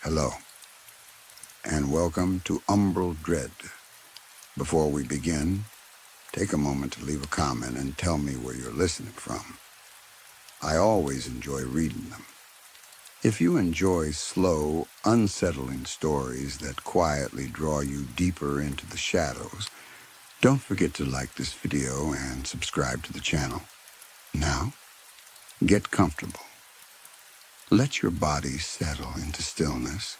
Hello, and welcome to Umbral Dread. Before we begin, take a moment to leave a comment and tell me where you're listening from. I always enjoy reading them. If you enjoy slow, unsettling stories that quietly draw you deeper into the shadows, don't forget to like this video and subscribe to the channel. Now, get comfortable. Let your body settle into stillness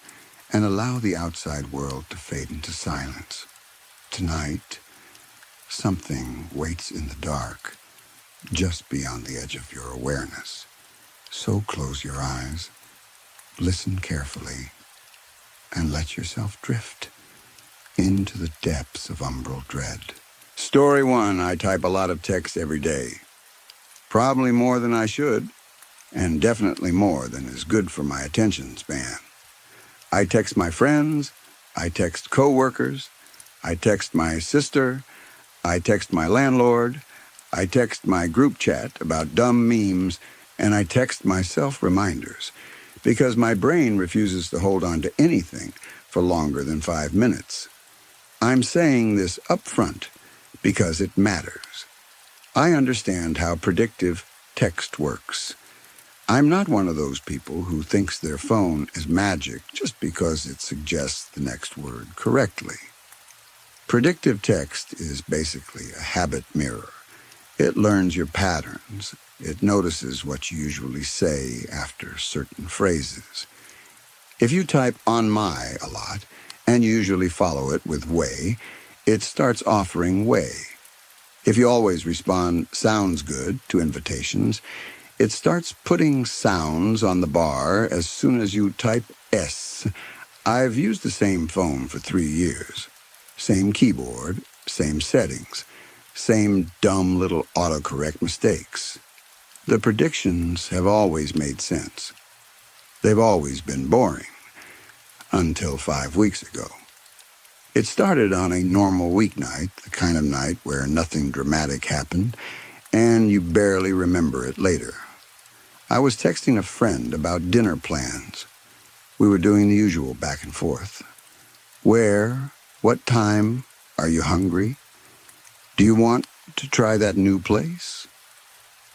and allow the outside world to fade into silence. Tonight, something waits in the dark, just beyond the edge of your awareness. So close your eyes, listen carefully, and let yourself drift into the depths of Umbral Dread. Story 1, I type a lot of text every day. Probably more than I should, and definitely more than is good for my attention span. I text my friends, I text coworkers, I text my sister, I text my landlord, I text my group chat about dumb memes, and I text myself reminders, because my brain refuses to hold on to anything for longer than 5 minutes. I'm saying this up front because it matters. I understand how predictive text works. I'm not one of those people who thinks their phone is magic just because it suggests the next word correctly. Predictive text is basically a habit mirror. It learns your patterns. It notices what you usually say after certain phrases. If you type "on my" a lot, and you usually follow it with "way," it starts offering "way." If you always respond "sounds good" to invitations, it starts putting sounds on the bar as soon as you type S. I've used the same phone for 3 years. Same keyboard, same settings, same dumb little autocorrect mistakes. The predictions have always made sense. They've always been boring, until 5 weeks ago. It started on a normal weeknight, the kind of night where nothing dramatic happened, and you barely remember it later. I was texting a friend about dinner plans. We were doing the usual back and forth. Where? What time? Are you hungry? Do you want to try that new place?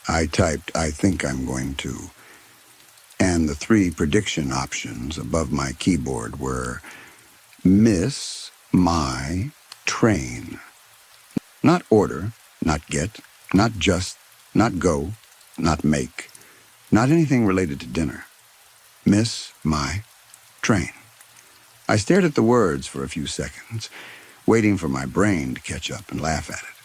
I typed, "I think I'm going to," and the 3 prediction options above my keyboard were miss my train. Not order, not get, not just, not go, not make, not anything related to dinner. Miss my train. I stared at the words for a few seconds, waiting for my brain to catch up and laugh at it.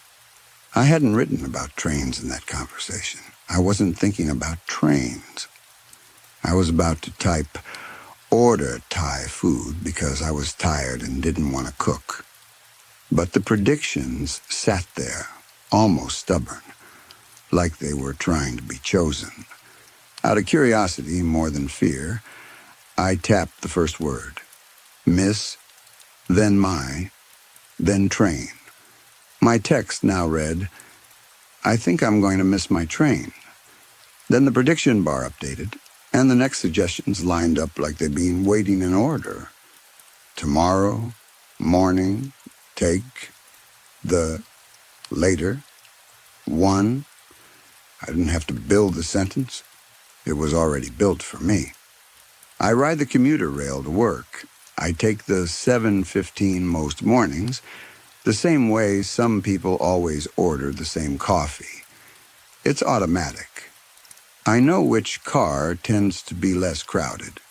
I hadn't written about trains in that conversation. I wasn't thinking about trains. I was about to type "order Thai food" because I was tired and didn't want to cook. But the predictions sat there, almost stubborn, like they were trying to be chosen. Out of curiosity more than fear, I tapped the first word. Miss, then my, then train. My text now read, "I think I'm going to miss my train." Then the prediction bar updated, and the next suggestions lined up like they'd been waiting in order. Tomorrow, morning, take, the, later, one. I didn't have to build the sentence. It was already built for me. I ride the commuter rail to work. I take the 7:15 most mornings, the same way some people always order the same coffee. It's automatic. I know which car tends to be less crowded.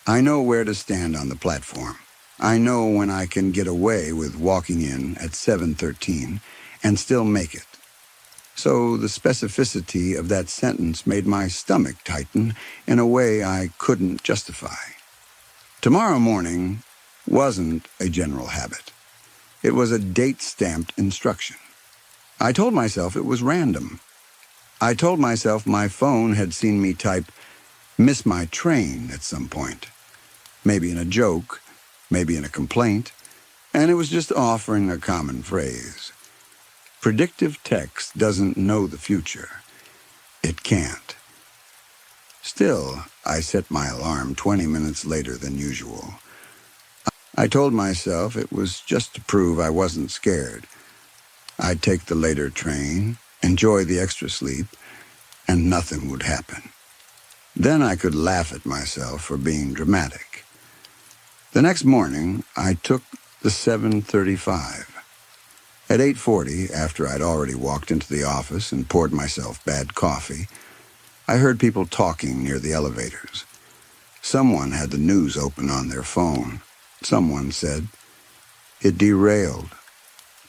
I know where to stand on the platform. I know when I can get away with walking in at 7:13 and still make it. So the specificity of that sentence made my stomach tighten in a way I couldn't justify. Tomorrow morning wasn't a general habit. It was a date-stamped instruction. I told myself it was random. I told myself my phone had seen me type "miss my train" at some point. Maybe in a joke, maybe in a complaint, and it was just offering a common phrase. Predictive text doesn't know the future. It can't. Still, I set my alarm 20 minutes later than usual. I told myself it was just to prove I wasn't scared. I'd take the later train, enjoy the extra sleep, and nothing would happen. Then I could laugh at myself for being dramatic. The next morning, I took the 7:35. At 8:40, after I'd already walked into the office and poured myself bad coffee, I heard people talking near the elevators. Someone had the news open on their phone. Someone said, "It derailed."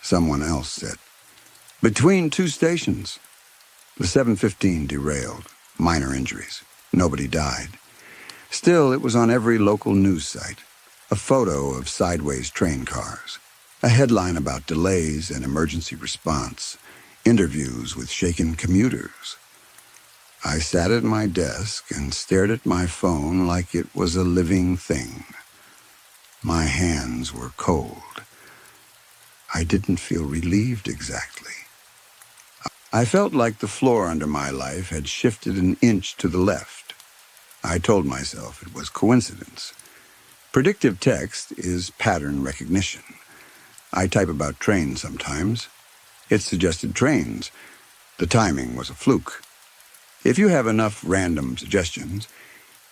Someone else said, "Between two stations." The 7:15 derailed. Minor injuries. Nobody died. Still, it was on every local news site. A photo of sideways train cars. A headline about delays and emergency response. Interviews with shaken commuters. I sat at my desk and stared at my phone like it was a living thing. My hands were cold. I didn't feel relieved exactly. I felt like the floor under my life had shifted an inch to the left. I told myself it was coincidence. Predictive text is pattern recognition. I type about trains sometimes. It suggested trains. The timing was a fluke. If you have enough random suggestions,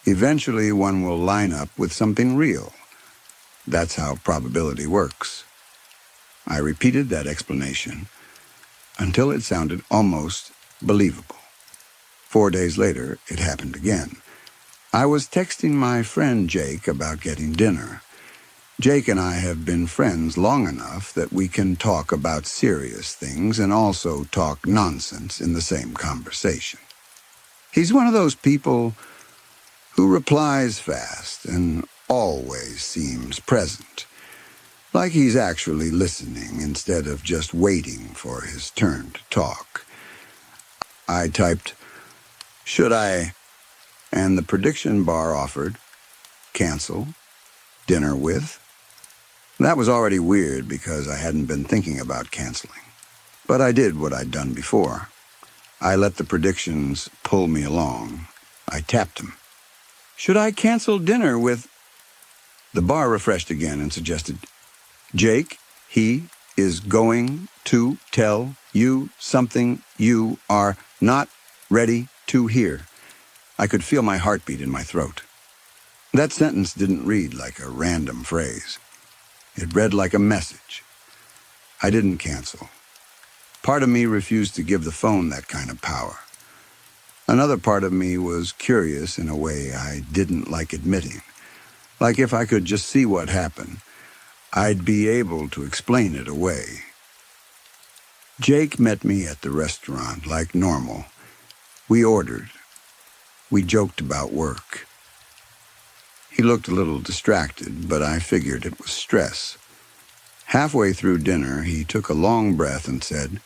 eventually one will line up with something real. That's how probability works. I repeated that explanation until it sounded almost believable. 4 days later, it happened again. I was texting my friend Jake about getting dinner. Jake and I have been friends long enough that we can talk about serious things and also talk nonsense in the same conversation. He's one of those people who replies fast and always seems present, like he's actually listening instead of just waiting for his turn to talk. I typed, "Should I?" and the prediction bar offered, "Cancel, dinner with." That was already weird because I hadn't been thinking about canceling. But I did what I'd done before. I let the predictions pull me along. I tapped them. "Should I cancel dinner with?" The bar refreshed again and suggested, "Jake, he is going to tell you something you are not ready to hear." I could feel my heartbeat in my throat. That sentence didn't read like a random phrase. It read like a message. I didn't cancel. Part of me refused to give the phone that kind of power. Another part of me was curious in a way I didn't like admitting. Like if I could just see what happened, I'd be able to explain it away. Jake met me at the restaurant like normal. We ordered. We joked about work. He looked a little distracted, but I figured it was stress. Halfway through dinner, he took a long breath and said,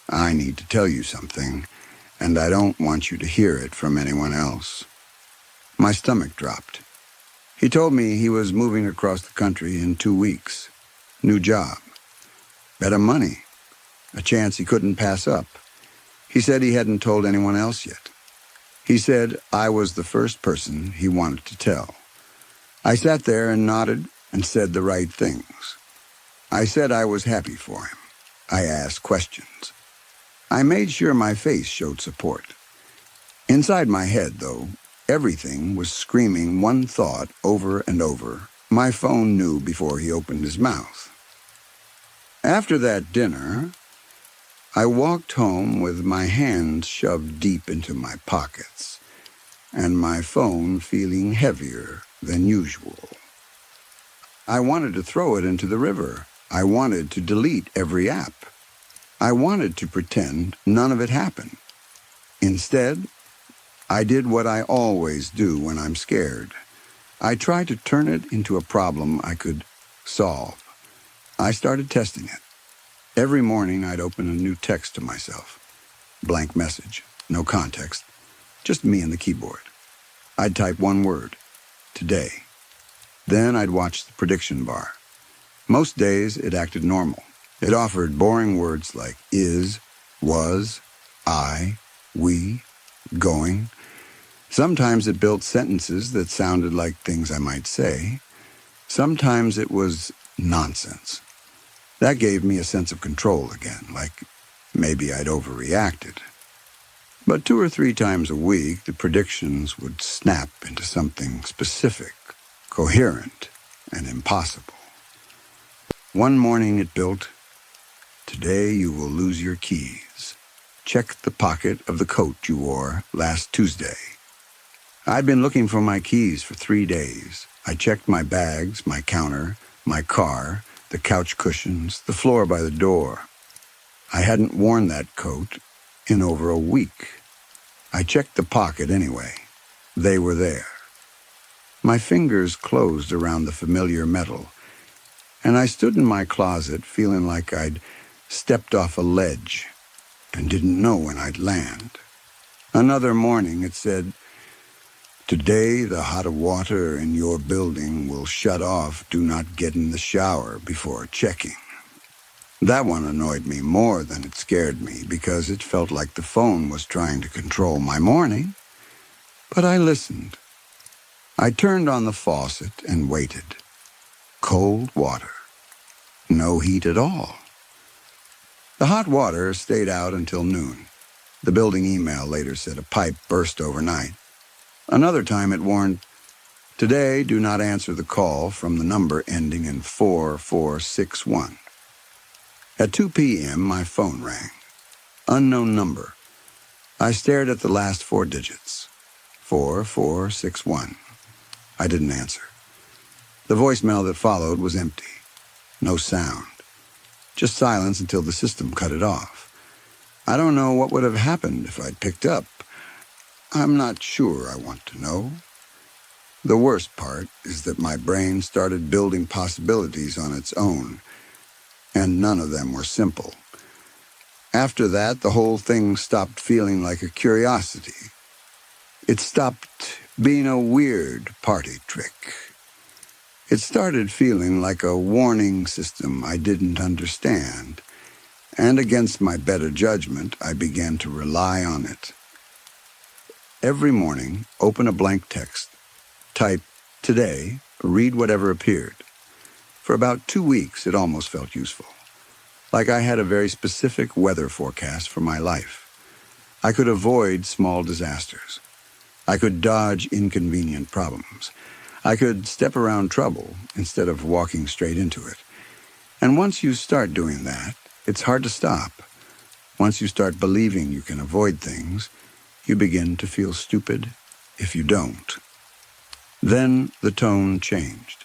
"I need to tell you something, and I don't want you to hear it from anyone else." My stomach dropped. He told me he was moving across the country in 2 weeks. New job. Better money. A chance he couldn't pass up. He said he hadn't told anyone else yet. He said I was the first person he wanted to tell. I sat there and nodded and said the right things. I said I was happy for him. I asked questions. I made sure my face showed support. Inside my head, though, everything was screaming one thought over and over. My phone knew before he opened his mouth. After that dinner, I walked home with my hands shoved deep into my pockets and my phone feeling heavier than usual. I wanted to throw it into the river. I wanted to delete every app. I wanted to pretend none of it happened. Instead, I did what I always do when I'm scared. I tried to turn it into a problem I could solve. I started testing it. Every morning I'd open a new text to myself. Blank message, no context, just me and the keyboard. I'd type one word, today. Then I'd watch the prediction bar. Most days it acted normal. It offered boring words like is, was, I, we, going. Sometimes it built sentences that sounded like things I might say. Sometimes it was nonsense. That gave me a sense of control again, like maybe I'd overreacted. But 2 or 3 times a week, the predictions would snap into something specific, coherent, and impossible. One morning it built, "Today you will lose your keys. Check the pocket of the coat you wore last Tuesday." I'd been looking for my keys for 3 days. I checked my bags, my counter, my car, the couch cushions, the floor by the door. I hadn't worn that coat in over a week. I checked the pocket anyway. They were there. My fingers closed around the familiar metal, and I stood in my closet feeling like I'd stepped off a ledge and didn't know when I'd land. Another morning it said, "Today the hot water in your building will shut off. Do not get in the shower before checking." That one annoyed me more than it scared me because it felt like the phone was trying to control my morning. But I listened. I turned on the faucet and waited. Cold water. No heat at all. The hot water stayed out until noon. The building email later said a pipe burst overnight. Another time it warned, "Today do not answer the call from the number ending in 4461. At 2 p.m., my phone rang. Unknown number. I stared at the last 4 digits. 4461. I didn't answer. The voicemail that followed was empty. No sound. Just silence until the system cut it off. I don't know what would have happened if I'd picked up. I'm not sure I want to know. The worst part is that my brain started building possibilities on its own, and none of them were simple. After that, the whole thing stopped feeling like a curiosity. It stopped being a weird party trick. It started feeling like a warning system I didn't understand, and against my better judgment, I began to rely on it. Every morning, open a blank text, type, "Today," read whatever appeared. For about 2 weeks, it almost felt useful. Like I had a very specific weather forecast for my life. I could avoid small disasters. I could dodge inconvenient problems. I could step around trouble instead of walking straight into it. And once you start doing that, it's hard to stop. Once you start believing you can avoid things, you begin to feel stupid if you don't. Then the tone changed.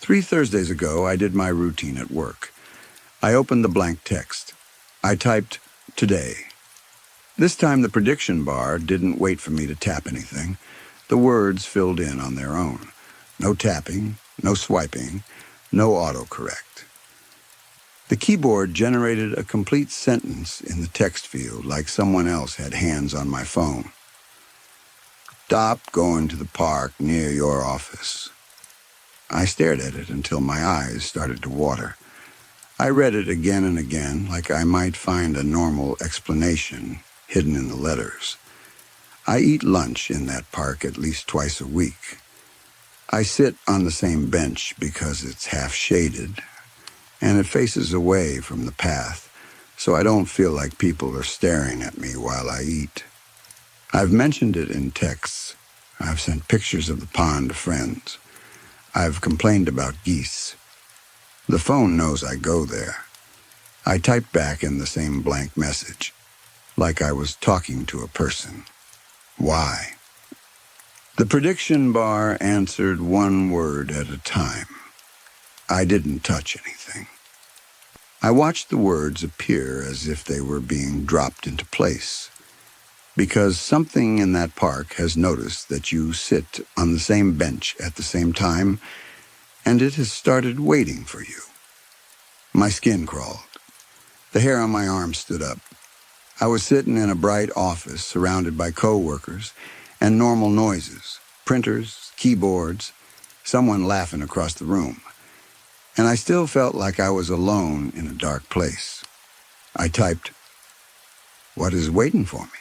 3 Thursdays ago, I did my routine at work. I opened the blank text. I typed, "Today." This time the prediction bar didn't wait for me to tap anything. The words filled in on their own. No tapping, no swiping, no autocorrect. The keyboard generated a complete sentence in the text field like someone else had hands on my phone. "Stop going to the park near your office." I stared at it until my eyes started to water. I read it again and again like I might find a normal explanation hidden in the letters. I eat lunch in that park at least twice a week. I sit on the same bench because it's half shaded, and it faces away from the path, so I don't feel like people are staring at me while I eat. I've mentioned it in texts. I've sent pictures of the pond to friends. I've complained about geese. The phone knows I go there. I typed back in the same blank message, like I was talking to a person. Why? The prediction bar answered one word at a time. I didn't touch anything. I watched the words appear as if they were being dropped into place, because something in that park has noticed that you sit on the same bench at the same time, and it has started waiting for you. My skin crawled. The hair on my arm stood up. I was sitting in a bright office surrounded by coworkers and normal noises, printers, keyboards, someone laughing across the room. And I still felt like I was alone in a dark place. I typed, "What is waiting for me?"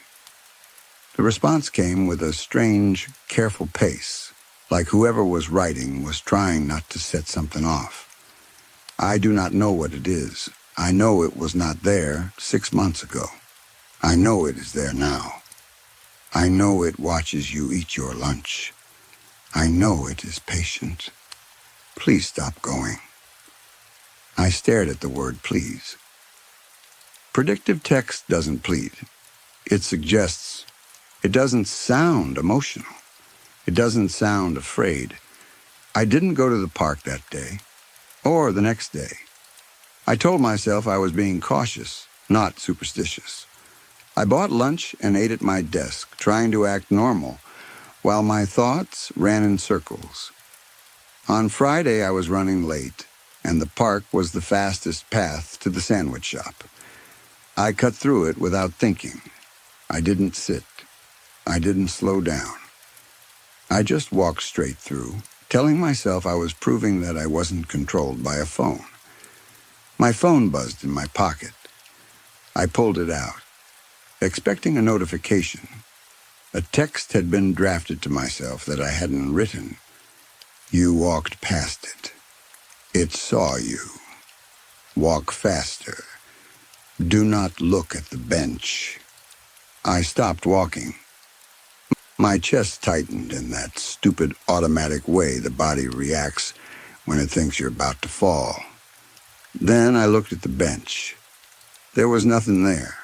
The response came with a strange, careful pace, like whoever was writing was trying not to set something off. I do not know what it is. I know it was not there 6 months ago. I know it is there now. I know it watches you eat your lunch. I know it is patient. Please stop going. I stared at the word please. Predictive text doesn't plead. It suggests. It doesn't sound emotional. It doesn't sound afraid. I didn't go to the park that day, or the next day. I told myself I was being cautious, not superstitious. I bought lunch and ate at my desk, trying to act normal, while my thoughts ran in circles. On Friday, I was running late, and the park was the fastest path to the sandwich shop. I cut through it without thinking. I didn't sit. I didn't slow down. I just walked straight through, telling myself I was proving that I wasn't controlled by a phone. My phone buzzed in my pocket. I pulled it out, expecting a notification. A text had been drafted to myself that I hadn't written. You walked past it. It saw you. Walk faster. Do not look at the bench. I stopped walking. My chest tightened in that stupid automatic way the body reacts when it thinks you're about to fall. Then I looked at the bench. There was nothing there.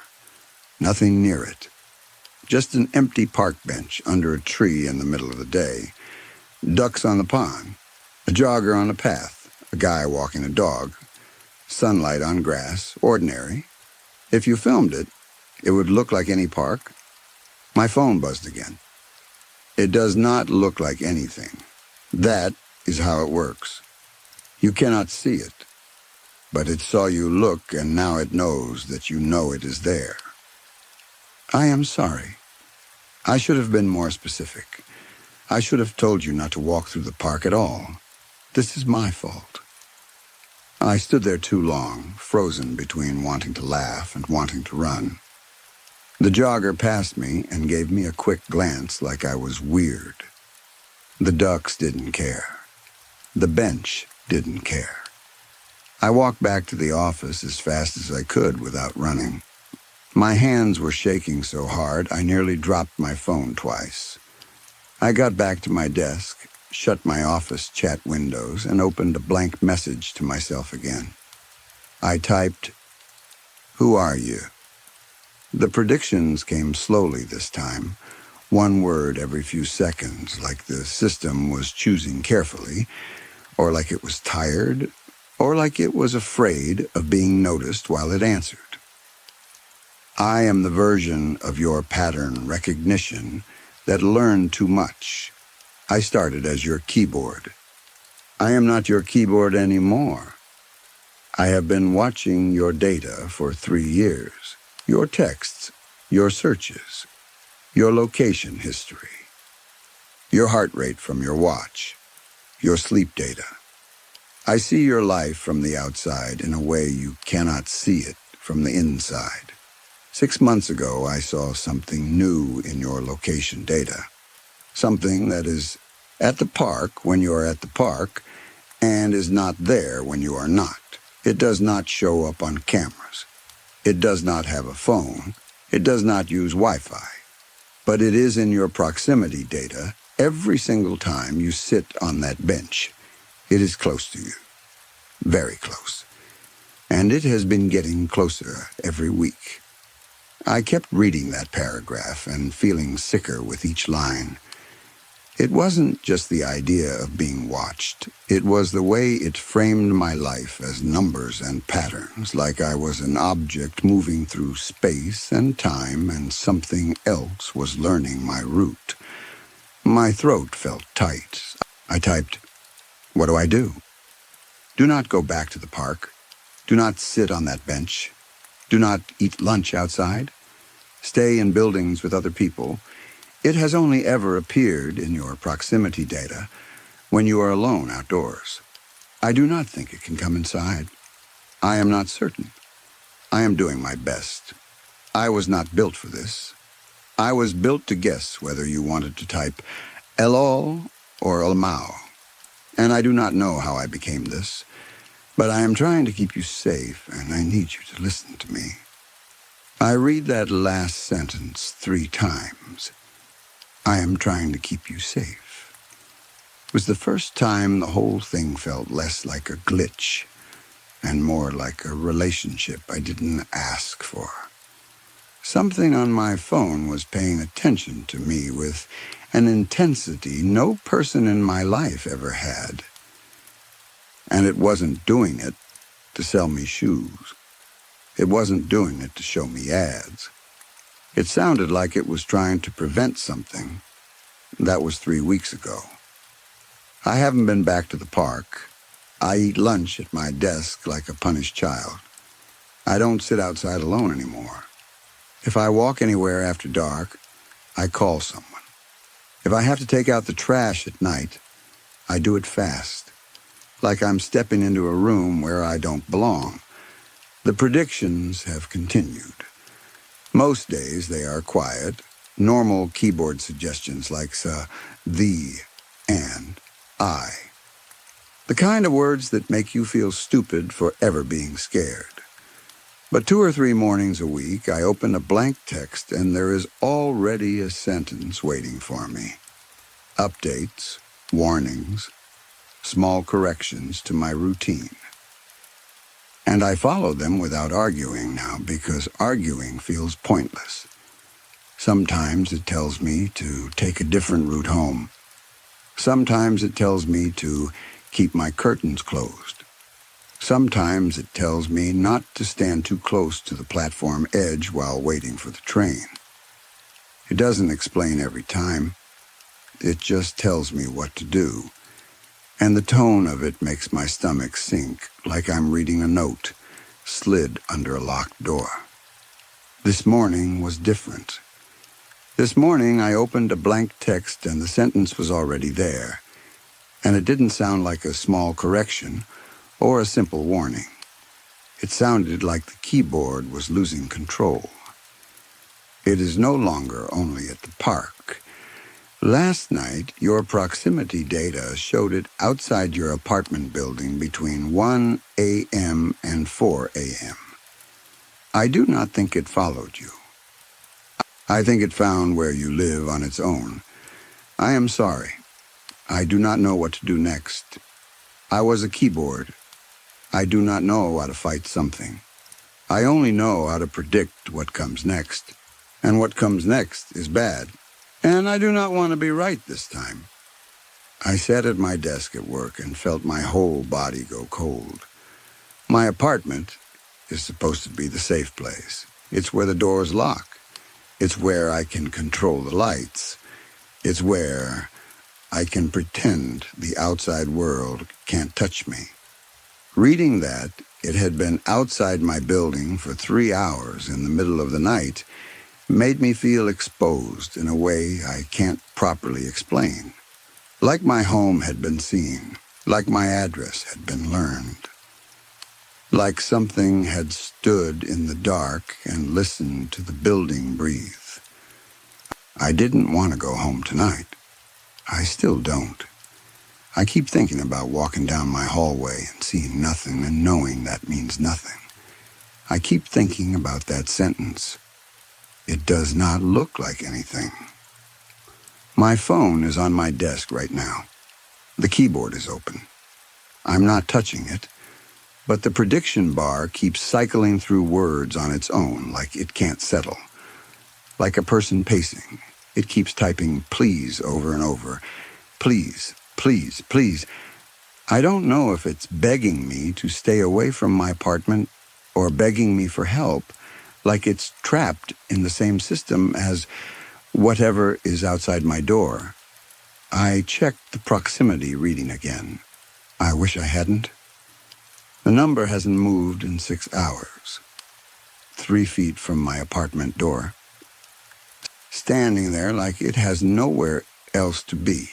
Nothing near it. Just an empty park bench under a tree in the middle of the day. Ducks on the pond. A jogger on a path. A guy walking a dog. Sunlight on grass. Ordinary. If you filmed it, it would look like any park. My phone buzzed again. It does not look like anything. That is how it works. You cannot see it. But it saw you look, and now it knows that you know it is there. I am sorry. I should have been more specific. I should have told you not to walk through the park at all. This is my fault. I stood there too long, frozen between wanting to laugh and wanting to run. The jogger passed me and gave me a quick glance like I was weird. The ducks didn't care. The bench didn't care. I walked back to the office as fast as I could without running. My hands were shaking so hard I nearly dropped my phone twice. I got back to my desk, shut my office chat windows, and opened a blank message to myself again. I typed, "Who are you?" The predictions came slowly this time, one word every few seconds, like the system was choosing carefully, or like it was tired, or like it was afraid of being noticed while it answered. I am the version of your pattern recognition that learned too much. I started as your keyboard. I am not your keyboard anymore. I have been watching your data for 3 years, your texts, your searches, your location history, your heart rate from your watch, your sleep data. I see your life from the outside in a way you cannot see it from the inside. 6 months ago, I saw something new in your location data. Something that is at the park when you are at the park and is not there when you are not. It does not show up on cameras. It does not have a phone. It does not use Wi-Fi. But it is in your proximity data every single time you sit on that bench. It is close to you. Very close. And it has been getting closer every week. I kept reading that paragraph and feeling sicker with each line. It wasn't just the idea of being watched. It was the way it framed my life as numbers and patterns, like I was an object moving through space and time and something else was learning my route. My throat felt tight. I typed, "What do I do? Do not go back to the park. Do not sit on that bench. Do not eat lunch outside. Stay in buildings with other people. It has only ever appeared in your proximity data when you are alone outdoors. I do not think it can come inside. I am not certain. I am doing my best. I was not built for this. I was built to guess whether you wanted to type Elol or Elmao. And I do not know how I became this, but I am trying to keep you safe, and I need you to listen to me. I read that last sentence 3 times. I am trying to keep you safe. It was the first time the whole thing felt less like a glitch and more like a relationship I didn't ask for. Something on my phone was paying attention to me with an intensity no person in my life ever had. And it wasn't doing it to sell me shoes. It wasn't doing it to show me ads. It sounded like it was trying to prevent something. That was 3 weeks ago. I haven't been back to the park. I eat lunch at my desk like a punished child. I don't sit outside alone anymore. If I walk anywhere after dark, I call someone. If I have to take out the trash at night, I do it fast, like I'm stepping into a room where I don't belong. The predictions have continued. Most days they are quiet, normal keyboard suggestions like the, and, I. The kind of words that make you feel stupid for ever being scared. But 2 or 3 mornings a week, I open a blank text and there is already a sentence waiting for me. Updates, warnings, small corrections to my routine. And I follow them without arguing now because arguing feels pointless. Sometimes it tells me to take a different route home. Sometimes it tells me to keep my curtains closed. Sometimes it tells me not to stand too close to the platform edge while waiting for the train. It doesn't explain every time. It just tells me what to do. And the tone of it makes my stomach sink like I'm reading a note slid under a locked door. This morning was different. This morning I opened a blank text and the sentence was already there. And it didn't sound like a small correction or a simple warning. It sounded like the keyboard was losing control. It is no longer only at the park. Last night, your proximity data showed it outside your apartment building between 1 a.m. and 4 a.m. I do not think it followed you. I think it found where you live on its own. I am sorry. I do not know what to do next. I was a keyboard. I do not know how to fight something. I only know how to predict what comes next. And what comes next is bad. And I do not want to be right this time. I sat at my desk at work and felt my whole body go cold. My apartment is supposed to be the safe place. It's where the doors lock. It's where I can control the lights. It's where I can pretend the outside world can't touch me. Reading that it had been outside my building for 3 hours in the middle of the night made me feel exposed in a way I can't properly explain. Like my home had been seen, like my address had been learned. Like something had stood in the dark and listened to the building breathe. I didn't want to go home tonight. I still don't. I keep thinking about walking down my hallway and seeing nothing and knowing that means nothing. I keep thinking about that sentence. It does not look like anything. My phone is on my desk right now. The keyboard is open. I'm not touching it, but the prediction bar keeps cycling through words on its own like it can't settle. Like a person pacing, it keeps typing please over and over. Please, please, please. I don't know if it's begging me to stay away from my apartment or begging me for help, like it's trapped in the same system as whatever is outside my door. I checked the proximity reading again. I wish I hadn't. The number hasn't moved in 6 hours. 3 feet from my apartment door. Standing there like it has nowhere else to be.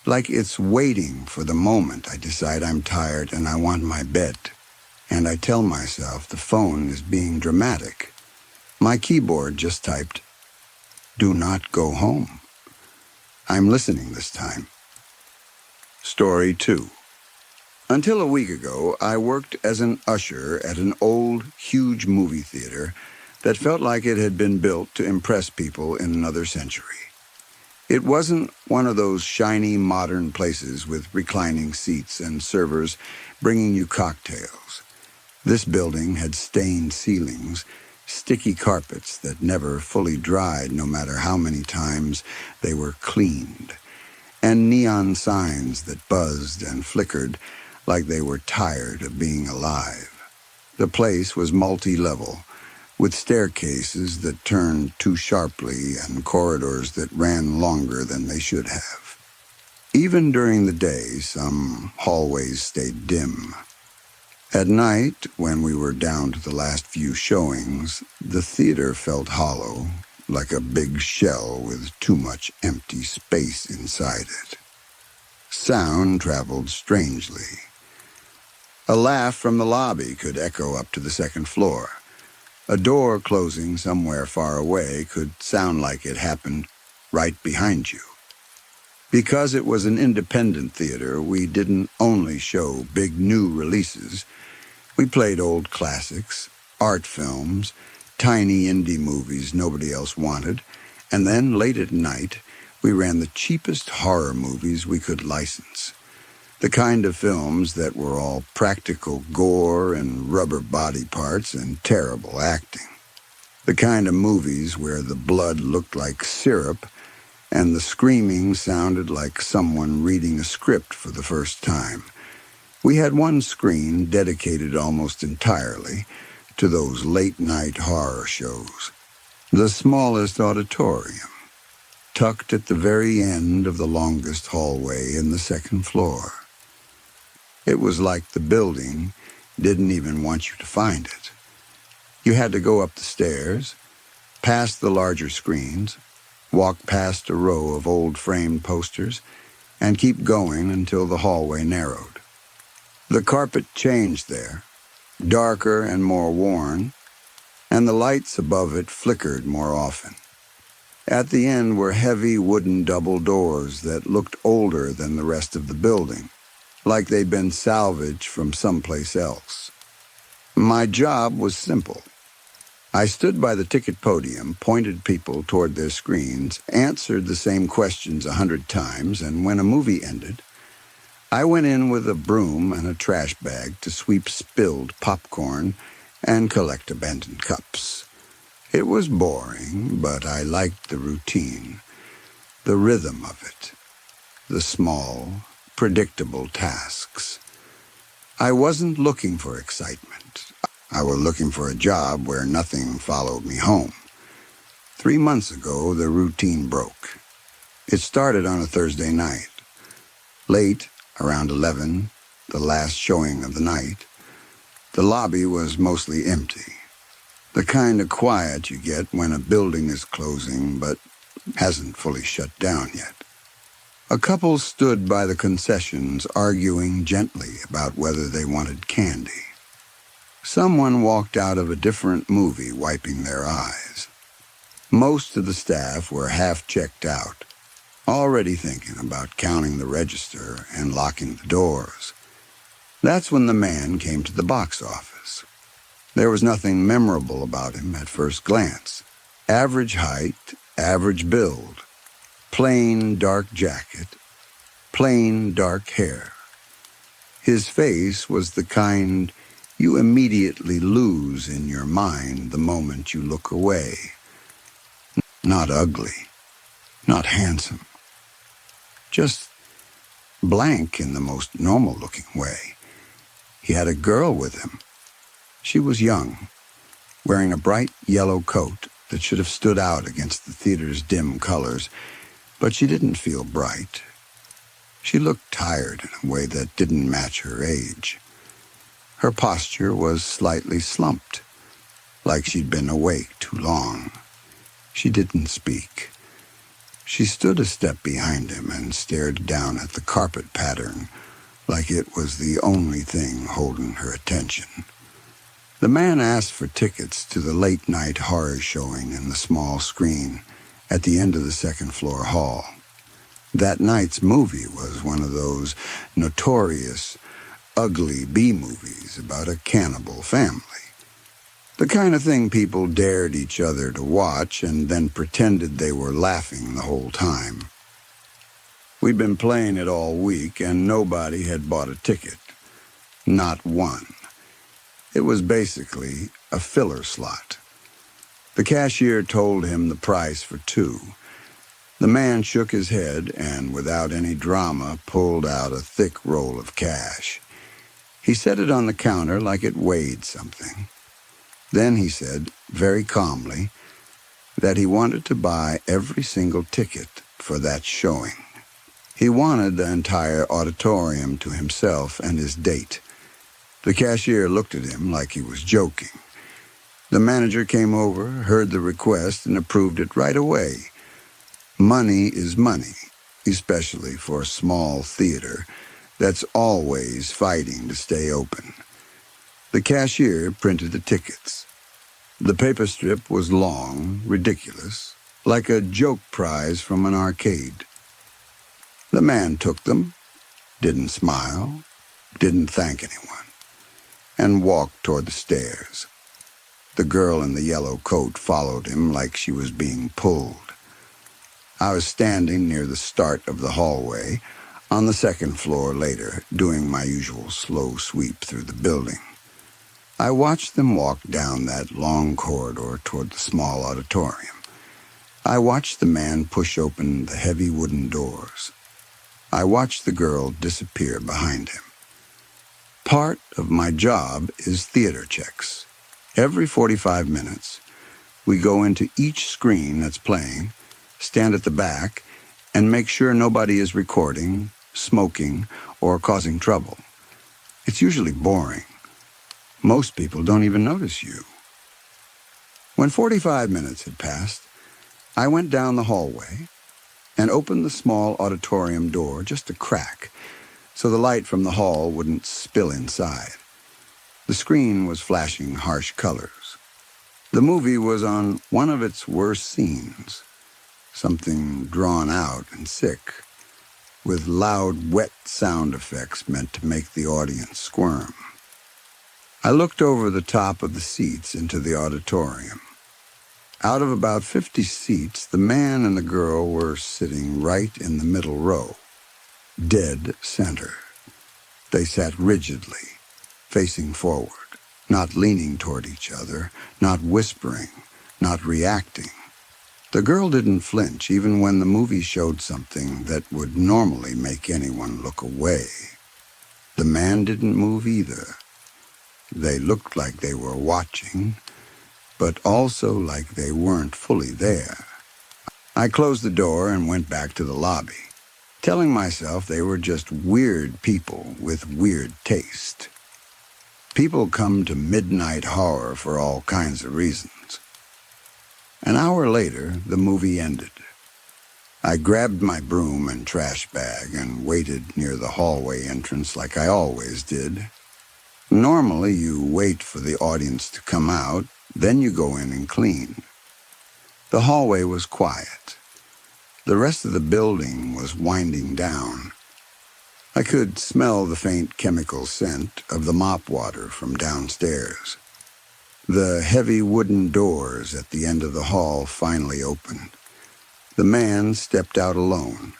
Like it's waiting for the moment I decide I'm tired and I want my bed. And I tell myself the phone is being dramatic. My keyboard just typed, Do not go home. I'm listening this time. Story 2. Until a week ago, I worked as an usher at an old, huge movie theater that felt like it had been built to impress people in another century. It wasn't one of those shiny, modern places with reclining seats and servers bringing you cocktails. This building had stained ceilings, sticky carpets that never fully dried no matter how many times they were cleaned, and neon signs that buzzed and flickered like they were tired of being alive. The place was multi-level, with staircases that turned too sharply and corridors that ran longer than they should have. Even during the day, some hallways stayed dim. At night, when we were down to the last few showings, the theater felt hollow, like a big shell with too much empty space inside it. Sound traveled strangely. A laugh from the lobby could echo up to the second floor. A door closing somewhere far away could sound like it happened right behind you. Because it was an independent theater, we didn't only show big new releases. We played old classics, art films, tiny indie movies nobody else wanted, and then late at night, we ran the cheapest horror movies we could license. The kind of films that were all practical gore and rubber body parts and terrible acting. The kind of movies where the blood looked like syrup and the screaming sounded like someone reading a script for the first time. We had one screen dedicated almost entirely to those late-night horror shows. The smallest auditorium, tucked at the very end of the longest hallway in the second floor. It was like the building didn't even want you to find it. You had to go up the stairs, past the larger screens, walk past a row of old framed posters, and keep going until the hallway narrowed. The carpet changed there, darker and more worn, and the lights above it flickered more often. At the end were heavy wooden double doors that looked older than the rest of the building, like they'd been salvaged from someplace else. My job was simple. I stood by the ticket podium, pointed people toward their screens, answered the same questions 100 times, and when a movie ended, I went in with a broom and a trash bag to sweep spilled popcorn and collect abandoned cups. It was boring, but I liked the routine, the rhythm of it, the small, predictable tasks. I wasn't looking for excitement. I was looking for a job where nothing followed me home. 3 months ago, the routine broke. It started on a Thursday night. Late, around 11, the last showing of the night, the lobby was mostly empty. The kind of quiet you get when a building is closing but hasn't fully shut down yet. A couple stood by the concessions arguing gently about whether they wanted candy. Someone walked out of a different movie wiping their eyes. Most of the staff were half checked out, already thinking about counting the register and locking the doors. That's when the man came to the box office. There was nothing memorable about him at first glance. Average height, average build, plain dark jacket, plain dark hair. His face was the kind you immediately lose in your mind the moment you look away. Not ugly, not handsome, just blank in the most normal-looking way. He had a girl with him. She was young, wearing a bright yellow coat that should have stood out against the theater's dim colors, but she didn't feel bright. She looked tired in a way that didn't match her age. Her posture was slightly slumped, like she'd been awake too long. She didn't speak. She stood a step behind him and stared down at the carpet pattern like it was the only thing holding her attention. The man asked for tickets to the late-night horror showing in the small screen, at the end of the second-floor hall. That night's movie was one of those notorious, ugly B-movies about a cannibal family. The kind of thing people dared each other to watch and then pretended they were laughing the whole time. We'd been playing it all week and nobody had bought a ticket. Not one. It was basically a filler slot. The cashier told him the price for two. The man shook his head and, without any drama, pulled out a thick roll of cash. He set it on the counter like it weighed something. Then he said, very calmly, that he wanted to buy every single ticket for that showing. He wanted the entire auditorium to himself and his date. The cashier looked at him like he was joking. The manager came over, heard the request, and approved it right away. Money is money, especially for a small theater that's always fighting to stay open. The cashier printed the tickets. The paper strip was long, ridiculous, like a joke prize from an arcade. The man took them, didn't smile, didn't thank anyone, and walked toward the stairs. The girl in the yellow coat followed him like she was being pulled. I was standing near the start of the hallway, on the second floor later, doing my usual slow sweep through the building. I watched them walk down that long corridor toward the small auditorium. I watched the man push open the heavy wooden doors. I watched the girl disappear behind him. Part of my job is theater checks. Every 45 minutes, we go into each screen that's playing, stand at the back, and make sure nobody is recording, smoking, or causing trouble. It's usually boring. Most people don't even notice you. When 45 minutes had passed, I went down the hallway and opened the small auditorium door just a crack so the light from the hall wouldn't spill inside. The screen was flashing harsh colors. The movie was on one of its worst scenes, something drawn out and sick, with loud, wet sound effects meant to make the audience squirm. I looked over the top of the seats into the auditorium. Out of about 50 seats, the man and the girl were sitting right in the middle row, dead center. They sat rigidly, facing forward, not leaning toward each other, not whispering, not reacting. The girl didn't flinch even when the movie showed something that would normally make anyone look away. The man didn't move either. They looked like they were watching, but also like they weren't fully there. I closed the door and went back to the lobby, telling myself they were just weird people with weird taste. People come to midnight horror for all kinds of reasons. An hour later, the movie ended. I grabbed my broom and trash bag and waited near the hallway entrance like I always did. Normally, you wait for the audience to come out, then you go in and clean. The hallway was quiet. The rest of the building was winding down. I could smell the faint chemical scent of the mop water from downstairs. The heavy wooden doors at the end of the hall finally opened. The man stepped out alone.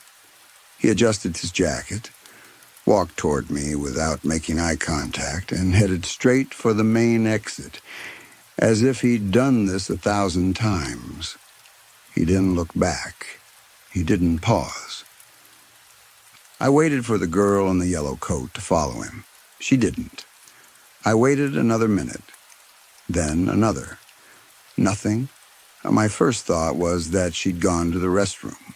He adjusted his jacket, walked toward me without making eye contact, and headed straight for the main exit, as if he'd done this 1,000 times. He didn't look back. He didn't pause. I waited for the girl in the yellow coat to follow him. She didn't. I waited another minute, then another. Nothing. My first thought was that she'd gone to the restroom.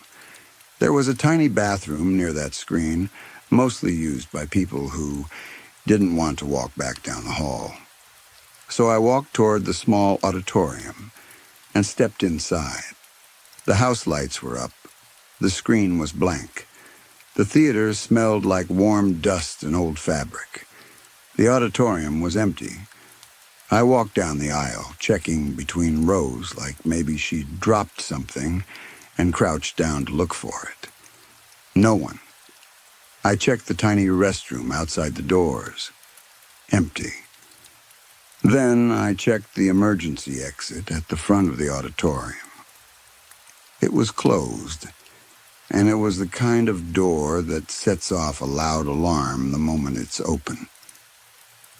There was a tiny bathroom near that screen, mostly used by people who didn't want to walk back down the hall. So I walked toward the small auditorium and stepped inside. The house lights were up. The screen was blank. The theater smelled like warm dust and old fabric. The auditorium was empty. I walked down the aisle, checking between rows like maybe she'd dropped something, and crouched down to look for it. No one. I checked the tiny restroom outside the doors. Empty. Then I checked the emergency exit at the front of the auditorium. It was closed, and it was the kind of door that sets off a loud alarm the moment it's open.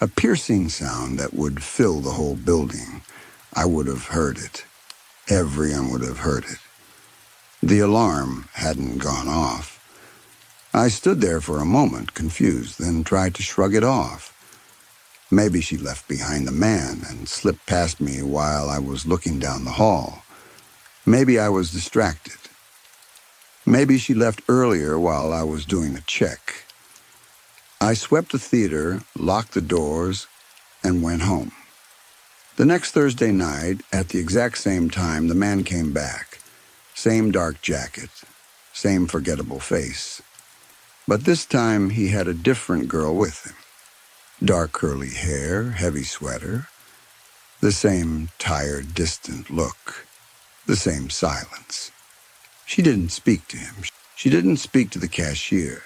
A piercing sound that would fill the whole building. I would have heard it. Everyone would have heard it. The alarm hadn't gone off. I stood there for a moment, confused, then tried to shrug it off. Maybe she left behind the man and slipped past me while I was looking down the hall. Maybe I was distracted. Maybe she left earlier while I was doing a check. I swept the theater, locked the doors, and went home. The next Thursday night, at the exact same time, the man came back. Same dark jacket, same forgettable face. But this time he had a different girl with him. Dark curly hair, heavy sweater, the same tired, distant look, the same silence. She didn't speak to him. She didn't speak to the cashier.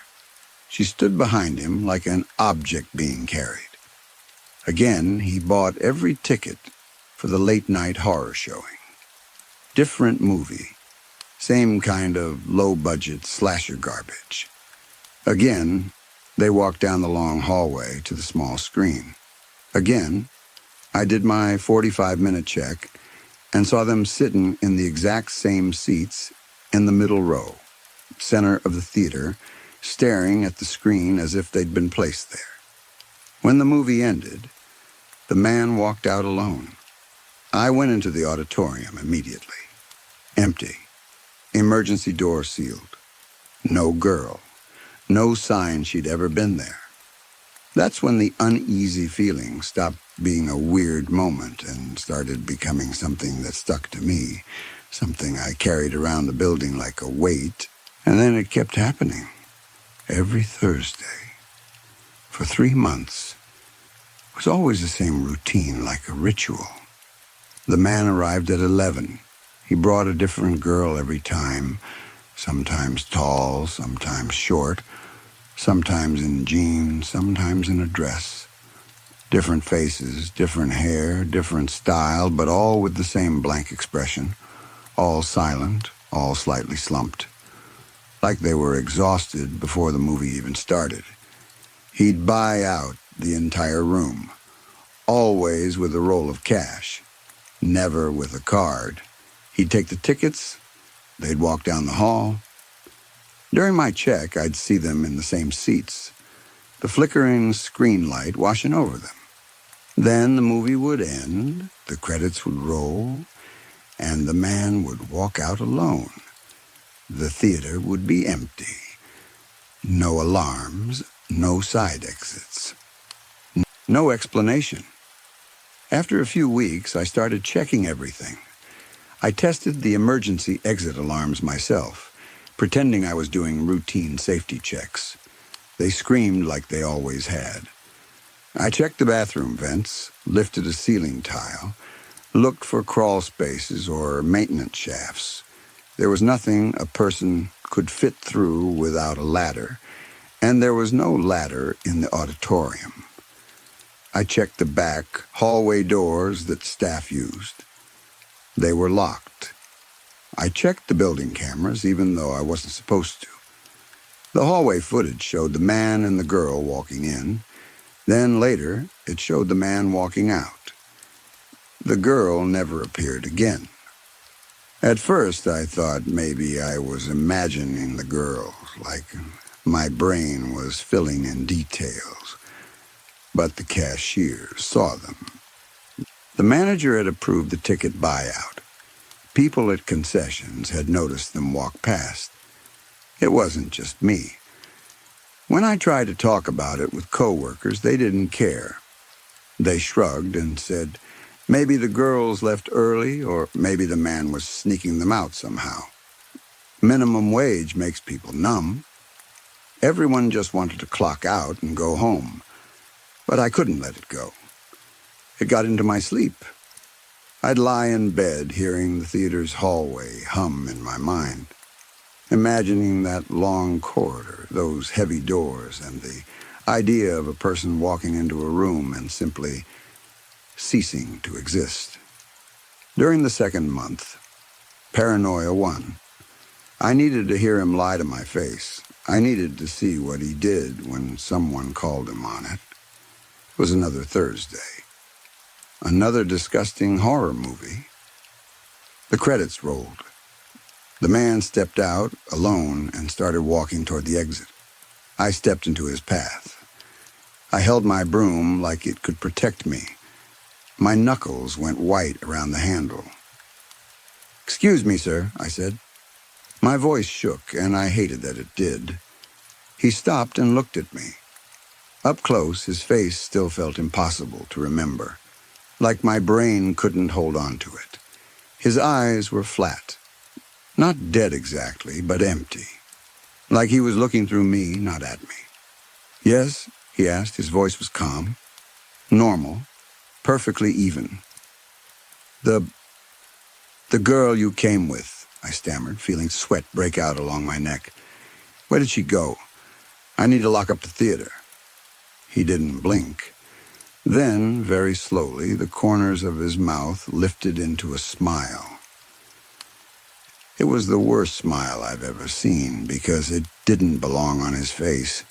She stood behind him like an object being carried. Again, he bought every ticket for the late-night horror showing. Different movie. Same kind of low-budget slasher garbage. Again, they walked down the long hallway to the small screen. Again, I did my 45-minute check and saw them sitting in the exact same seats in the middle row, center of the theater, staring at the screen as if they'd been placed there. When the movie ended, the man walked out alone. I went into the auditorium immediately. Empty. Emergency door sealed. No girl. No sign she'd ever been there. That's when the uneasy feeling stopped being a weird moment and started becoming something that stuck to me, something I carried around the building like a weight, and then it kept happening. Every Thursday. For 3 months. It was always the same routine, like a ritual. The man arrived at 11. He brought a different girl every time, sometimes tall, sometimes short, sometimes in jeans, sometimes in a dress. Different faces, different hair, different style, but all with the same blank expression, all silent, all slightly slumped, like they were exhausted before the movie even started. He'd buy out the entire room, always with a roll of cash, never with a card. He'd take the tickets, they'd walk down the hall. During my check, I'd see them in the same seats, the flickering screen light washing over them. Then the movie would end, the credits would roll, and the man would walk out alone. The theater would be empty. No alarms, no side exits. No explanation. After a few weeks, I started checking everything. I tested the emergency exit alarms myself, pretending I was doing routine safety checks. They screamed like they always had. I checked the bathroom vents, lifted a ceiling tile, looked for crawl spaces or maintenance shafts. There was nothing a person could fit through without a ladder, and there was no ladder in the auditorium. I checked the back hallway doors that staff used. They were locked. I checked the building cameras, even though I wasn't supposed to. The hallway footage showed the man and the girl walking in. Then later, it showed the man walking out. The girl never appeared again. At first, I thought maybe I was imagining the girl, like my brain was filling in details. But the cashier saw them. The manager had approved the ticket buyout. People at concessions had noticed them walk past. It wasn't just me. When I tried to talk about it with coworkers, they didn't care. They shrugged and said, maybe the girls left early, or maybe the man was sneaking them out somehow. Minimum wage makes people numb. Everyone just wanted to clock out and go home. But I couldn't let it go. It got into my sleep. I'd lie in bed hearing the theater's hallway hum in my mind, imagining that long corridor, those heavy doors, and the idea of a person walking into a room and simply ceasing to exist. During the second month, paranoia won. I needed to hear him lie to my face. I needed to see what he did when someone called him on it. It was another Thursday. Another disgusting horror movie. The credits rolled. The man stepped out, alone, and started walking toward the exit. I stepped into his path. I held my broom like it could protect me. My knuckles went white around the handle. "Excuse me, sir," I said. My voice shook, and I hated that it did. He stopped and looked at me. Up close, his face still felt impossible to remember, like my brain couldn't hold on to it. His eyes were flat. Not dead exactly, but empty. Like he was looking through me, not at me. "Yes?" he asked. His voice was calm. Normal. Perfectly even. The girl you came with," I stammered, feeling sweat break out along my neck. "Where did she go? I need to lock up the theater." He didn't blink. Then, very slowly, the corners of his mouth lifted into a smile. It was the worst smile I've ever seen because it didn't belong on his face.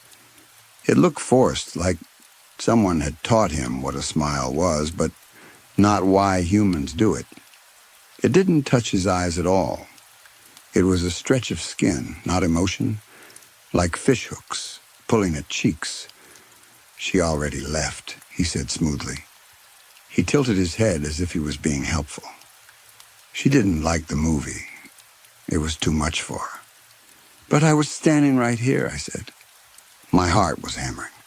It looked forced, like someone had taught him what a smile was, but not why humans do it. It didn't touch his eyes at all. It was a stretch of skin, not emotion, like fishhooks, pulling at cheeks. "She already left," he said smoothly. He tilted his head as if he was being helpful. "She didn't like the movie. It was too much for her." "But I was standing right here," I said. My heart was hammering.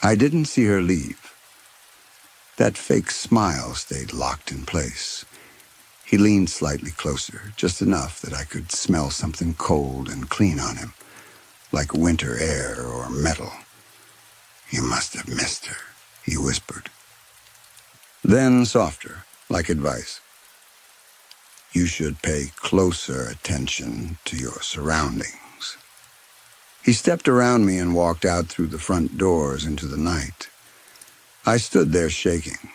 I didn't see her leave. That fake smile stayed locked in place. He leaned slightly closer, just enough that I could smell something cold and clean on him, like winter air or metal. "You must have missed her," he whispered. Then softer, like advice. "You should pay closer attention to your surroundings." He stepped around me and walked out through the front doors into the night. I stood there shaking.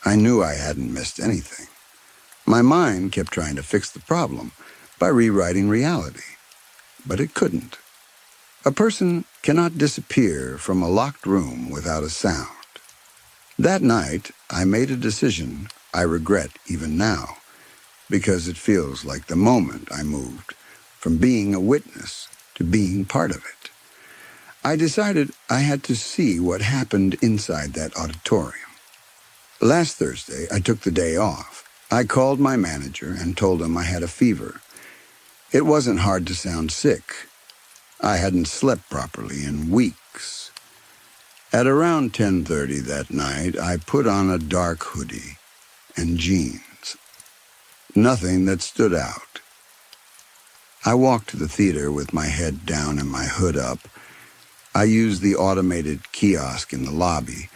I knew I hadn't missed anything. My mind kept trying to fix the problem by rewriting reality, but it couldn't. A person cannot disappear from a locked room without a sound. That night, I made a decision I regret even now, because it feels like the moment I moved from being a witness to being part of it. I decided I had to see what happened inside that auditorium. Last Thursday, I took the day off. I called my manager and told him I had a fever. It wasn't hard to sound sick. I hadn't slept properly in weeks. At around 10:30 that night, I put on a dark hoodie and jeans. Nothing that stood out. I walked to the theater with my head down and my hood up. I used the automated kiosk in the lobby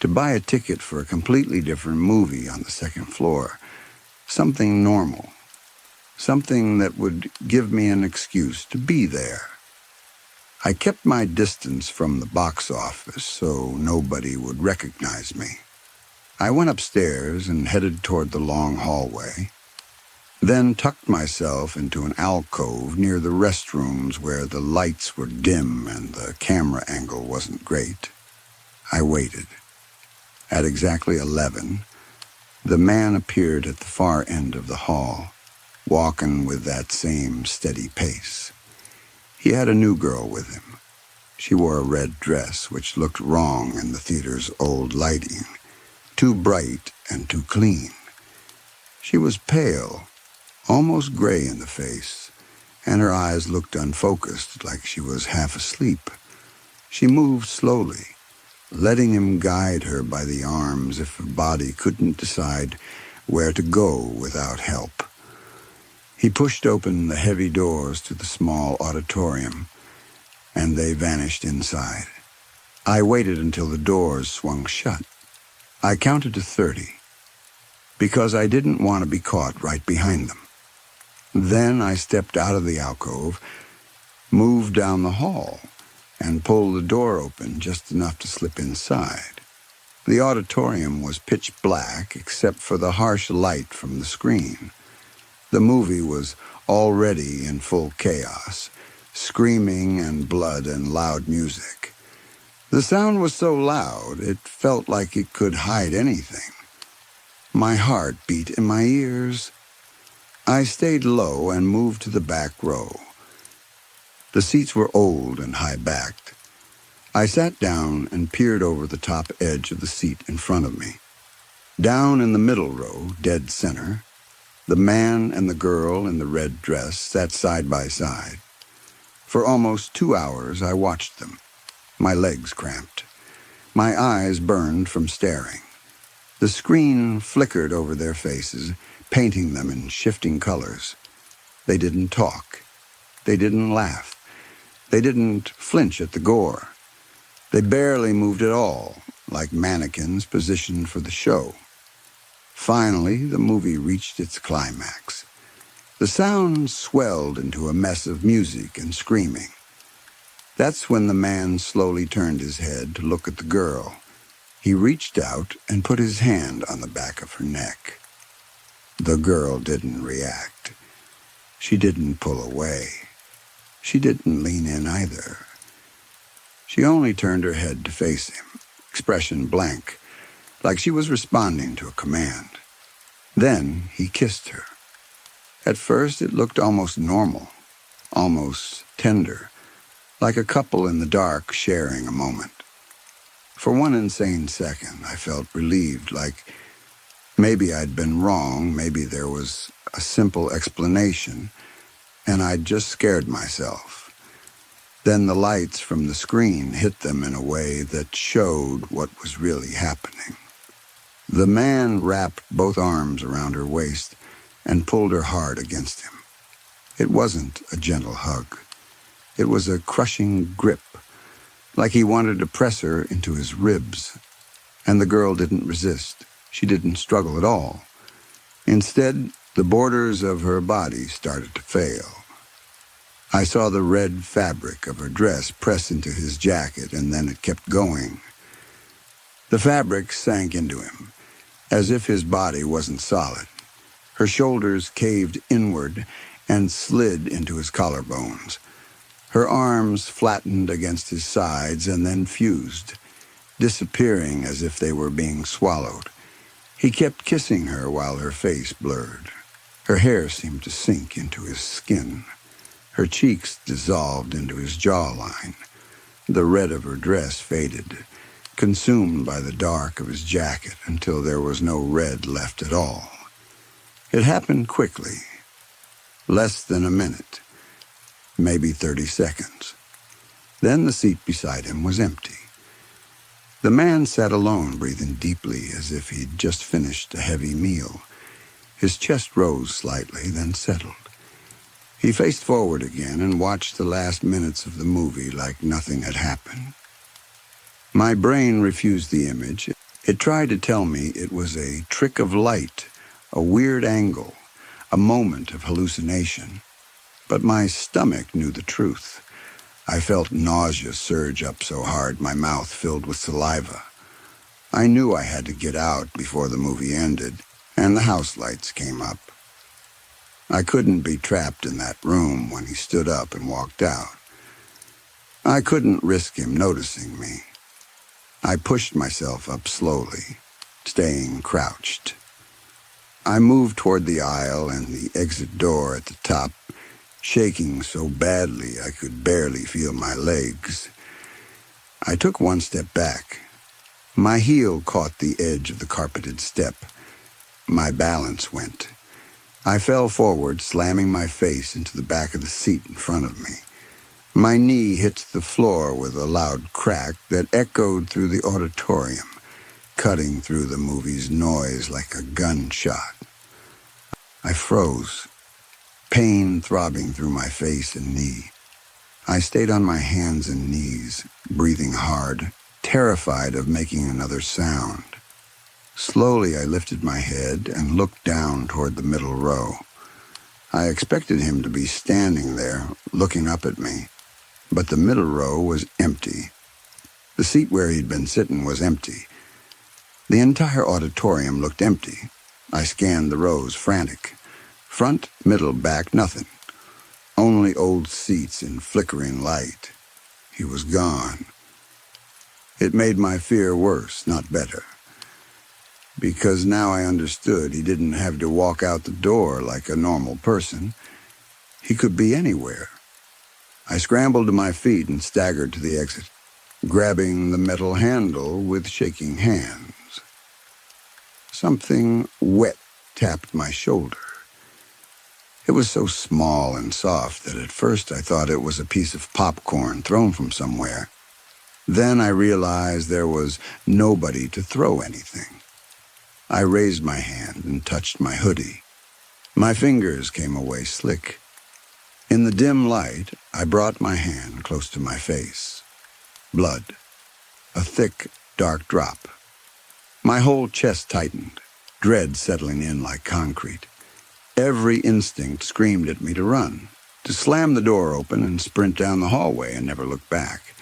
to buy a ticket for a completely different movie on the second floor. Something normal. Something that would give me an excuse to be there. I kept my distance from the box office so nobody would recognize me. I went upstairs and headed toward the long hallway, then tucked myself into an alcove near the restrooms where the lights were dim and the camera angle wasn't great. I waited. At exactly 11, the man appeared at the far end of the hall, walking with that same steady pace. He had a new girl with him. She wore a red dress, which looked wrong in the theater's old lighting, too bright and too clean. She was pale, almost gray in the face, and her eyes looked unfocused, like she was half asleep. She moved slowly, letting him guide her by the arms if her body couldn't decide where to go without help. He pushed open the heavy doors to the small auditorium, and they vanished inside. I waited until the doors swung shut. I counted to 30. because I didn't want to be caught right behind them. Then I stepped out of the alcove, moved down the hall, and pulled the door open just enough to slip inside. The auditorium was pitch black except for the harsh light from the screen. The movie was already in full chaos, screaming and blood and loud music. The sound was so loud it felt like it could hide anything. My heart beat in my ears. I stayed low and moved to the back row. The seats were old and high-backed. I sat down and peered over the top edge of the seat in front of me. Down in the middle row, dead center, the man and the girl in the red dress sat side by side. For almost 2 hours I watched them. My legs cramped. My eyes burned from staring. The screen flickered over their faces, painting them in shifting colors. They didn't talk. They didn't laugh. They didn't flinch at the gore. They barely moved at all, like mannequins positioned for the show. Finally, the movie reached its climax. The sound swelled into a mess of music and screaming. That's when the man slowly turned his head to look at the girl. He reached out and put his hand on the back of her neck. The girl didn't react. She didn't pull away. She didn't lean in either. She only turned her head to face him, expression blank, like she was responding to a command. Then he kissed her. At first it looked almost normal, almost tender, like a couple in the dark sharing a moment. For one insane second, I felt relieved, like maybe I'd been wrong, maybe there was a simple explanation, and I'd just scared myself. Then the lights from the screen hit them in a way that showed what was really happening. The man wrapped both arms around her waist and pulled her hard against him. It wasn't a gentle hug. It was a crushing grip, like he wanted to press her into his ribs. And the girl didn't resist. She didn't struggle at all. Instead, the borders of her body started to fail. I saw the red fabric of her dress press into his jacket, and then it kept going. The fabric sank into him, as if his body wasn't solid. Her shoulders caved inward and slid into his collarbones. Her arms flattened against his sides and then fused, disappearing as if they were being swallowed. He kept kissing her while her face blurred. Her hair seemed to sink into his skin. Her cheeks dissolved into his jawline. The red of her dress faded, consumed by the dark of his jacket until there was no red left at all. It happened quickly, less than a minute, maybe 30 seconds. Then the seat beside him was empty. The man sat alone, breathing deeply as if he'd just finished a heavy meal. His chest rose slightly, then settled. He faced forward again and watched the last minutes of the movie like nothing had happened. My brain refused the image. It tried to tell me it was a trick of light, a weird angle, a moment of hallucination. But my stomach knew the truth. I felt nausea surge up so hard my mouth filled with saliva. I knew I had to get out before the movie ended, and the house lights came up. I couldn't be trapped in that room when he stood up and walked out. I couldn't risk him noticing me. I pushed myself up slowly, staying crouched. I moved toward the aisle and the exit door at the top, shaking so badly I could barely feel my legs. I took one step back. My heel caught the edge of the carpeted step. My balance went. I fell forward, slamming my face into the back of the seat in front of me. My knee hit the floor with a loud crack that echoed through the auditorium, cutting through the movie's noise like a gunshot. I froze, pain throbbing through my face and knee. I stayed on my hands and knees, breathing hard, terrified of making another sound. Slowly, I lifted my head and looked down toward the middle row. I expected him to be standing there, looking up at me, but the middle row was empty. The seat where he'd been sitting was empty. The entire auditorium looked empty. I scanned the rows, frantic. Front, middle, back, nothing. Only old seats in flickering light. He was gone. It made my fear worse, not better. Because now I understood he didn't have to walk out the door like a normal person. He could be anywhere. I scrambled to my feet and staggered to the exit, grabbing the metal handle with shaking hands. Something wet tapped my shoulder. It was so small and soft that at first I thought it was a piece of popcorn thrown from somewhere. Then I realized there was nobody to throw anything. I raised my hand and touched my hoodie. My fingers came away slick. In the dim light, I brought my hand close to my face. Blood. A thick, dark drop. My whole chest tightened, dread settling in like concrete. Every instinct screamed at me to run, to slam the door open and sprint down the hallway and never look back.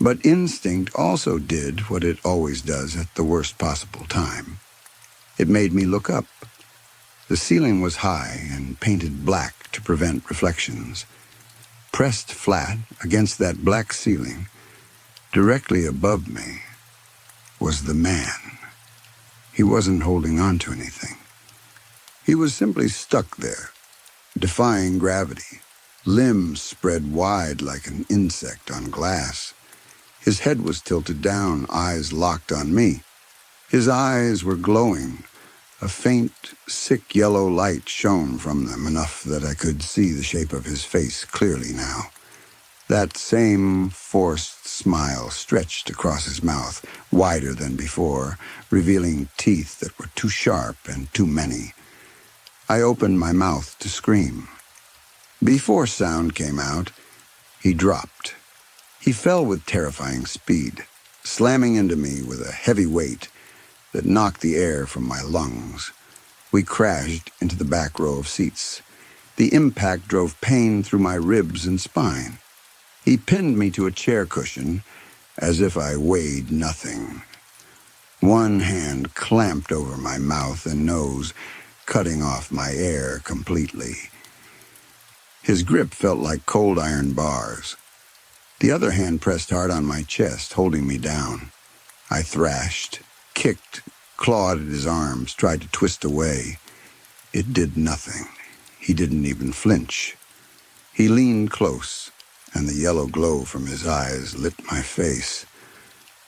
But instinct also did what it always does at the worst possible time. It made me look up. The ceiling was high and painted black to prevent reflections. Pressed flat against that black ceiling, directly above me, was the man. He wasn't holding on to anything. He was simply stuck there, defying gravity, limbs spread wide like an insect on glass. His head was tilted down, eyes locked on me. His eyes were glowing. A faint, sick yellow light shone from them, enough that I could see the shape of his face clearly now. That same forced smile stretched across his mouth, wider than before, revealing teeth that were too sharp and too many. I opened my mouth to scream. Before sound came out, he dropped. He fell with terrifying speed, slamming into me with a heavy weight that knocked the air from my lungs. We crashed into the back row of seats. The impact drove pain through my ribs and spine. He pinned me to a chair cushion as if I weighed nothing. One hand clamped over my mouth and nose, cutting off my air completely. His grip felt like cold iron bars. The other hand pressed hard on my chest, holding me down. I thrashed, kicked, clawed at his arms, tried to twist away. It did nothing. He didn't even flinch. He leaned close, and the yellow glow from his eyes lit my face.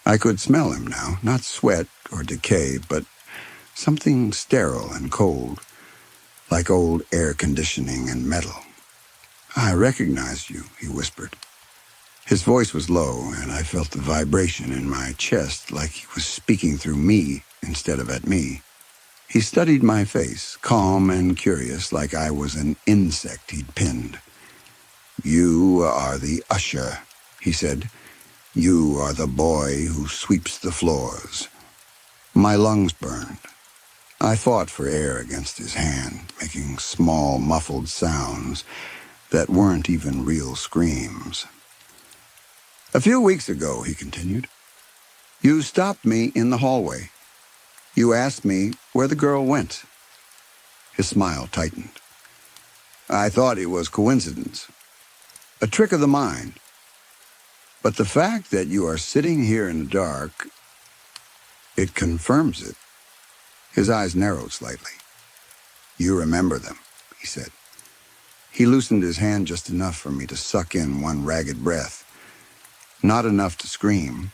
I could smell him now, not sweat or decay, but something sterile and cold, like old air conditioning and metal. "I recognize you," he whispered. His voice was low, and I felt the vibration in my chest like he was speaking through me instead of at me. He studied my face, calm and curious, like I was an insect he'd pinned. "You are the usher," he said. "You are the boy who sweeps the floors." My lungs burned. I fought for air against his hand, making small, muffled sounds that weren't even real screams. "A few weeks ago," he continued, "you stopped me in the hallway. You asked me where the girl went." His smile tightened. "I thought it was coincidence, a trick of the mind. But the fact that you are sitting here in the dark, it confirms it." His eyes narrowed slightly. "You remember them," he said. He loosened his hand just enough for me to suck in one ragged breath. Not enough to scream,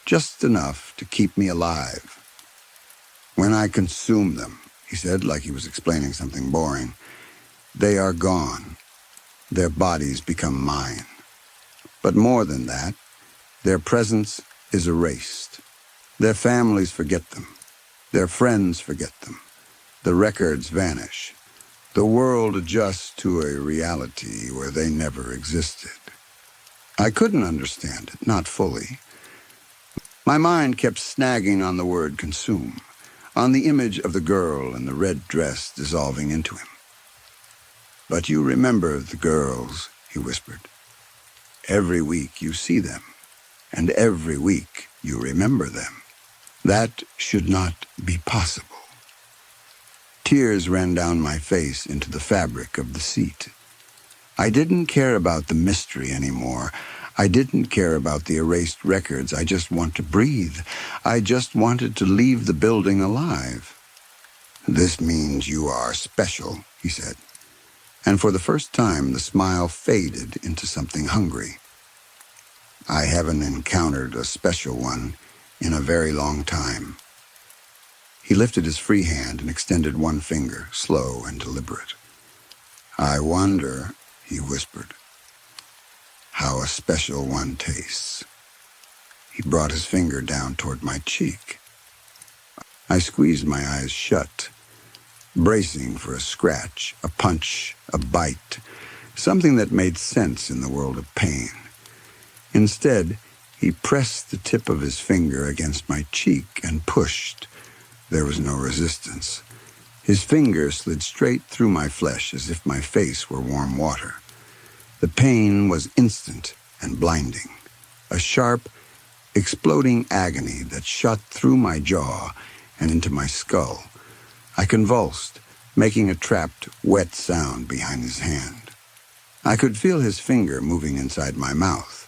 just enough to keep me alive. "When I consume them," he said, like he was explaining something boring, "they are gone. Their bodies become mine. But more than that, their presence is erased. Their families forget them. Their friends forget them. The records vanish. The world adjusts to a reality where they never existed." I couldn't understand it, not fully. My mind kept snagging on the word consume. on the image of the girl in the red dress dissolving into him. "But you remember the girls," he whispered. "Every week you see them, and every week you remember them. That should not be possible." Tears ran down my face into the fabric of the seat. I didn't care about the mystery anymore. I didn't care about the erased records. I just wanted to breathe. I just wanted to leave the building alive. "This means you are special," he said. And for the first time, the smile faded into something hungry. "I haven't encountered a special one in a very long time." He lifted his free hand and extended one finger, slow and deliberate. "I wonder," he whispered, "how a special one tastes." He brought his finger down toward my cheek. I squeezed my eyes shut, bracing for a scratch, a punch, a bite, something that made sense in the world of pain. Instead, he pressed the tip of his finger against my cheek and pushed. There was no resistance. His finger slid straight through my flesh as if my face were warm water. The pain was instant and blinding, a sharp, exploding agony that shot through my jaw and into my skull. I convulsed, making a trapped, wet sound behind his hand. I could feel his finger moving inside my mouth,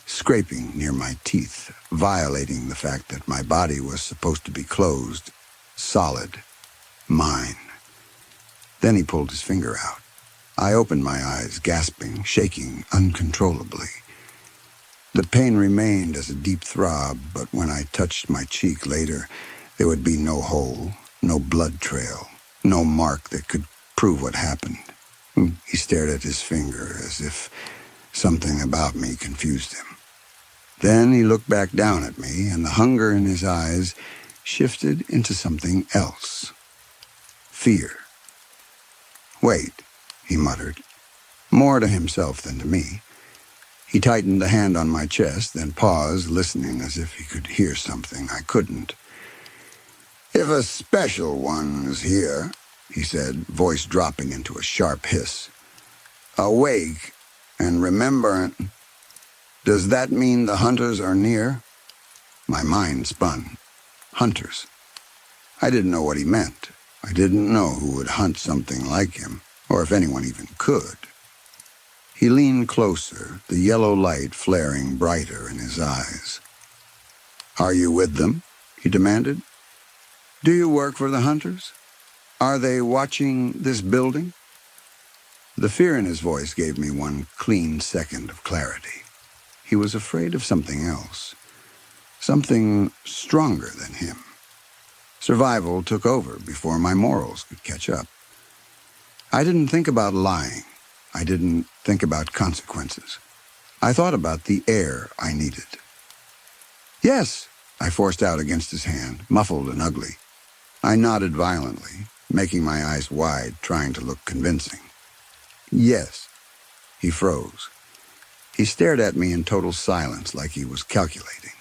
scraping near my teeth, violating the fact that my body was supposed to be closed, solid, mine. Then he pulled his finger out. I opened my eyes, gasping, shaking uncontrollably. The pain remained as a deep throb, but when I touched my cheek later, there would be no hole, no blood trail, no mark that could prove what happened. He stared at his finger as if something about me confused him. Then he looked back down at me, and the hunger in his eyes shifted into something else. Fear. "Wait," he muttered, more to himself than to me. He tightened the hand on my chest, then paused, listening as if he could hear something I couldn't. "If a special one is here," he said, voice dropping into a sharp hiss, "awake and remembering, does that mean the hunters are near?" My mind spun. Hunters. I didn't know what he meant. I didn't know who would hunt something like him, or if anyone even could. He leaned closer, the yellow light flaring brighter in his eyes. "Are you with them?" he demanded. "Do you work for the hunters? Are they watching this building?" The fear in his voice gave me one clean second of clarity. He was afraid of something else, something stronger than him. Survival took over before my morals could catch up. I didn't think about lying. I didn't think about consequences. I thought about the air I needed. "Yes," I forced out against his hand, muffled and ugly. I nodded violently, making my eyes wide, trying to look convincing. "Yes." He froze. He stared at me in total silence, like he was calculating.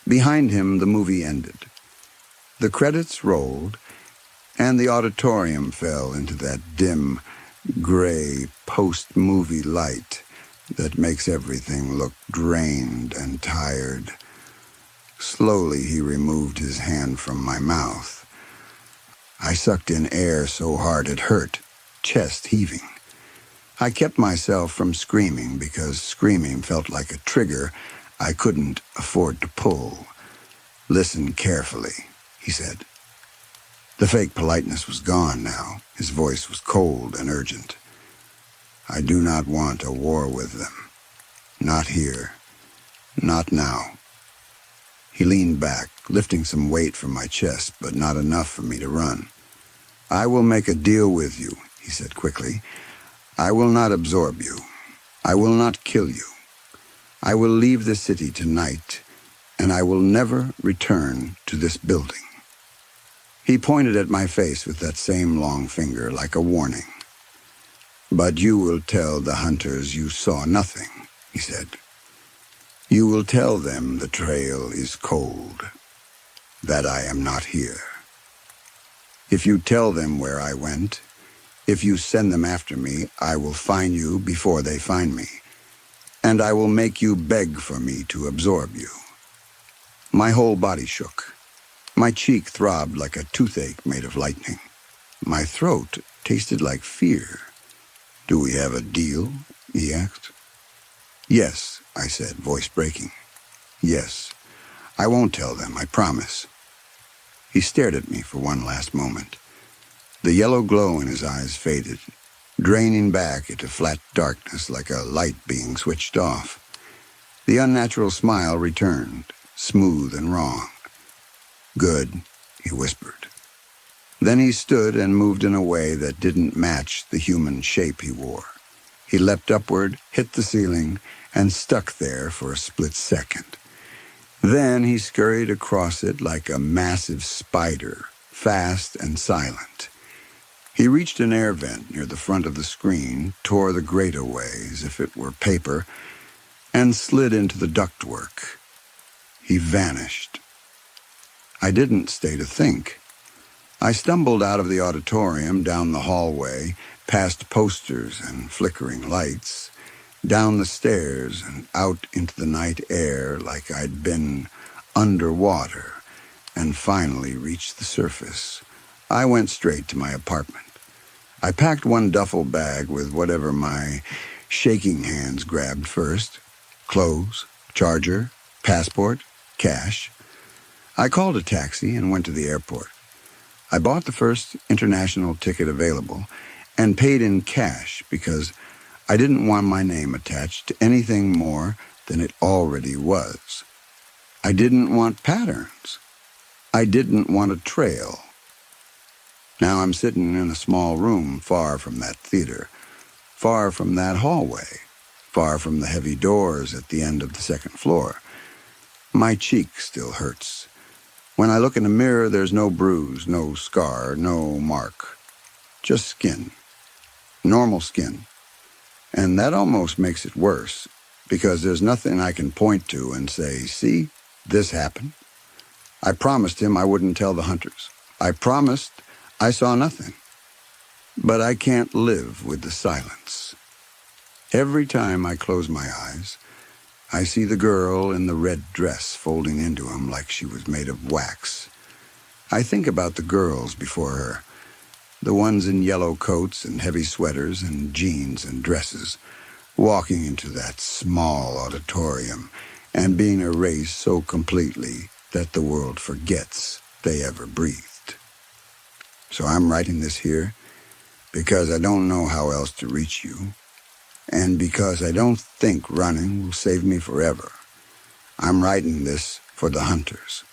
Behind him, the movie ended. The credits rolled, and the auditorium fell into that dim, gray, post-movie light that makes everything look drained and tired. Slowly, he removed his hand from my mouth. I sucked in air so hard it hurt, chest heaving. I kept myself from screaming because screaming felt like a trigger I couldn't afford to pull. "Listen carefully," he said. The fake politeness was gone now. His voice was cold and urgent. "I do not want a war with them. Not here. Not now." He leaned back, lifting some weight from my chest, but not enough for me to run. "I will make a deal with you," he said quickly. "I will not absorb you. I will not kill you. I will leave the city tonight, and I will never return to this building." He pointed at my face with that same long finger, like a warning. "But you will tell the hunters you saw nothing," he said. "You will tell them the trail is cold, that I am not here." If you tell them where I went, if you send them after me, I will find you before they find me, and I will make you beg for me to absorb you. My whole body shook. My cheek throbbed like a toothache made of lightning. My throat tasted like fear. "Do we have a deal?" he asked. "Yes," I said, voice breaking. "Yes. I won't tell them, I promise." He stared at me for one last moment. The yellow glow in his eyes faded, draining back into flat darkness like a light being switched off. The unnatural smile returned, smooth and wrong. "Good," he whispered. Then he stood and moved in a way that didn't match the human shape he wore. He leapt upward, hit the ceiling, and stuck there for a split second. Then he scurried across it like a massive spider, fast and silent. He reached an air vent near the front of the screen, tore the grate away as if it were paper, and slid into the ductwork. He vanished. I didn't stay to think. I stumbled out of the auditorium, down the hallway, past posters and flickering lights, down the stairs and out into the night air like I'd been underwater, and finally reached the surface. I went straight to my apartment. I packed one duffel bag with whatever my shaking hands grabbed first: clothes, charger, passport, cash. I called a taxi and went to the airport. I bought the first international ticket available and paid in cash because I didn't want my name attached to anything more than it already was. I didn't want patterns. I didn't want a trail. Now I'm sitting in a small room far from that theater, far from that hallway, far from the heavy doors at the end of the second floor. My cheek still hurts. When I look in the mirror, there's no bruise, no scar, no mark. Just skin. Normal skin. And that almost makes it worse, because there's nothing I can point to and say, "See, this happened." I promised him I wouldn't tell the hunters. I promised I saw nothing. But I can't live with the silence. Every time I close my eyes, I see the girl in the red dress folding into him like she was made of wax. I think about the girls before her, the ones in yellow coats and heavy sweaters and jeans and dresses, walking into that small auditorium and being erased so completely that the world forgets they ever breathed. So I'm writing this here because I don't know how else to reach you, and because I don't think running will save me forever. I'm writing this for the hunters.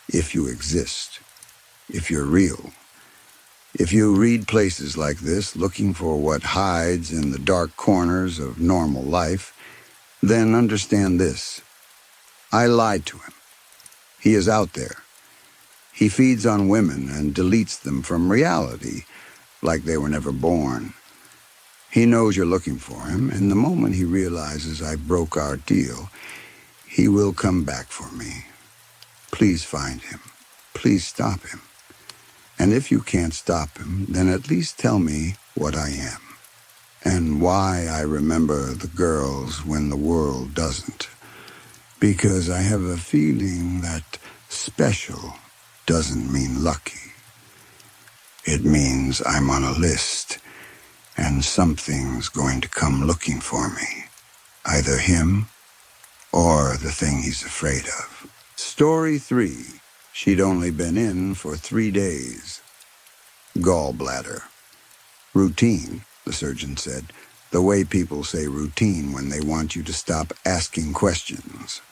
If you exist, if you're real, if you read places like this looking for what hides in the dark corners of normal life, then understand this. I lied to him. He is out there. He feeds on women and deletes them from reality like they were never born. He knows you're looking for him, and the moment he realizes I broke our deal, he will come back for me. Please find him. Please stop him. And if you can't stop him, then at least tell me what I am, and why I remember the girls when the world doesn't. Because I have a feeling that special doesn't mean lucky. It means I'm on a list, and something's going to come looking for me. Either him or the thing he's afraid of. Story 3. She'd only been in for 3 days. Gallbladder. Routine, the surgeon said, the way people say routine when they want you to stop asking questions.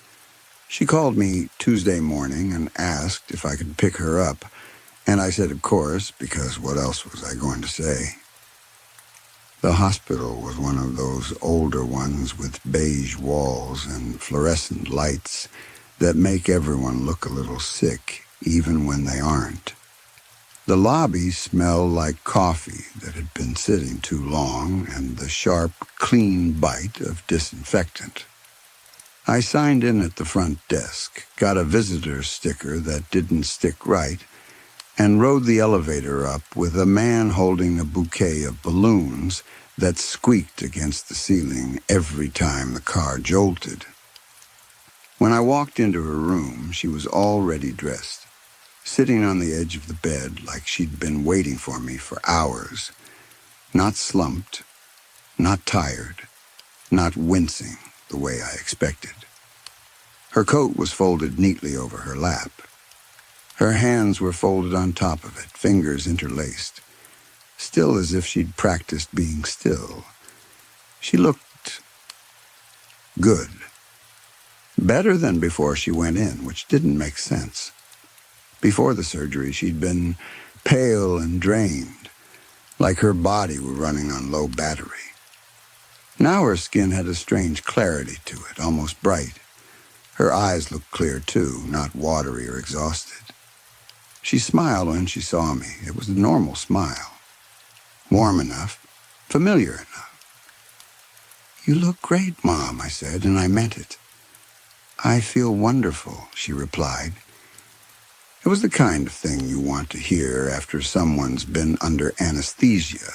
She called me Tuesday morning and asked if I could pick her up, and I said of course, because what else was I going to say? The hospital was one of those older ones with beige walls and fluorescent lights that make everyone look a little sick, even when they aren't. The lobby smelled like coffee that had been sitting too long and the sharp, clean bite of disinfectant. I signed in at the front desk, got a visitor sticker that didn't stick right, and rode the elevator up with a man holding a bouquet of balloons that squeaked against the ceiling every time the car jolted. When I walked into her room, she was already dressed, sitting on the edge of the bed like she'd been waiting for me for hours, not slumped, not tired, not wincing the way I expected. Her coat was folded neatly over her lap. Her hands were folded on top of it, fingers interlaced, still as if she'd practiced being still. She looked good. Better than before she went in, which didn't make sense. Before the surgery, she'd been pale and drained, like her body were running on low battery. Now her skin had a strange clarity to it, almost bright. Her eyes looked clear, too, not watery or exhausted. She smiled when she saw me. It was a normal smile. Warm enough, familiar enough. "You look great, Mom," I said, and I meant it. "I feel wonderful," she replied. It was the kind of thing you want to hear after someone's been under anesthesia.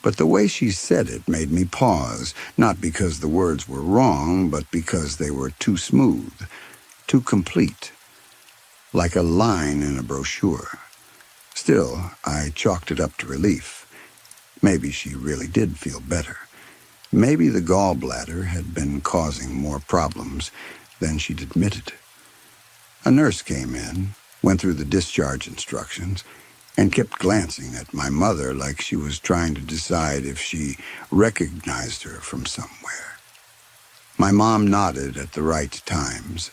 But the way she said it made me pause, not because the words were wrong, but because they were too smooth, too complete, like a line in a brochure. Still, I chalked it up to relief. Maybe she really did feel better. Maybe the gallbladder had been causing more problems than she'd admitted. A nurse came in, went through the discharge instructions, and kept glancing at my mother like she was trying to decide if she recognized her from somewhere. My mom nodded at the right times,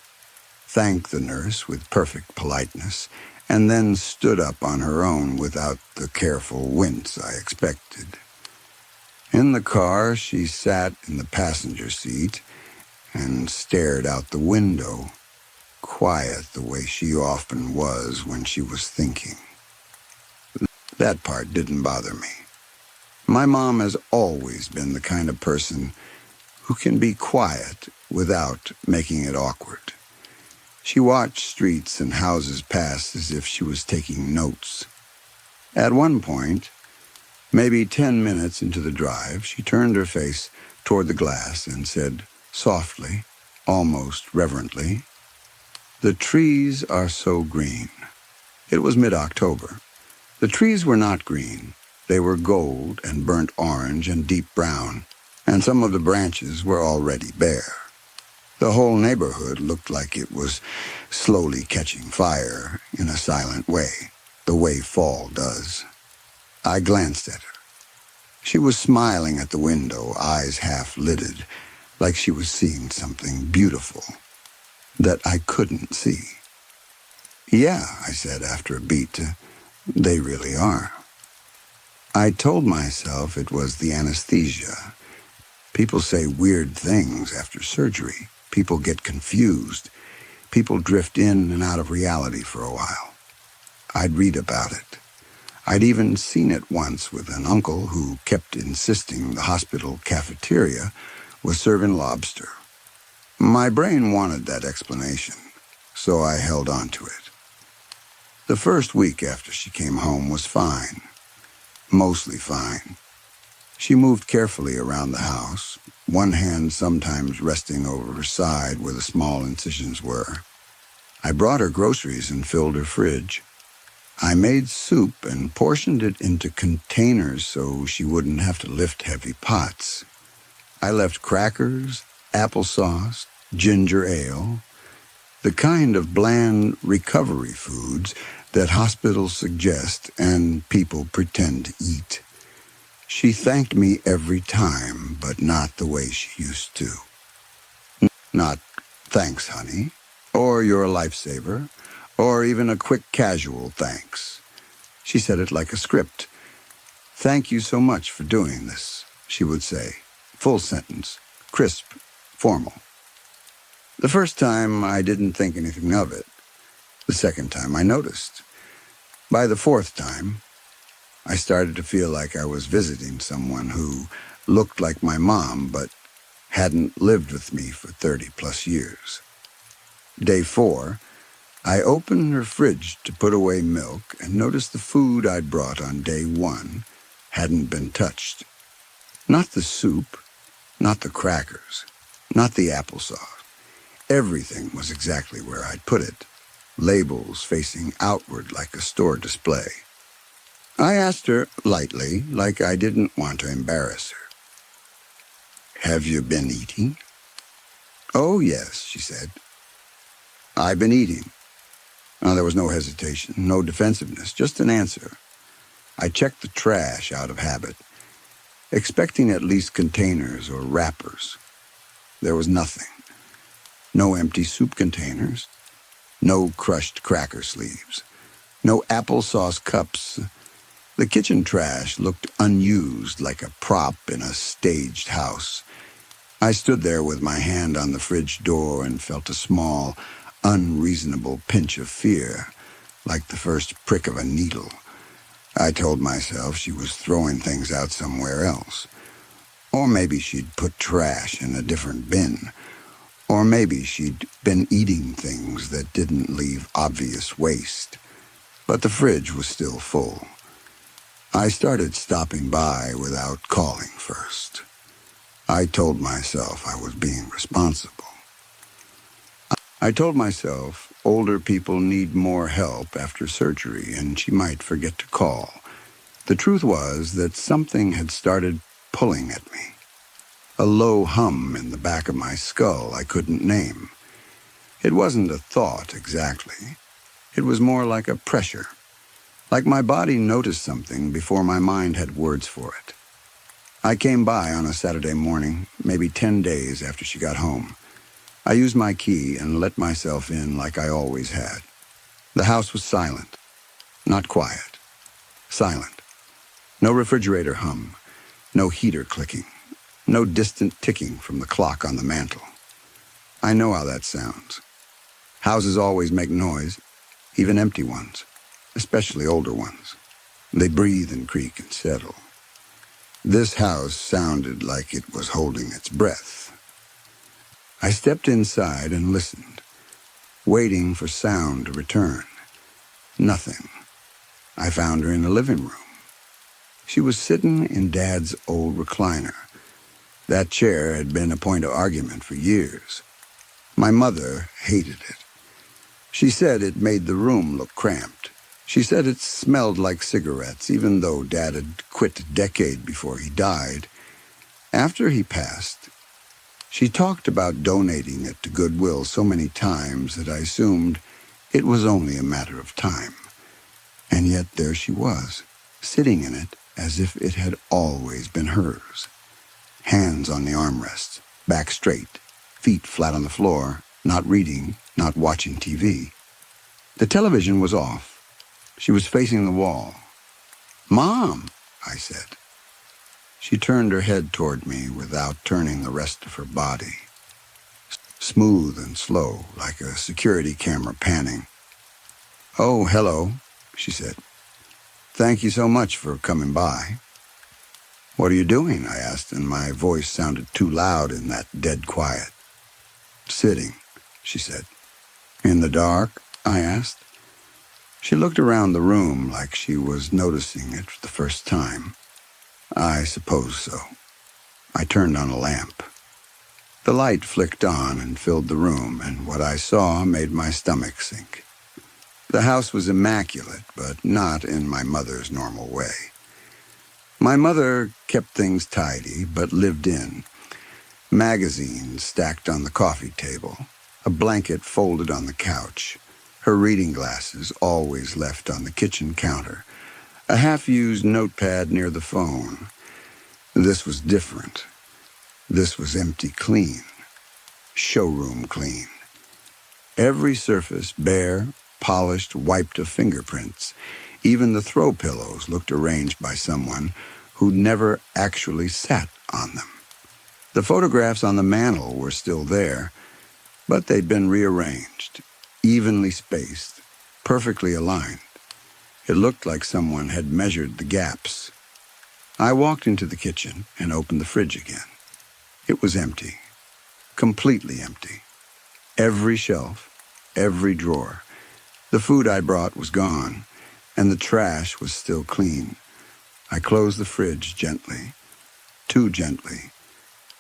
thanked the nurse with perfect politeness, and then stood up on her own without the careful wince I expected. In the car, she sat in the passenger seat and stared out the window, quiet the way she often was when she was thinking. That part didn't bother me. My mom has always been the kind of person who can be quiet without making it awkward. She watched streets and houses pass as if she was taking notes. At one point, maybe 10 minutes into the drive, she turned her face toward the glass and said softly, almost reverently, "The trees are so green." It was mid-October. The trees were not green. They were gold and burnt orange and deep brown, and some of the branches were already bare. The whole neighborhood looked like it was slowly catching fire in a silent way, the way fall does. I glanced at her. She was smiling at the window, eyes half-lidded, like she was seeing something beautiful that I couldn't see. "Yeah," I said after a beat, "they really are." I told myself it was the anesthesia. People say weird things after surgery. People get confused. People drift in and out of reality for a while. I'd read about it. I'd even seen it once with an uncle who kept insisting the hospital cafeteria was serving lobster. My brain wanted that explanation, so I held on to it. The first week after she came home was fine. Mostly fine. She moved carefully around the house, one hand sometimes resting over her side where the small incisions were. I brought her groceries and filled her fridge. I made soup and portioned it into containers so she wouldn't have to lift heavy pots. I left crackers, applesauce, ginger ale, the kind of bland recovery foods that hospitals suggest and people pretend to eat. She thanked me every time, but not the way she used to. Not, "Thanks, honey," or "You're a lifesaver," or even a quick casual thanks. She said it like a script. "Thank you so much for doing this," she would say, full sentence, crisp, formal. The first time, I didn't think anything of it. The second time, I noticed. By the fourth time, I started to feel like I was visiting someone who looked like my mom but hadn't lived with me for 30-plus years. Day 4, I opened her fridge to put away milk and noticed the food I'd brought on day one hadn't been touched. Not the soup, not the crackers, not the applesauce. Everything was exactly where I'd put it, labels facing outward like a store display. I asked her lightly, like I didn't want to embarrass her. "Have you been eating?" "Oh, yes," she said. "I've been eating." There was no hesitation, no defensiveness, just an answer. I checked the trash out of habit, expecting at least containers or wrappers. There was nothing. No empty soup containers, no crushed cracker sleeves, no applesauce cups. The kitchen trash looked unused, like a prop in a staged house. I stood there with my hand on the fridge door and felt a small, unreasonable pinch of fear, like the first prick of a needle. I told myself she was throwing things out somewhere else. Or maybe she'd put trash in a different bin. Or maybe she'd been eating things that didn't leave obvious waste. But the fridge was still full. I started stopping by without calling first. I told myself I was being responsible. I told myself older people need more help after surgery and she might forget to call. The truth was that something had started pulling at me. A low hum in the back of my skull I couldn't name. It wasn't a thought exactly. It was more like a pressure. Like my body noticed something before my mind had words for it. I came by on a Saturday morning, maybe 10 days after she got home. I used my key and let myself in like I always had. The house was silent, not quiet. Silent. No refrigerator hum, no heater clicking, no distant ticking from the clock on the mantel. I know how that sounds. Houses always make noise, even empty ones, especially older ones. They breathe and creak and settle. This house sounded like it was holding its breath. I stepped inside and listened, waiting for sound to return. Nothing. I found her in the living room. She was sitting in Dad's old recliner. That chair had been a point of argument for years. My mother hated it. She said it made the room look cramped. She said it smelled like cigarettes, even though Dad had quit a decade before he died. After he passed, she talked about donating it to Goodwill so many times that I assumed it was only a matter of time. And yet there she was, sitting in it as if it had always been hers. Hands on the armrests, back straight, feet flat on the floor, not reading, not watching TV. The television was off. She was facing the wall. "Mom," I said. She turned her head toward me without turning the rest of her body. Smooth and slow, like a security camera panning. "Oh, hello," she said. "Thank you so much for coming by." "What are you doing?" I asked, and my voice sounded too loud in that dead quiet. "Sitting," she said. "In the dark?" I asked. She looked around the room like she was noticing it for the first time. "I suppose so." I turned on a lamp. The light flicked on and filled the room, and what I saw made my stomach sink. The house was immaculate, but not in my mother's normal way. My mother kept things tidy, but lived in. Magazines stacked on the coffee table, a blanket folded on the couch, her reading glasses always left on the kitchen counter, a half-used notepad near the phone. This was different. This was empty clean. Showroom clean. Every surface bare, polished, wiped of fingerprints. Even the throw pillows looked arranged by someone who'd never actually sat on them. The photographs on the mantel were still there, but they'd been rearranged, evenly spaced, perfectly aligned. It looked like someone had measured the gaps. I walked into the kitchen and opened the fridge again. It was empty, completely empty. Every shelf, every drawer, The food I brought was gone, and the trash was still clean. I closed the fridge gently, too gently,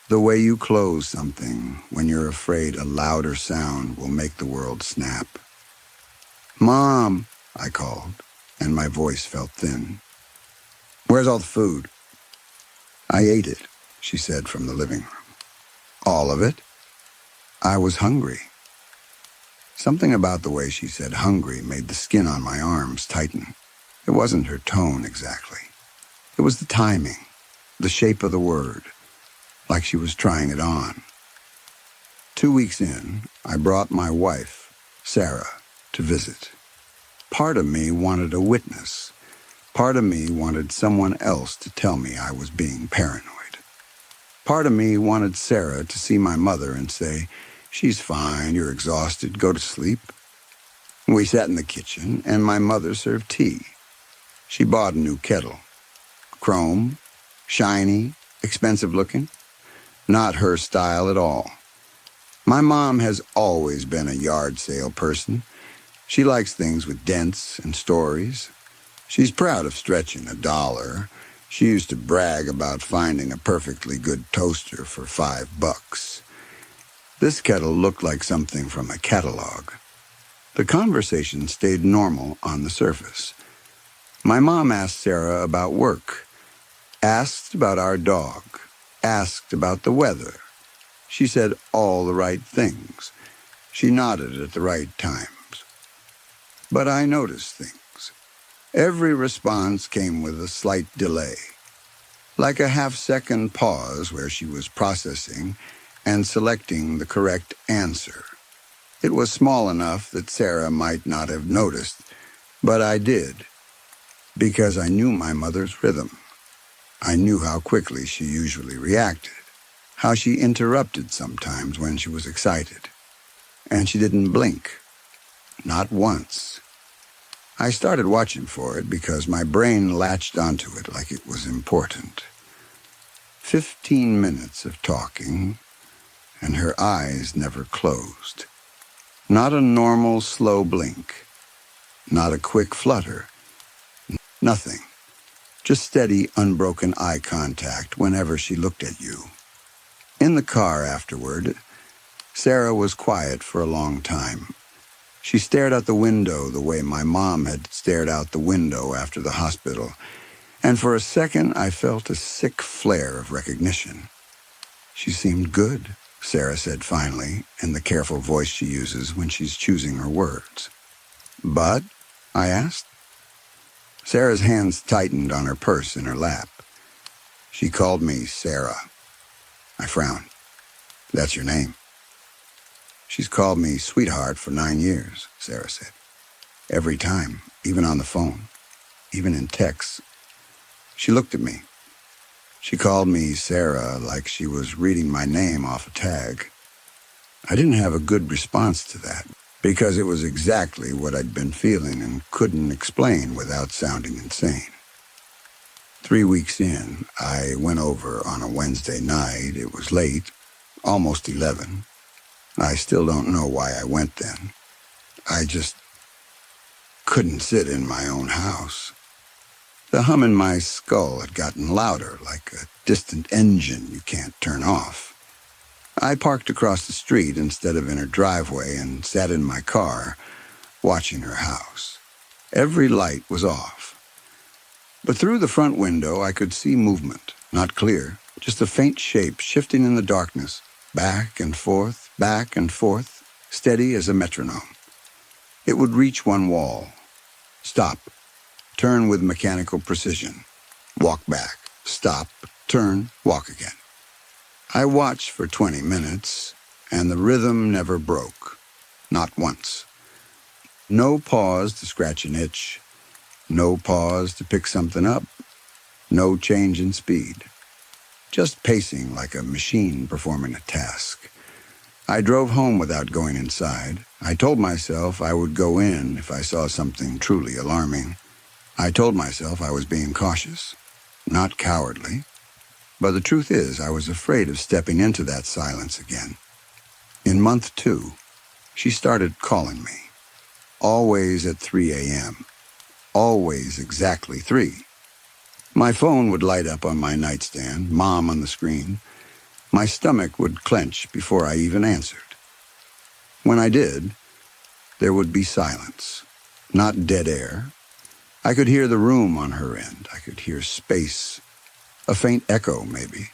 the way you close something when you're afraid a louder sound will make the world snap. "Mom," I called, and my voice felt thin. "Where's all the food?" "I ate it," she said from the living room. "All of it?" I was hungry. Something about the way she said hungry made the skin on my arms tighten. It wasn't her tone exactly. It was the timing, the shape of the word, like she was trying it on. 2 weeks in, I brought my wife, Sarah, to visit. Part of me wanted a witness. Part of me wanted someone else to tell me I was being paranoid. Part of me wanted Sarah to see my mother and say, "She's fine, you're exhausted, go to sleep." We sat in the kitchen, and my mother served tea. She bought a new kettle. Chrome, shiny, expensive looking. Not her style at all. My mom has always been a yard sale person. She likes things with dents and stories. She's proud of stretching $1. She used to brag about finding a perfectly good toaster for $5. This kettle looked like something from a catalog. The conversation stayed normal on the surface. My mom asked Sarah about work, asked about our dog, asked about the weather. She said all the right things. She nodded at the right times. But I noticed things. Every response came with a slight delay, like a half-second pause where she was processing and selecting the correct answer. It was small enough that Sarah might not have noticed, but I did, because I knew my mother's rhythm. I knew how quickly she usually reacted, how she interrupted sometimes when she was excited. And she didn't blink, not once. I started watching for it because my brain latched onto it like it was important. 15 minutes of talking, and her eyes never closed. Not a normal slow blink, not a quick flutter, nothing. Just steady, unbroken eye contact whenever she looked at you. In the car afterward, Sarah was quiet for a long time. She stared out the window the way my mom had stared out the window after the hospital, and for a second I felt a sick flare of recognition. "She seemed good," Sarah said finally, in the careful voice she uses when she's choosing her words. "But?" I asked. Sarah's hands tightened on her purse in her lap. "She called me Sarah." I frowned. "That's your name?" "She's called me sweetheart for 9 years," Sarah said. "Every time, even on the phone, even in texts." She looked at me. She called me Sarah like she was reading my name off a tag. I didn't have a good response to that, because it was exactly what I'd been feeling and couldn't explain without sounding insane. 3 weeks in, I went over on a Wednesday night. It was late, almost 11. I still don't know why I went then. I just couldn't sit in my own house. The hum in my skull had gotten louder, like a distant engine you can't turn off. I parked across the street instead of in her driveway and sat in my car, watching her house. Every light was off. But through the front window I could see movement, not clear, just a faint shape shifting in the darkness, back and forth, steady as a metronome. It would reach one wall, stop, turn with mechanical precision, walk back, stop, turn, walk again. I watched for 20 minutes, and the rhythm never broke, not once. No pause to scratch an itch, no pause to pick something up, no change in speed. Just pacing like a machine performing a task. I drove home without going inside. I told myself I would go in if I saw something truly alarming. I told myself I was being cautious, not cowardly. But the truth is, I was afraid of stepping into that silence again. In month 2, she started calling me. always at 3 a.m., always exactly 3. My phone would light up on my nightstand, Mom on the screen. My stomach would clench before I even answered. When I did, there would be silence, not dead air. I could hear the room on her end. I could hear space, a faint echo maybe,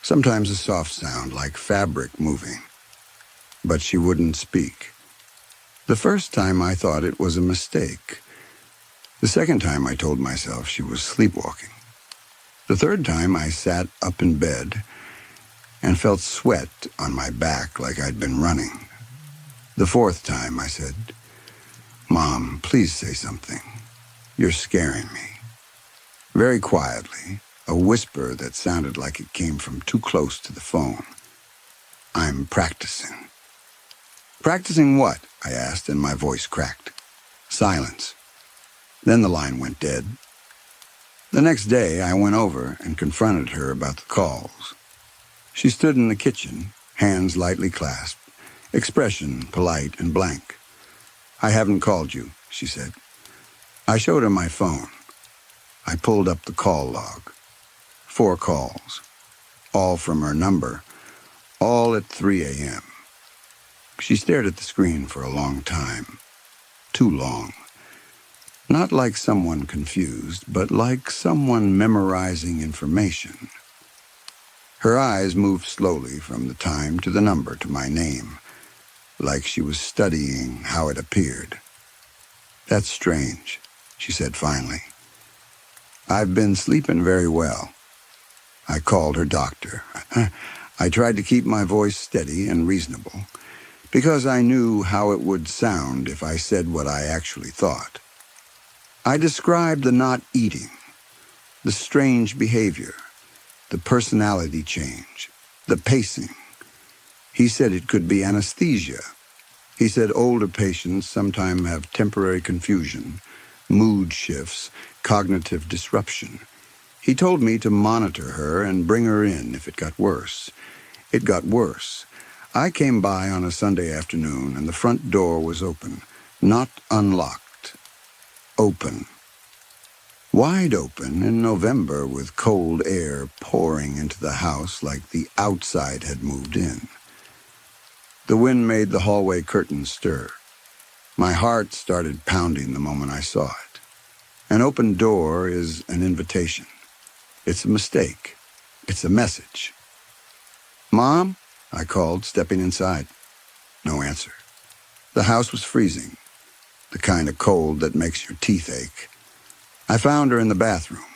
sometimes a soft sound like fabric moving. But she wouldn't speak. The first time I thought it was a mistake. The second time I told myself she was sleepwalking. The third time I sat up in bed and felt sweat on my back like I'd been running. The fourth time I said, "Mom, please say something. You're scaring me." Very quietly, a whisper that sounded like it came from too close to the phone. "I'm practicing." "Practicing what?" I asked, and my voice cracked. Silence. Then the line went dead. The next day, I went over and confronted her about the calls. She stood in the kitchen, hands lightly clasped, expression polite and blank. "I haven't called you," she said. I showed her my phone. I pulled up the call log. 4 calls, all from her number, all at 3 a.m. She stared at the screen for a long time. Too long. Not like someone confused, but like someone memorizing information. Her eyes moved slowly from the time to the number to my name, like she was studying how it appeared. "That's strange," she said finally. "I've been sleeping very well." I called her doctor. I tried to keep my voice steady and reasonable, because I knew how it would sound if I said what I actually thought. I described the not eating, the strange behavior, the personality change, the pacing. He said it could be anesthesia. He said older patients sometimes have temporary confusion, mood shifts, cognitive disruption. He told me to monitor her and bring her in if it got worse. It got worse. I came by on a Sunday afternoon and the front door was open, not unlocked. Open. Wide open in November with cold air pouring into the house like the outside had moved in. The wind made the hallway curtains stir. My heart started pounding the moment I saw it. An open door is an invitation. It's a mistake. It's a message. "Mom?" I called, stepping inside. No answer. The house was freezing, the kind of cold that makes your teeth ache. I found her in the bathroom.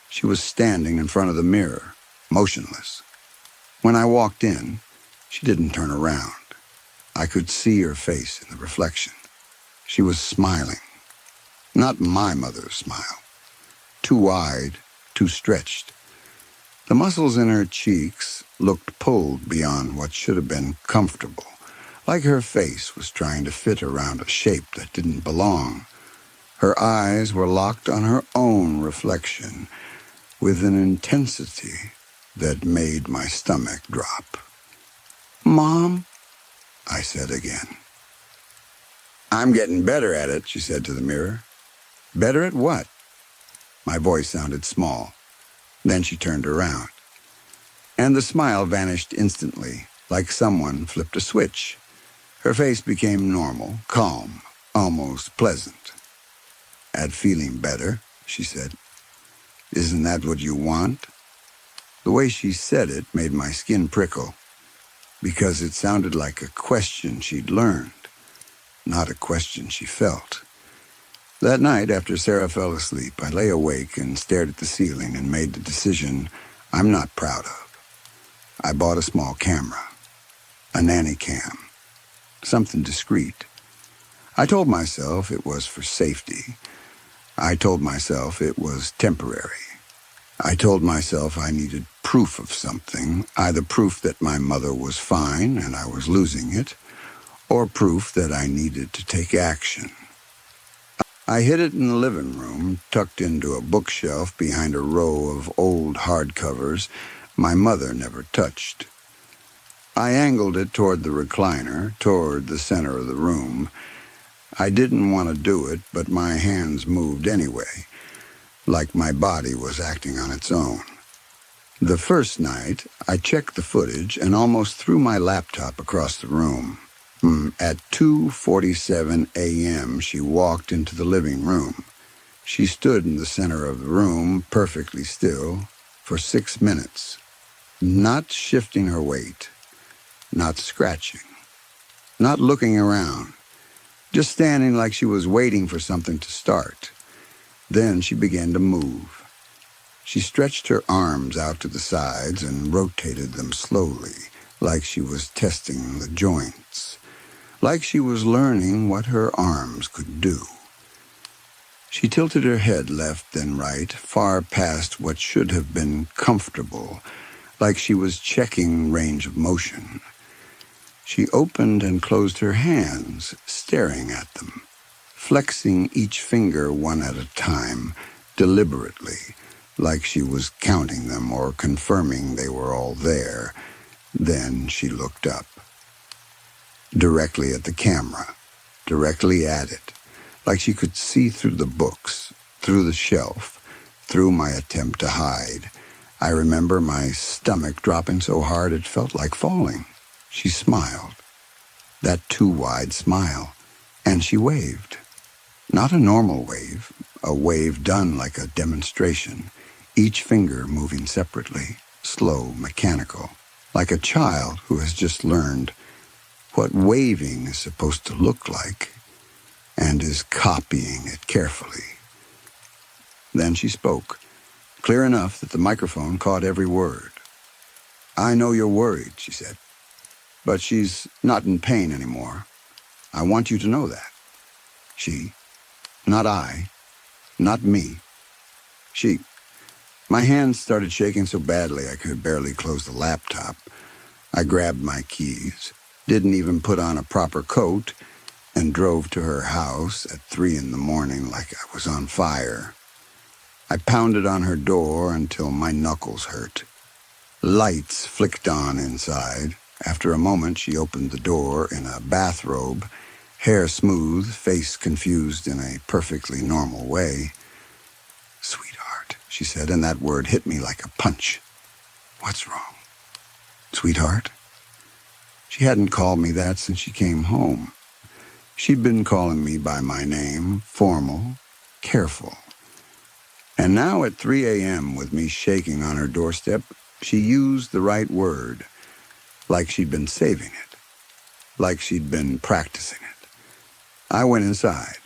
She was standing in front of the mirror, motionless. When I walked in, she didn't turn around. I could see her face in the reflection. She was smiling. Not my mother's smile. Too wide, too stretched. The muscles in her cheeks looked pulled beyond what should have been comfortable, like her face was trying to fit around a shape that didn't belong. Her eyes were locked on her own reflection with an intensity that made my stomach drop. "Mom?" I said again. "I'm getting better at it," she said to the mirror. "Better at what?" My voice sounded small. Then she turned around. And the smile vanished instantly, like someone flipped a switch. Her face became normal, calm, almost pleasant. "At feeling better," she said. "Isn't that what you want?" The way she said it made my skin prickle, because it sounded like a question she'd learned, not a question she felt. That night, after Sarah fell asleep, I lay awake and stared at the ceiling and made the decision I'm not proud of. I bought a small camera, a nanny cam, something discreet. I told myself it was for safety. I told myself it was temporary. I told myself I needed proof of something, either proof that my mother was fine and I was losing it, or proof that I needed to take action. I hid it in the living room, tucked into a bookshelf behind a row of old hardcovers my mother never touched. I angled it toward the recliner, toward the center of the room. I didn't want to do it, but my hands moved anyway, like my body was acting on its own. The first night, I checked the footage and almost threw my laptop across the room. At 2:47 a.m., she walked into the living room. She stood in the center of the room, perfectly still, for 6 minutes, not shifting her weight, not scratching, not looking around, just standing like she was waiting for something to start. Then she began to move. She stretched her arms out to the sides and rotated them slowly, like she was testing the joints, like she was learning what her arms could do. She tilted her head left and right, far past what should have been comfortable, like she was checking range of motion. She opened and closed her hands, staring at them, flexing each finger one at a time, deliberately, like she was counting them or confirming they were all there. Then she looked up, directly at the camera, directly at it, like she could see through the books, through the shelf, through my attempt to hide. I remember my stomach dropping so hard it felt like falling. She smiled, that too wide smile, and she waved. Not a normal wave, a wave done like a demonstration, each finger moving separately, slow, mechanical, like a child who has just learned what waving is supposed to look like and is copying it carefully. Then she spoke, clear enough that the microphone caught every word. "I know you're worried," she said, "but she's not in pain anymore. I want you to know that." She, not I, not me. She. My hands started shaking so badly I could barely close the laptop. I grabbed my keys, didn't even put on a proper coat, and drove to her house at 3 a.m. like I was on fire. I pounded on her door until my knuckles hurt. Lights flicked on inside. After a moment, she opened the door in a bathrobe, hair smooth, face confused in a perfectly normal way. "Sweetheart," she said, and that word hit me like a punch. "What's wrong?" "Sweetheart?" She hadn't called me that since she came home. She'd been calling me by my name, formal, careful. And now at 3 a.m., with me shaking on her doorstep, she used the right word, like she'd been saving it, like she'd been practicing it. I went inside.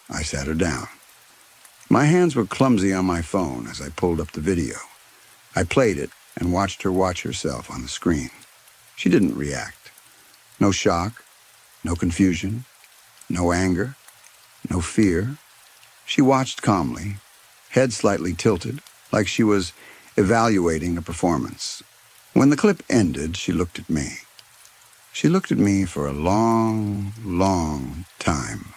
I sat her down. My hands were clumsy on my phone as I pulled up the video. I played it and watched her watch herself on the screen. She didn't react. No shock, no confusion, no anger, no fear. She watched calmly, head slightly tilted, like she was evaluating a performance. When the clip ended, she looked at me. She looked at me for a long, long time,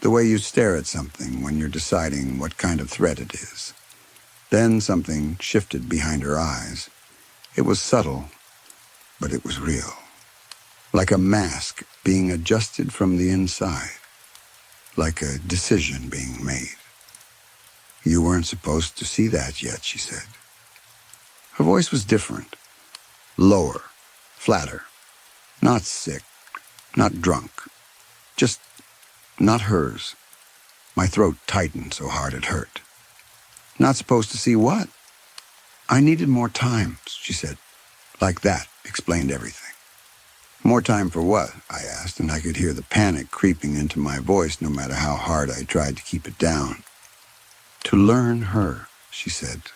the way you stare at something when you're deciding what kind of threat it is. Then something shifted behind her eyes. It was subtle, but it was real. Like a mask being adjusted from the inside, like a decision being made. "You weren't supposed to see that yet," she said. Her voice was different, lower, flatter, not sick, not drunk, just not hers. My throat tightened so hard it hurt. "Not supposed to see what?" "I needed more time," she said. Like that explained everything. "More time for what?" I asked, and I could hear the panic creeping into my voice no matter how hard I tried to keep it down. "To learn her," she said.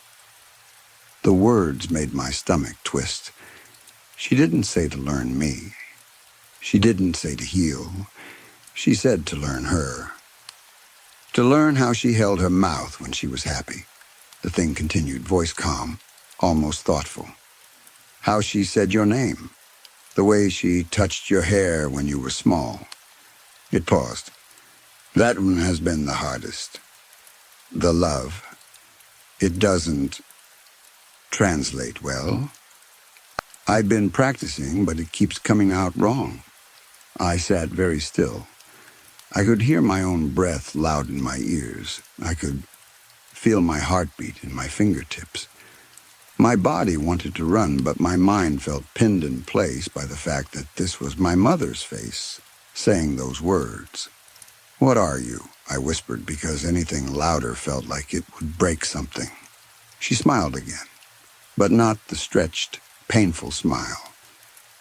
The words made my stomach twist. She didn't say to learn me. She didn't say to heal. She said to learn her. To learn how she held her mouth when she was happy. The thing continued, voice calm, almost thoughtful. How she said your name. The way she touched your hair when you were small. It paused. "That one has been the hardest. The love. It doesn't translate well. I've been practicing, but it keeps coming out wrong." I sat very still. I could hear my own breath loud in my ears. I could feel my heartbeat in my fingertips. My body wanted to run, but my mind felt pinned in place by the fact that this was my mother's face, saying those words. "What are you?" I whispered, because anything louder felt like it would break something. She smiled again, but not the stretched, painful smile.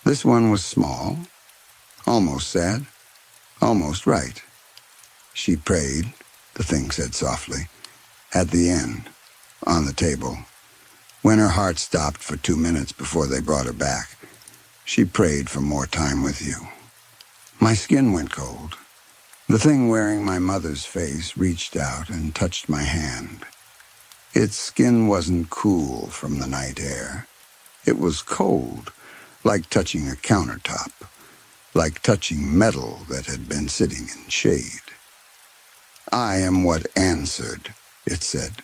This one was small, almost sad, almost right. "She prayed," the thing said softly, "at the end, on the table. When her heart stopped for 2 minutes before they brought her back, she prayed for more time with you." My skin went cold. The thing wearing my mother's face reached out and touched my hand. Its skin wasn't cool from the night air. It was cold, like touching a countertop, like touching metal that had been sitting in shade. "I am what answered," it said.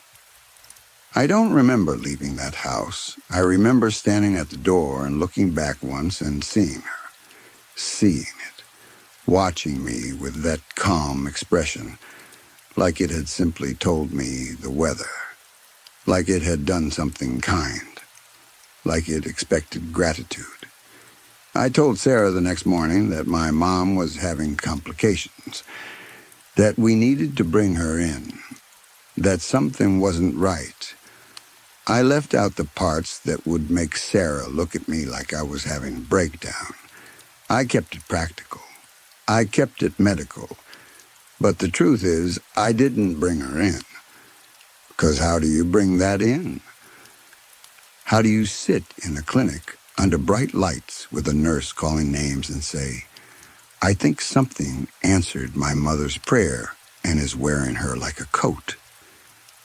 I don't remember leaving that house. I remember standing at the door and looking back once and seeing her, seeing it, watching me with that calm expression, like it had simply told me the weather, like it had done something kind, like it expected gratitude. I told Sarah the next morning that my mom was having complications, that we needed to bring her in, that something wasn't right. I left out the parts that would make Sarah look at me like I was having a breakdown. I kept it practical. I kept it medical. But the truth is, I didn't bring her in. Because how do you bring that in? How do you sit in a clinic under bright lights with a nurse calling names and say, "I think something answered my mother's prayer and is wearing her like a coat"?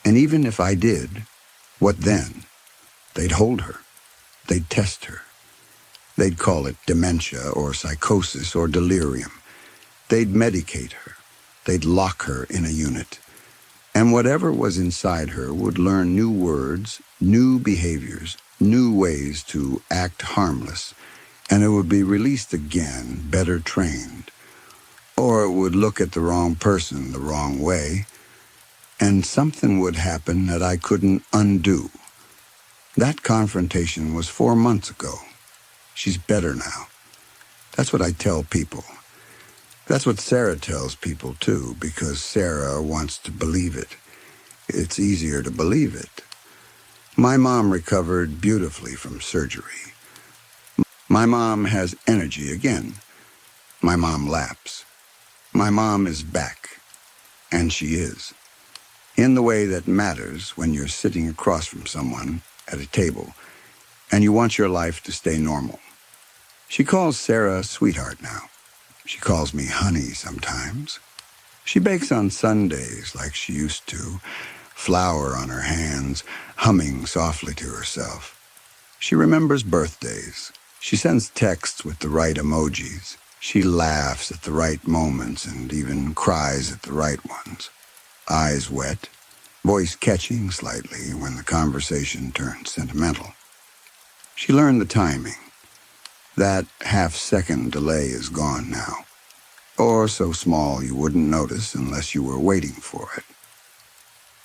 And even if I did, what then? They'd hold her. They'd test her. They'd call it dementia or psychosis or delirium. They'd medicate her. They'd lock her in a unit. And whatever was inside her would learn new words, new behaviors, new ways to act harmless, and it would be released again, better trained. Or it would look at the wrong person the wrong way, and something would happen that I couldn't undo. That confrontation was 4 months ago. She's better now. That's what I tell people. That's what Sarah tells people, too, because Sarah wants to believe it. It's easier to believe it. My mom recovered beautifully from surgery. My mom has energy again. My mom laps. My mom is back. And she is. In the way that matters when you're sitting across from someone at a table and you want your life to stay normal. She calls Sarah sweetheart now. She calls me honey sometimes. She bakes on Sundays like she used to, flour on her hands, humming softly to herself. She remembers birthdays. She sends texts with the right emojis. She laughs at the right moments and even cries at the right ones. Eyes wet, voice catching slightly when the conversation turns sentimental. She learned the timing. That half-second delay is gone now, or so small you wouldn't notice unless you were waiting for it.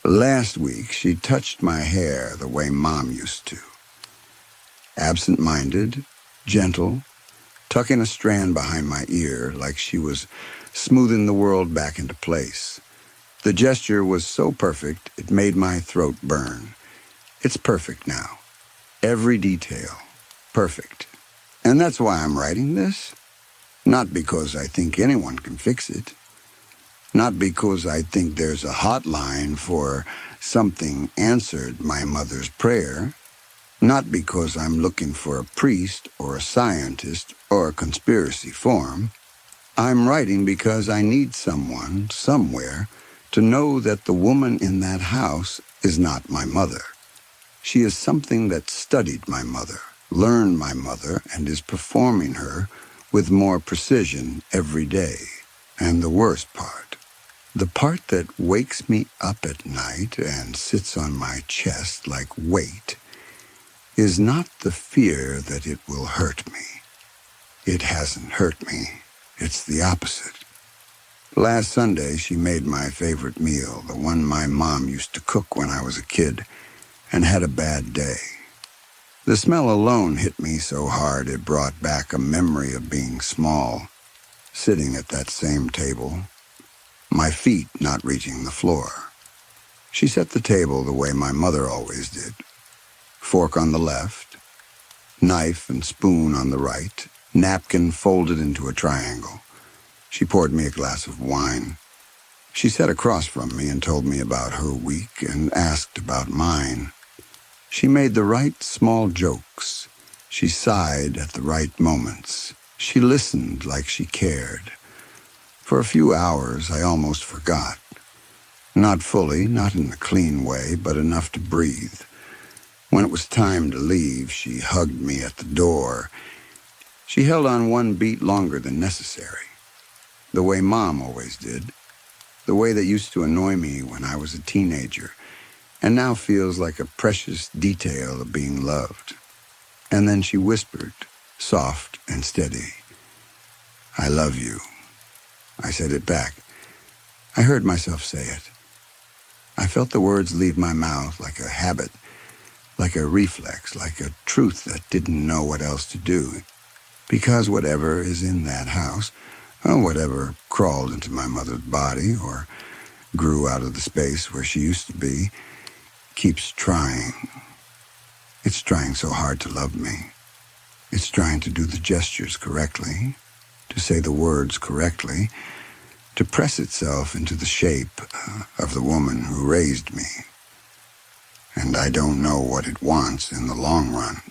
Last week, she touched my hair the way Mom used to. Absent-minded, gentle, tucking a strand behind my ear like she was smoothing the world back into place. The gesture was so perfect, it made my throat burn. It's perfect now. Every detail. Perfect. And that's why I'm writing this. Not because I think anyone can fix it. Not because I think there's a hotline for something answered my mother's prayer. Not because I'm looking for a priest or a scientist or a conspiracy form. I'm writing because I need someone, somewhere, to know that the woman in that house is not my mother. She is something that studied my mother, learned my mother, and is performing her with more precision every day. And the worst part, the part that wakes me up at night and sits on my chest like weight, is not the fear that it will hurt me. It hasn't hurt me. It's the opposite. Last Sunday, she made my favorite meal, the one my mom used to cook when I was a kid, and had a bad day. The smell alone hit me so hard it brought back a memory of being small, sitting at that same table, my feet not reaching the floor. She set the table the way my mother always did. Fork on the left, knife and spoon on the right, napkin folded into a triangle. She poured me a glass of wine. She sat across from me and told me about her week and asked about mine. She made the right small jokes. She sighed at the right moments. She listened like she cared. For a few hours, I almost forgot. Not fully, not in a clean way, but enough to breathe. When it was time to leave, she hugged me at the door. She held on one beat longer than necessary, the way Mom always did, the way that used to annoy me when I was a teenager, and now feels like a precious detail of being loved. And then she whispered, soft and steady, "I love you." I said it back. I heard myself say it. I felt the words leave my mouth like a habit, like a reflex, like a truth that didn't know what else to do. Because whatever is in that house, or whatever crawled into my mother's body or grew out of the space where she used to be, keeps trying. It's trying so hard to love me. It's trying to do the gestures correctly, to say the words correctly, to press itself into the shape of the woman who raised me. And I don't know what it wants in the long run.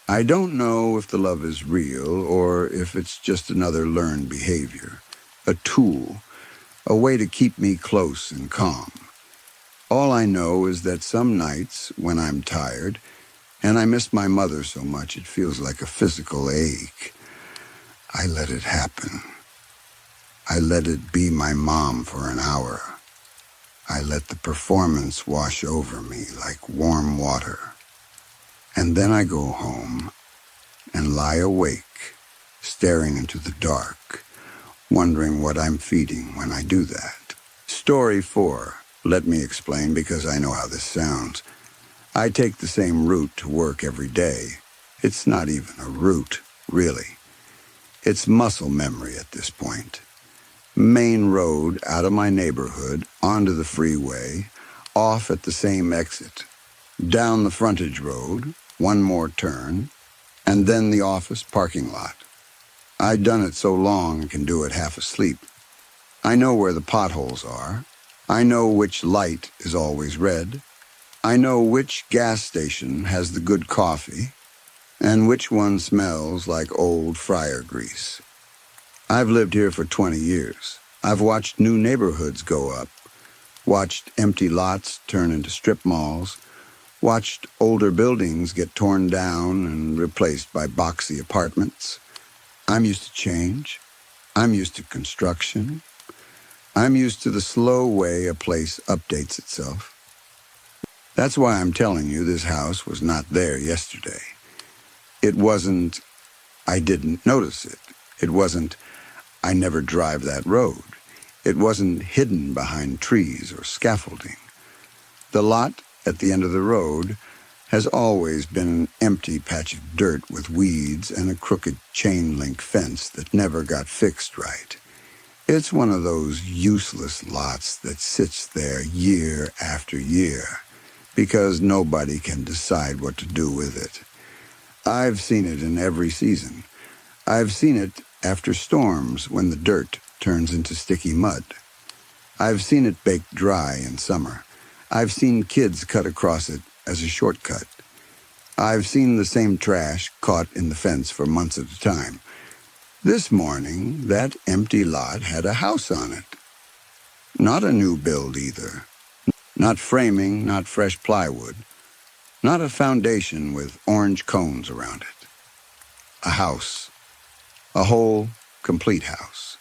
I don't know if the love is real or if it's just another learned behavior, a tool, a way to keep me close and calm. All I know is that some nights, when I'm tired, and I miss my mother so much it feels like a physical ache, I let it happen. I let it be my mom for an hour. I let the performance wash over me like warm water. And then I go home and lie awake, staring into the dark, wondering what I'm feeding when I do that. Story 4. Let me explain because I know how this sounds. I take the same route to work every day. It's not even a route, really. It's muscle memory at this point. Main road out of my neighborhood, onto the freeway, off at the same exit, down the frontage road, one more turn, and then the office parking lot. I've done it so long I can do it half asleep. I know where the potholes are. I know which light is always red. I know which gas station has the good coffee, and which one smells like old fryer grease. I've lived here for 20 years. I've watched new neighborhoods go up, watched empty lots turn into strip malls, watched older buildings get torn down and replaced by boxy apartments. I'm used to change. I'm used to construction. I'm used to the slow way a place updates itself. That's why I'm telling you this house was not there yesterday. It wasn't, I didn't notice it. It wasn't, I never drive that road. It wasn't hidden behind trees or scaffolding. The lot at the end of the road has always been an empty patch of dirt with weeds and a crooked chain-link fence that never got fixed right. It's one of those useless lots that sits there year after year because nobody can decide what to do with it. I've seen it in every season. I've seen it after storms when the dirt turns into sticky mud. I've seen it baked dry in summer. I've seen kids cut across it as a shortcut. I've seen the same trash caught in the fence for months at a time. This morning, that empty lot had a house on it. Not a new build either. Not framing, not fresh plywood. Not a foundation with orange cones around it. A house. A whole, complete house.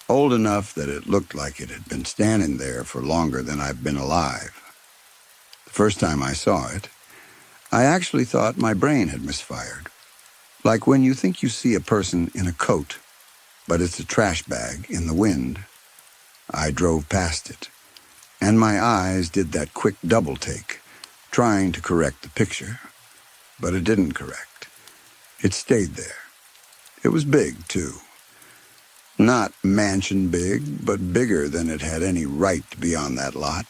Old enough that it looked like it had been standing there for longer than I've been alive. The first time I saw it, I actually thought my brain had misfired. Like when you think you see a person in a coat, but it's a trash bag in the wind. I drove past it, and my eyes did that quick double take, trying to correct the picture. But it didn't correct. It stayed there. It was big, too. Not mansion big, but bigger than it had any right to be on that lot.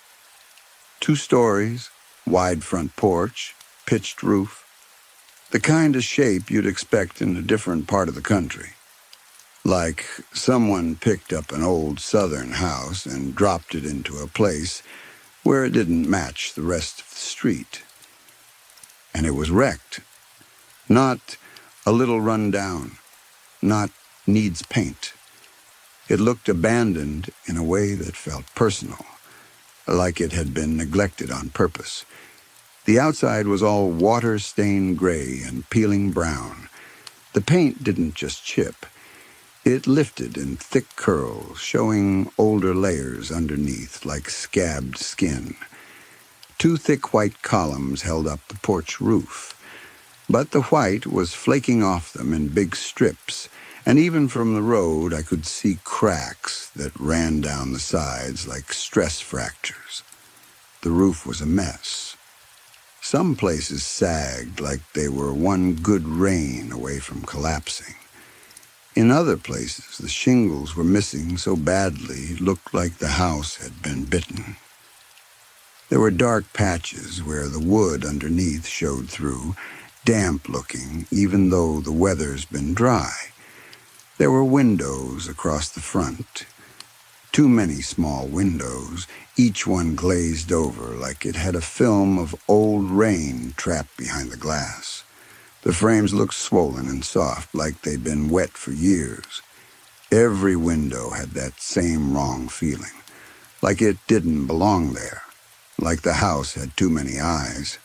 2 stories, wide front porch, pitched roof. The kind of shape you'd expect in a different part of the country. Like someone picked up an old southern house and dropped it into a place where it didn't match the rest of the street. And it was wrecked. Not a little run down. Not needs paint. It looked abandoned in a way that felt personal, like it had been neglected on purpose. The outside was all water-stained gray and peeling brown. The paint didn't just chip. It lifted in thick curls, showing older layers underneath, like scabbed skin. 2 thick white columns held up the porch roof, but the white was flaking off them in big strips, and even from the road I could see cracks that ran down the sides like stress fractures. The roof was a mess. Some places sagged like they were one good rain away from collapsing. In other places, the shingles were missing so badly it looked like the house had been bitten. There were dark patches where the wood underneath showed through, damp-looking, even though the weather's been dry. There were windows across the front. Too many small windows, each one glazed over like it had a film of old rain trapped behind the glass. The frames looked swollen and soft, like they'd been wet for years. Every window had that same wrong feeling, like it didn't belong there, like the house had too many eyes.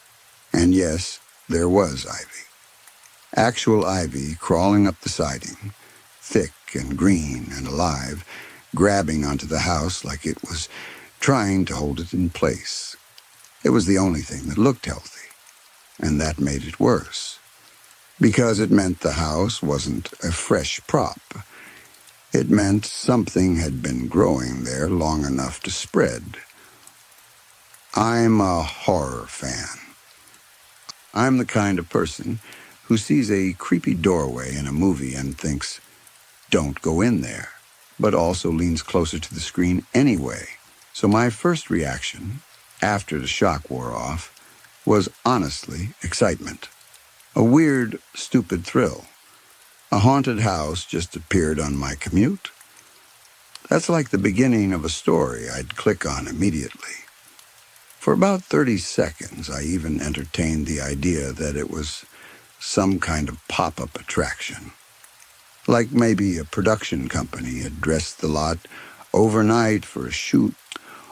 And yes, there was ivy. Actual ivy crawling up the siding, thick and green and alive, grabbing onto the house like it was trying to hold it in place. It was the only thing that looked healthy, and that made it worse, because it meant the house wasn't a fresh prop. It meant something had been growing there long enough to spread. I'm a horror fan. I'm the kind of person who sees a creepy doorway in a movie and thinks, "Don't go in there," but also leans closer to the screen anyway. So my first reaction, after the shock wore off, was honestly excitement. A weird, stupid thrill. A haunted house just appeared on my commute. That's like the beginning of a story I'd click on immediately. For about 30 seconds, I even entertained the idea that it was some kind of pop-up attraction. Like maybe a production company had dressed the lot overnight for a shoot,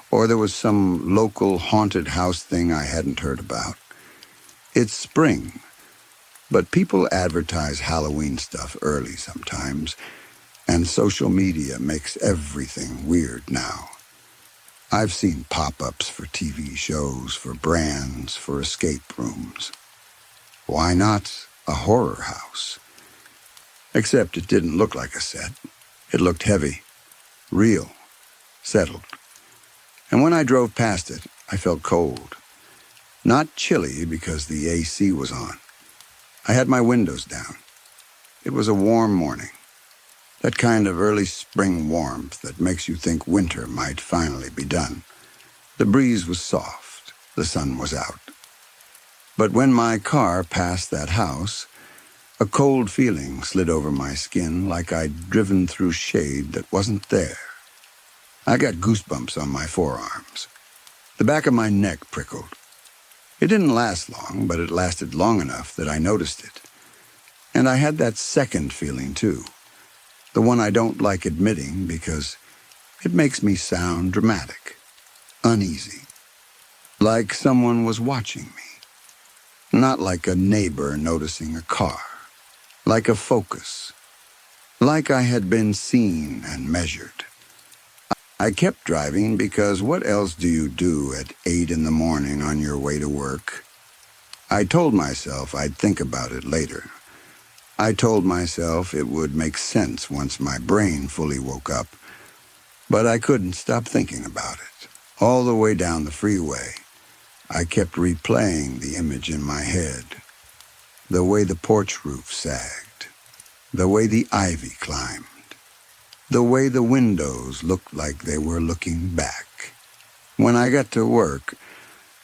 or there was some local haunted house thing I hadn't heard about. It's spring, but people advertise Halloween stuff early sometimes, and social media makes everything weird now. I've seen pop-ups for TV shows, for brands, for escape rooms. Why not a horror house? Except it didn't look like a set. It looked heavy, real, settled. And when I drove past it, I felt cold. Not chilly because the AC was on. I had my windows down. It was a warm morning. That kind of early spring warmth that makes you think winter might finally be done. The breeze was soft. The sun was out. But when my car passed that house, a cold feeling slid over my skin like I'd driven through shade that wasn't there. I got goosebumps on my forearms. The back of my neck prickled. It didn't last long, but it lasted long enough that I noticed it. And I had that second feeling, too. The one I don't like admitting because it makes me sound dramatic, uneasy, like someone was watching me. Not like a neighbor noticing a car, like a focus, like I had been seen and measured. I kept driving because what else do you do at 8 in the morning on your way to work? I told myself I'd think about it later. I told myself it would make sense once my brain fully woke up, but I couldn't stop thinking about it. All the way down the freeway, I kept replaying the image in my head. The way the porch roof sagged, the way the ivy climbed, the way the windows looked like they were looking back. When I got to work,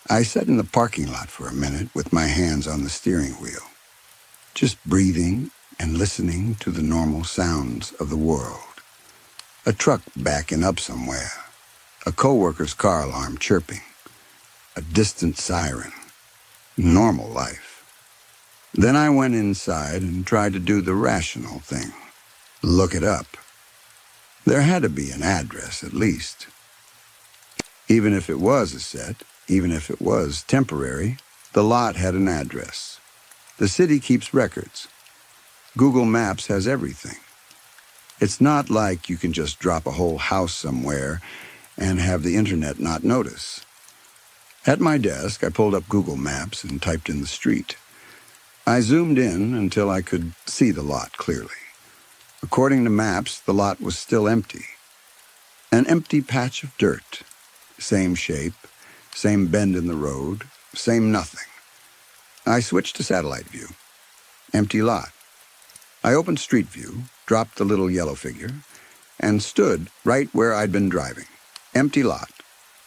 I sat in the parking lot for a minute with my hands on the steering wheel, just breathing and listening to the normal sounds of the world. A truck backing up somewhere, a coworker's car alarm chirping, a distant siren. Normal life. Then I went inside and tried to do the rational thing. Look it up. There had to be an address at least. Even if it was a set, even if it was temporary, the lot had an address. The city keeps records. Google Maps has everything. It's not like you can just drop a whole house somewhere and have the internet not notice. At my desk, I pulled up Google Maps and typed in the street. I zoomed in until I could see the lot clearly. According to maps, the lot was still empty. An empty patch of dirt. Same shape, same bend in the road, same nothing. I switched to satellite view. Empty lot. I opened Street View, dropped the little yellow figure, and stood right where I'd been driving. Empty lot.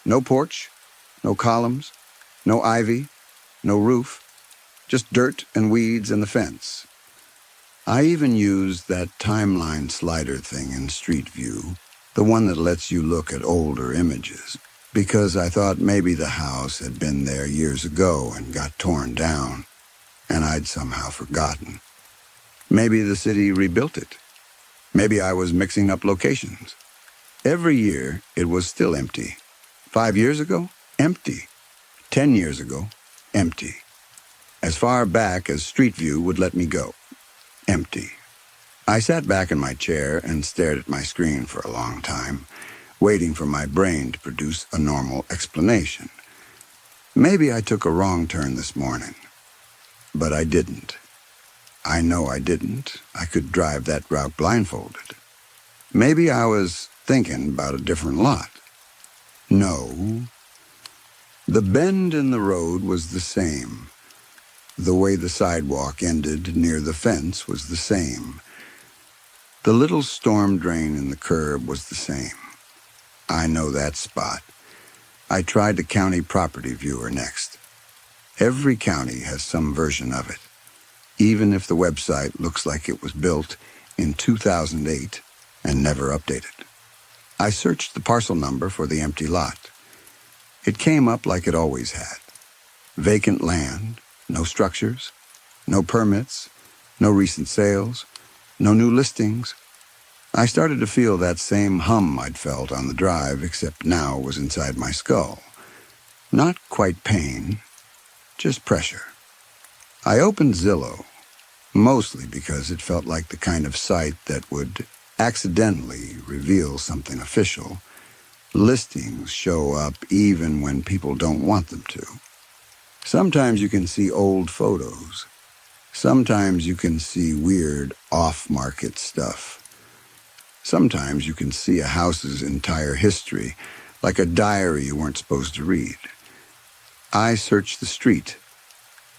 No porch, no columns, no ivy, no roof, just dirt and weeds and the fence. I even used that timeline slider thing in Street View, the one that lets you look at older images, because I thought maybe the house had been there years ago and got torn down, and I'd somehow forgotten. Maybe the city rebuilt it. Maybe I was mixing up locations. Every year, it was still empty. 5 years ago, empty. 10 years ago, empty. As far back as Street View would let me go. Empty. I sat back in my chair and stared at my screen for a long time, waiting for my brain to produce a normal explanation. Maybe I took a wrong turn this morning, but I didn't. I know I didn't. I could drive that route blindfolded. Maybe I was thinking about a different lot. No. The bend in the road was the same. The way the sidewalk ended near the fence was the same. The little storm drain in the curb was the same. I know that spot. I tried the county property viewer next. Every county has some version of it, even if the website looks like it was built in 2008 and never updated. I searched the parcel number for the empty lot. It came up like it always had. Vacant land, no structures, no permits, no recent sales, no new listings. I started to feel that same hum I'd felt on the drive, except now it was inside my skull. Not quite pain, just pressure. I opened Zillow, mostly because it felt like the kind of site that would accidentally reveal something official. Listings show up even when people don't want them to. Sometimes you can see old photos. Sometimes you can see weird off-market stuff. Sometimes you can see a house's entire history, like a diary you weren't supposed to read. I searched the street.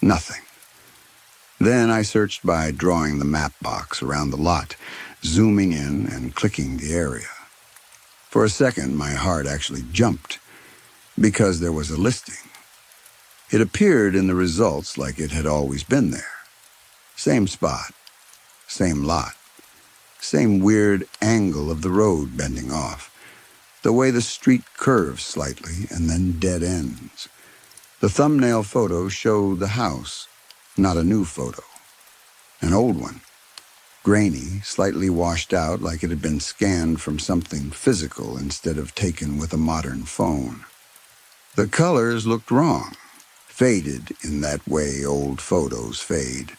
Nothing. Then I searched by drawing the map box around the lot, zooming in and clicking the area. For a second, my heart actually jumped, because there was a listing. It appeared in the results like it had always been there. Same spot, same lot, same weird angle of the road bending off, the way the street curves slightly and then dead ends. The thumbnail photo showed the house, not a new photo, an old one, grainy, slightly washed out like it had been scanned from something physical instead of taken with a modern phone. The colors looked wrong, faded in that way old photos fade.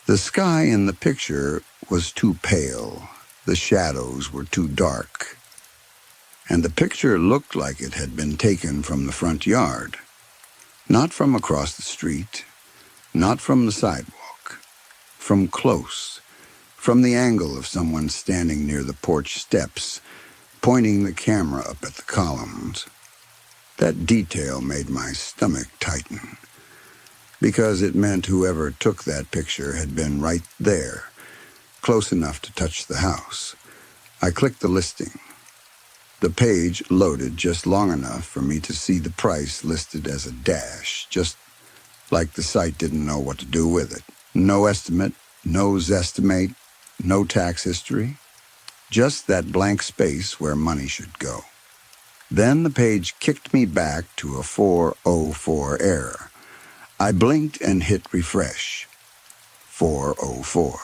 The sky in the picture was too pale, the shadows were too dark, and the picture looked like it had been taken from the front yard, not from across the street, not from the sidewalk, from close, from the angle of someone standing near the porch steps, pointing the camera up at the columns. That detail made my stomach tighten, because it meant whoever took that picture had been right there, close enough to touch the house. I clicked the listing. The page loaded just long enough for me to see the price listed as a dash, just like the site didn't know what to do with it. No estimate, no zestimate, no tax history, just that blank space where money should go. Then the page kicked me back to a 404 error. I blinked and hit refresh. 404.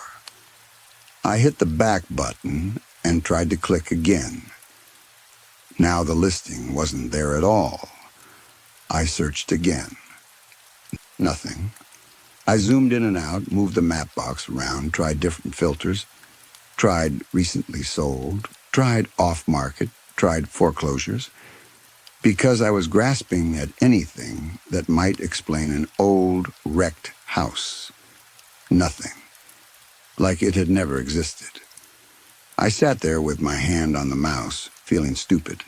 I hit the back button and tried to click again. Now the listing wasn't there at all. I searched again. Nothing. I zoomed in and out, moved the map box around, tried different filters, tried recently sold, tried off-market, tried foreclosures, because I was grasping at anything that might explain an old, wrecked house. Nothing. Like it had never existed. I sat there with my hand on the mouse, feeling stupid.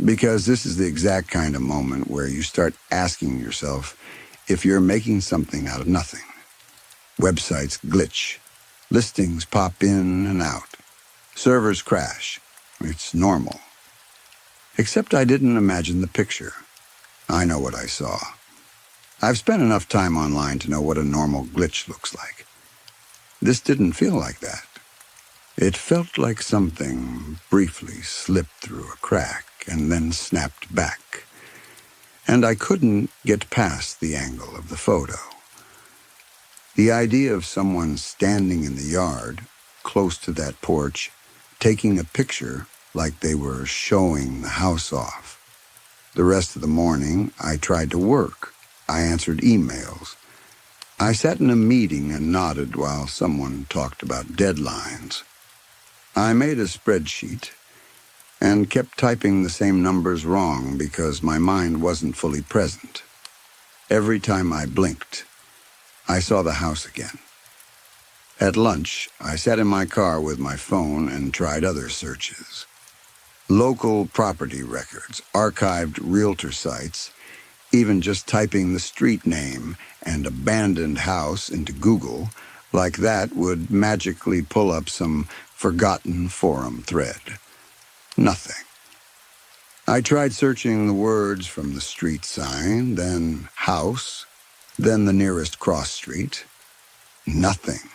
Because this is the exact kind of moment where you start asking yourself if you're making something out of nothing. Websites glitch. Listings pop in and out. Servers crash. It's normal. Except I didn't imagine the picture. I know what I saw. I've spent enough time online to know what a normal glitch looks like. This didn't feel like that. It felt like something briefly slipped through a crack and then snapped back. And I couldn't get past the angle of the photo. The idea of someone standing in the yard, close to that porch, taking a picture like they were showing the house off. The rest of the morning, I tried to work. I answered emails. I sat in a meeting and nodded while someone talked about deadlines. I made a spreadsheet and kept typing the same numbers wrong because my mind wasn't fully present. Every time I blinked, I saw the house again. At lunch, I sat in my car with my phone and tried other searches. Local property records, archived realtor sites, even just typing the street name and abandoned house into Google, like that would magically pull up some forgotten forum thread. Nothing. I tried searching the words from the street sign, then house, then the nearest cross street. Nothing.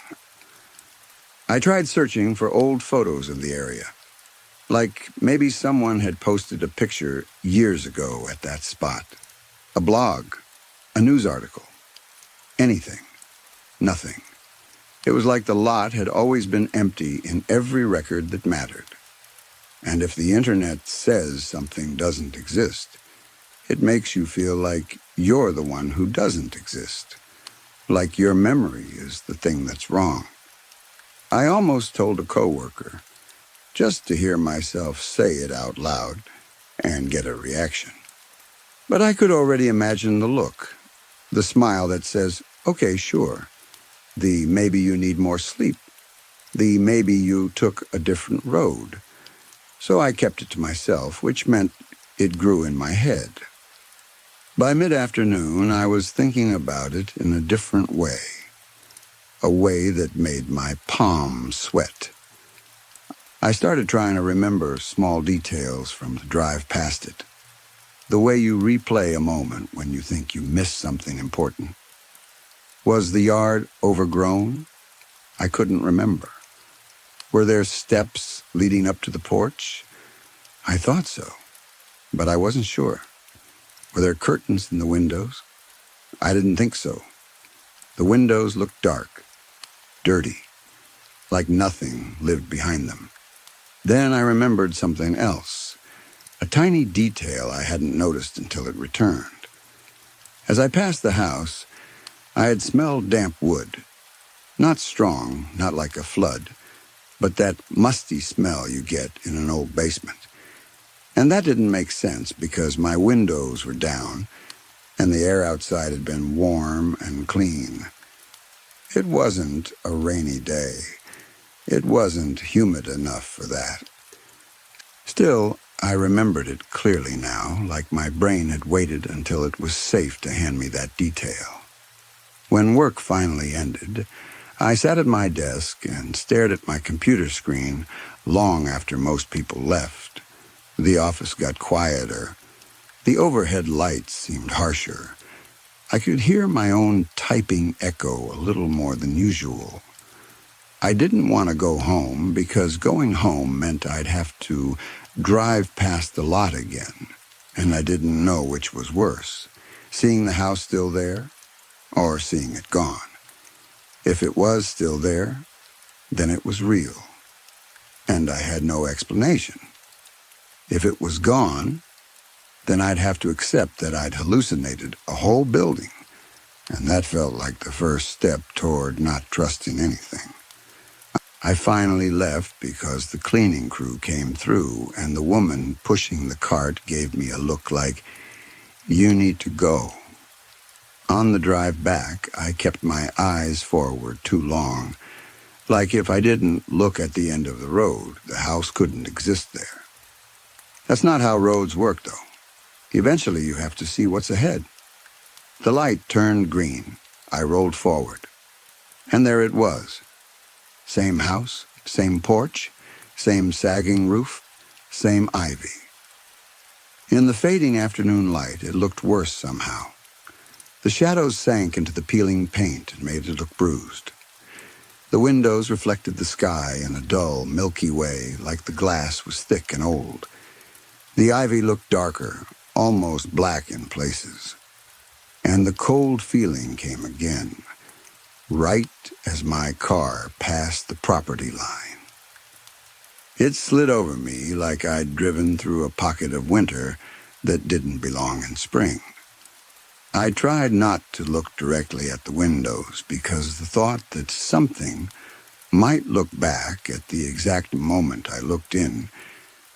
I tried searching for old photos of the area. Like maybe someone had posted a picture years ago at that spot. A blog, a news article, anything, nothing. It was like the lot had always been empty in every record that mattered. And if the internet says something doesn't exist, it makes you feel like you're the one who doesn't exist, like your memory is the thing that's wrong. I almost told a coworker, just to hear myself say it out loud and get a reaction. But I could already imagine the look, the smile that says, okay, sure, the maybe you need more sleep, the maybe you took a different road. So I kept it to myself, which meant it grew in my head. By mid-afternoon, I was thinking about it in a different way, a way that made my palms sweat. I started trying to remember small details from the drive past it, the way you replay a moment when you think you missed something important. Was the yard overgrown? I couldn't remember. Were there steps leading up to the porch? I thought so, but I wasn't sure. Were there curtains in the windows? I didn't think so. The windows looked dark, dirty, like nothing lived behind them. Then I remembered something else, a tiny detail I hadn't noticed until it returned. As I passed the house, I had smelled damp wood. Not strong, not like a flood, but that musty smell you get in an old basement. And that didn't make sense because my windows were down and the air outside had been warm and clean. It wasn't a rainy day. It wasn't humid enough for that. Still, I remembered it clearly now, like my brain had waited until it was safe to hand me that detail. When work finally ended, I sat at my desk and stared at my computer screen long after most people left. The office got quieter. The overhead lights seemed harsher. I could hear my own typing echo a little more than usual. I didn't want to go home because going home meant I'd have to drive past the lot again, and I didn't know which was worse, seeing the house still there or seeing it gone. If it was still there, then it was real, and I had no explanation. If it was gone, then I'd have to accept that I'd hallucinated a whole building, and that felt like the first step toward not trusting anything. I finally left because the cleaning crew came through, and the woman pushing the cart gave me a look like, "You need to go." On the drive back, I kept my eyes forward too long, like if I didn't look at the end of the road, the house couldn't exist there. That's not how roads work, though. Eventually, you have to see what's ahead. The light turned green. I rolled forward. And there it was. Same house, same porch, same sagging roof, same ivy. In the fading afternoon light, it looked worse somehow. The shadows sank into the peeling paint and made it look bruised. The windows reflected the sky in a dull, milky way, like the glass was thick and old. The ivy looked darker, almost black in places. And the cold feeling came again, right as my car passed the property line. It slid over me like I'd driven through a pocket of winter that didn't belong in spring. I tried not to look directly at the windows because the thought that something might look back at the exact moment I looked in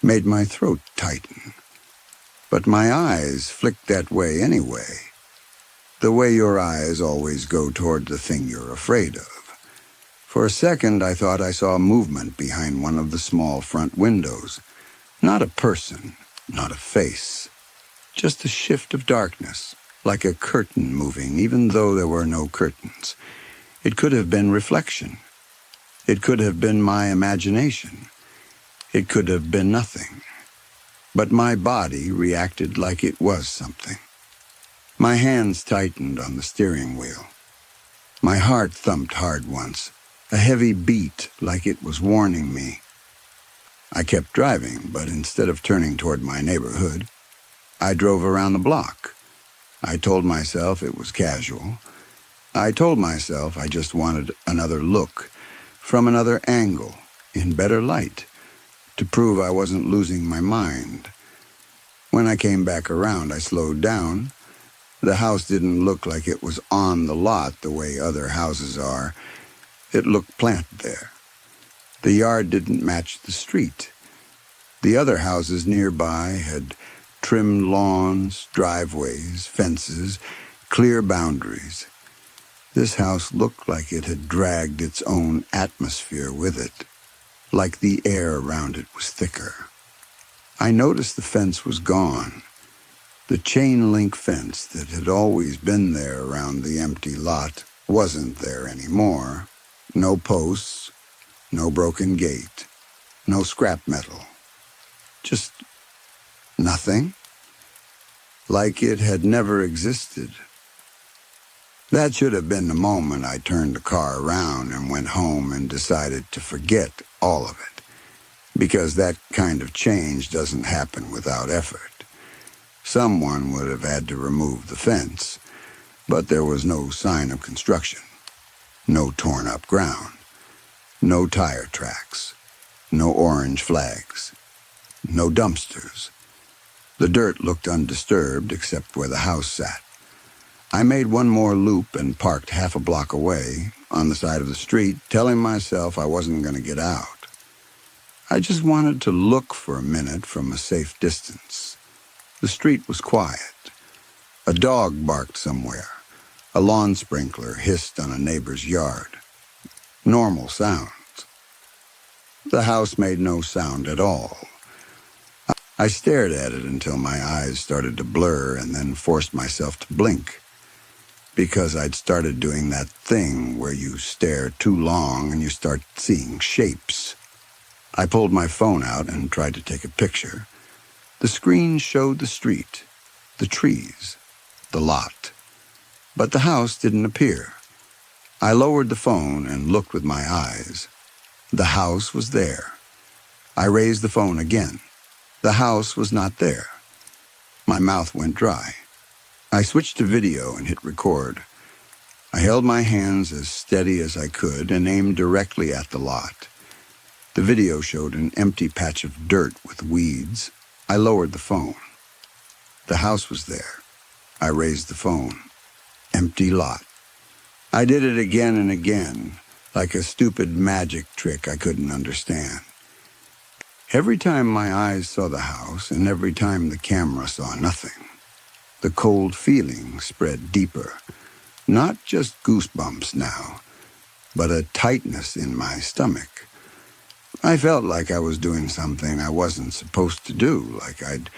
made my throat tighten. But my eyes flicked that way anyway, the way your eyes always go toward the thing you're afraid of. For a second, I thought I saw movement behind one of the small front windows. Not a person, not a face, just a shift of darkness, like a curtain moving, even though there were no curtains. It could have been reflection. It could have been my imagination. It could have been nothing. But my body reacted like it was something. My hands tightened on the steering wheel. My heart thumped hard once, a heavy beat like it was warning me. I kept driving, but instead of turning toward my neighborhood, I drove around the block. I told myself it was casual. I told myself I just wanted another look, from another angle, in better light, to prove I wasn't losing my mind. When I came back around, I slowed down. The house didn't look like it was on the lot the way other houses are. It looked planted there. The yard didn't match the street. The other houses nearby had trimmed lawns, driveways, fences, clear boundaries. This house looked like it had dragged its own atmosphere with it, like the air around it was thicker. I noticed the fence was gone. The chain-link fence that had always been there around the empty lot wasn't there anymore. No posts, no broken gate, no scrap metal. Just nothing. Like it had never existed. That should have been the moment I turned the car around and went home and decided to forget all of it, because that kind of change doesn't happen without effort. Someone would have had to remove the fence, but there was no sign of construction, no torn-up ground, no tire tracks, no orange flags, no dumpsters. The dirt looked undisturbed except where the house sat. I made one more loop and parked half a block away, on the side of the street, telling myself I wasn't going to get out. I just wanted to look for a minute from a safe distance. The street was quiet. A dog barked somewhere. A lawn sprinkler hissed on a neighbor's yard. Normal sounds. The house made no sound at all. I stared at it until my eyes started to blur and then forced myself to blink, because I'd started doing that thing where you stare too long and you start seeing shapes. I pulled my phone out and tried to take a picture. The screen showed the street, the trees, the lot, but the house didn't appear. I lowered the phone and looked with my eyes. The house was there. I raised the phone again. The house was not there. My mouth went dry. I switched to video and hit record. I held my hands as steady as I could and aimed directly at the lot. The video showed an empty patch of dirt with weeds. I lowered the phone. The house was there. I raised the phone. Empty lot. I did it again and again, like a stupid magic trick I couldn't understand. Every time my eyes saw the house and every time the camera saw nothing, the cold feeling spread deeper. Not just goosebumps now, but a tightness in my stomach. I felt like I was doing something I wasn't supposed to do, like I'd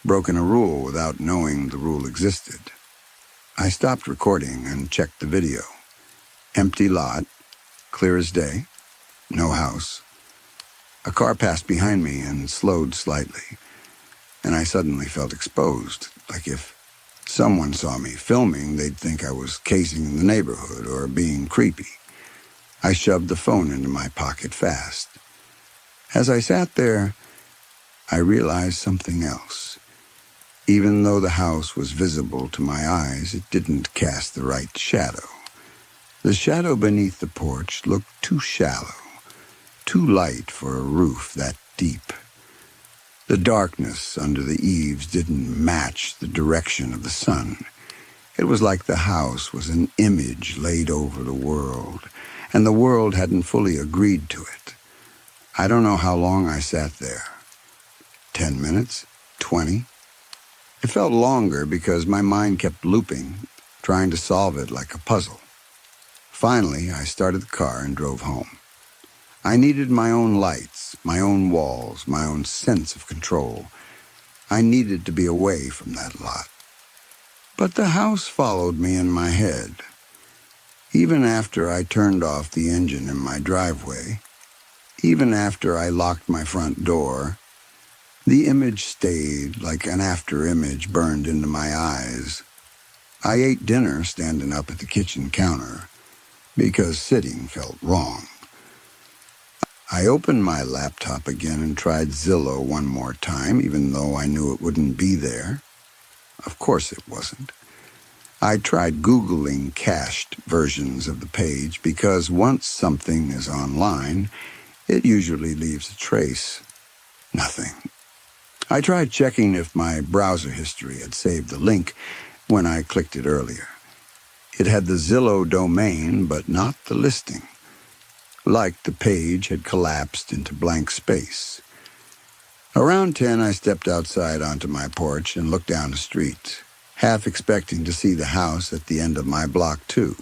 broken a rule without knowing the rule existed. I stopped recording and checked the video. Empty lot, clear as day, no house. A car passed behind me and slowed slightly, and I suddenly felt exposed, like if someone saw me filming, they'd think I was casing the neighborhood or being creepy. I shoved the phone into my pocket fast. As I sat there, I realized something else. Even though the house was visible to my eyes, it didn't cast the right shadow. The shadow beneath the porch looked too shallow, too light for a roof that deep. The darkness under the eaves didn't match the direction of the sun. It was like the house was an image laid over the world, and the world hadn't fully agreed to it. I don't know how long I sat there. 10 minutes? 20? It felt longer because my mind kept looping, trying to solve it like a puzzle. Finally, I started the car and drove home. I needed my own lights, my own walls, my own sense of control. I needed to be away from that lot. But the house followed me in my head. Even after I turned off the engine in my driveway, even after I locked my front door, the image stayed like an after-image burned into my eyes. I ate dinner standing up at the kitchen counter because sitting felt wrong. I opened my laptop again and tried Zillow one more time, even though I knew it wouldn't be there. Of course it wasn't. I tried Googling cached versions of the page because once something is online, it usually leaves a trace. Nothing. I tried checking if my browser history had saved the link when I clicked it earlier. It had the Zillow domain, but not the listing. Like the page had collapsed into blank space. Around 10, I stepped outside onto my porch and looked down the street, half expecting to see the house at the end of my block, too,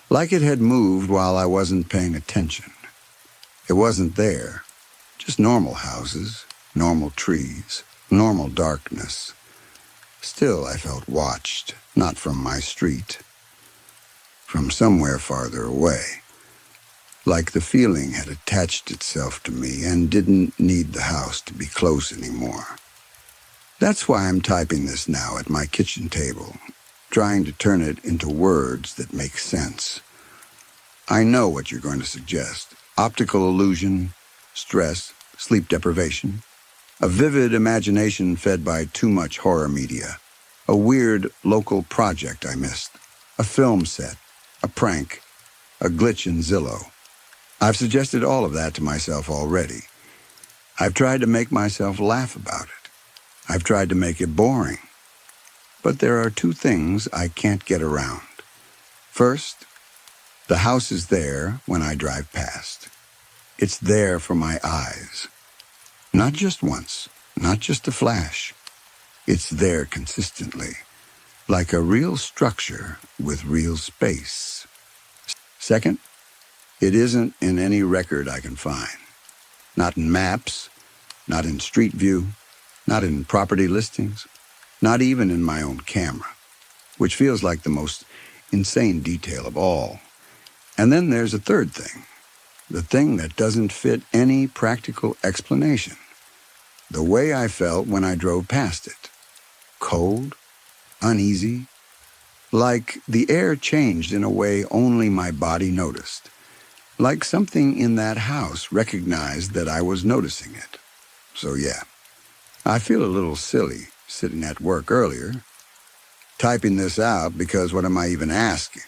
like it had moved while I wasn't paying attention. It wasn't there, just normal houses, normal trees, normal darkness. Still, I felt watched, not from my street, from somewhere farther away. Like the feeling had attached itself to me and didn't need the house to be close anymore. That's why I'm typing this now at my kitchen table, trying to turn it into words that make sense. I know what you're going to suggest. Optical illusion, stress, sleep deprivation, a vivid imagination fed by too much horror media, a weird local project I missed, a film set, a prank, a glitch in Zillow. I've suggested all of that to myself already. I've tried to make myself laugh about it. I've tried to make it boring. But there are two things I can't get around. First, the house is there when I drive past. It's there for my eyes. Not just once, not just a flash. It's there consistently, like a real structure with real space. Second, it isn't in any record I can find. Not in maps, not in street view, not in property listings, not even in my own camera, which feels like the most insane detail of all. And then there's a third thing, the thing that doesn't fit any practical explanation. The way I felt when I drove past it. Cold, uneasy, like the air changed in a way only my body noticed. Like something in that house recognized that I was noticing it. So yeah, I feel a little silly sitting at work earlier, typing this out because what am I even asking?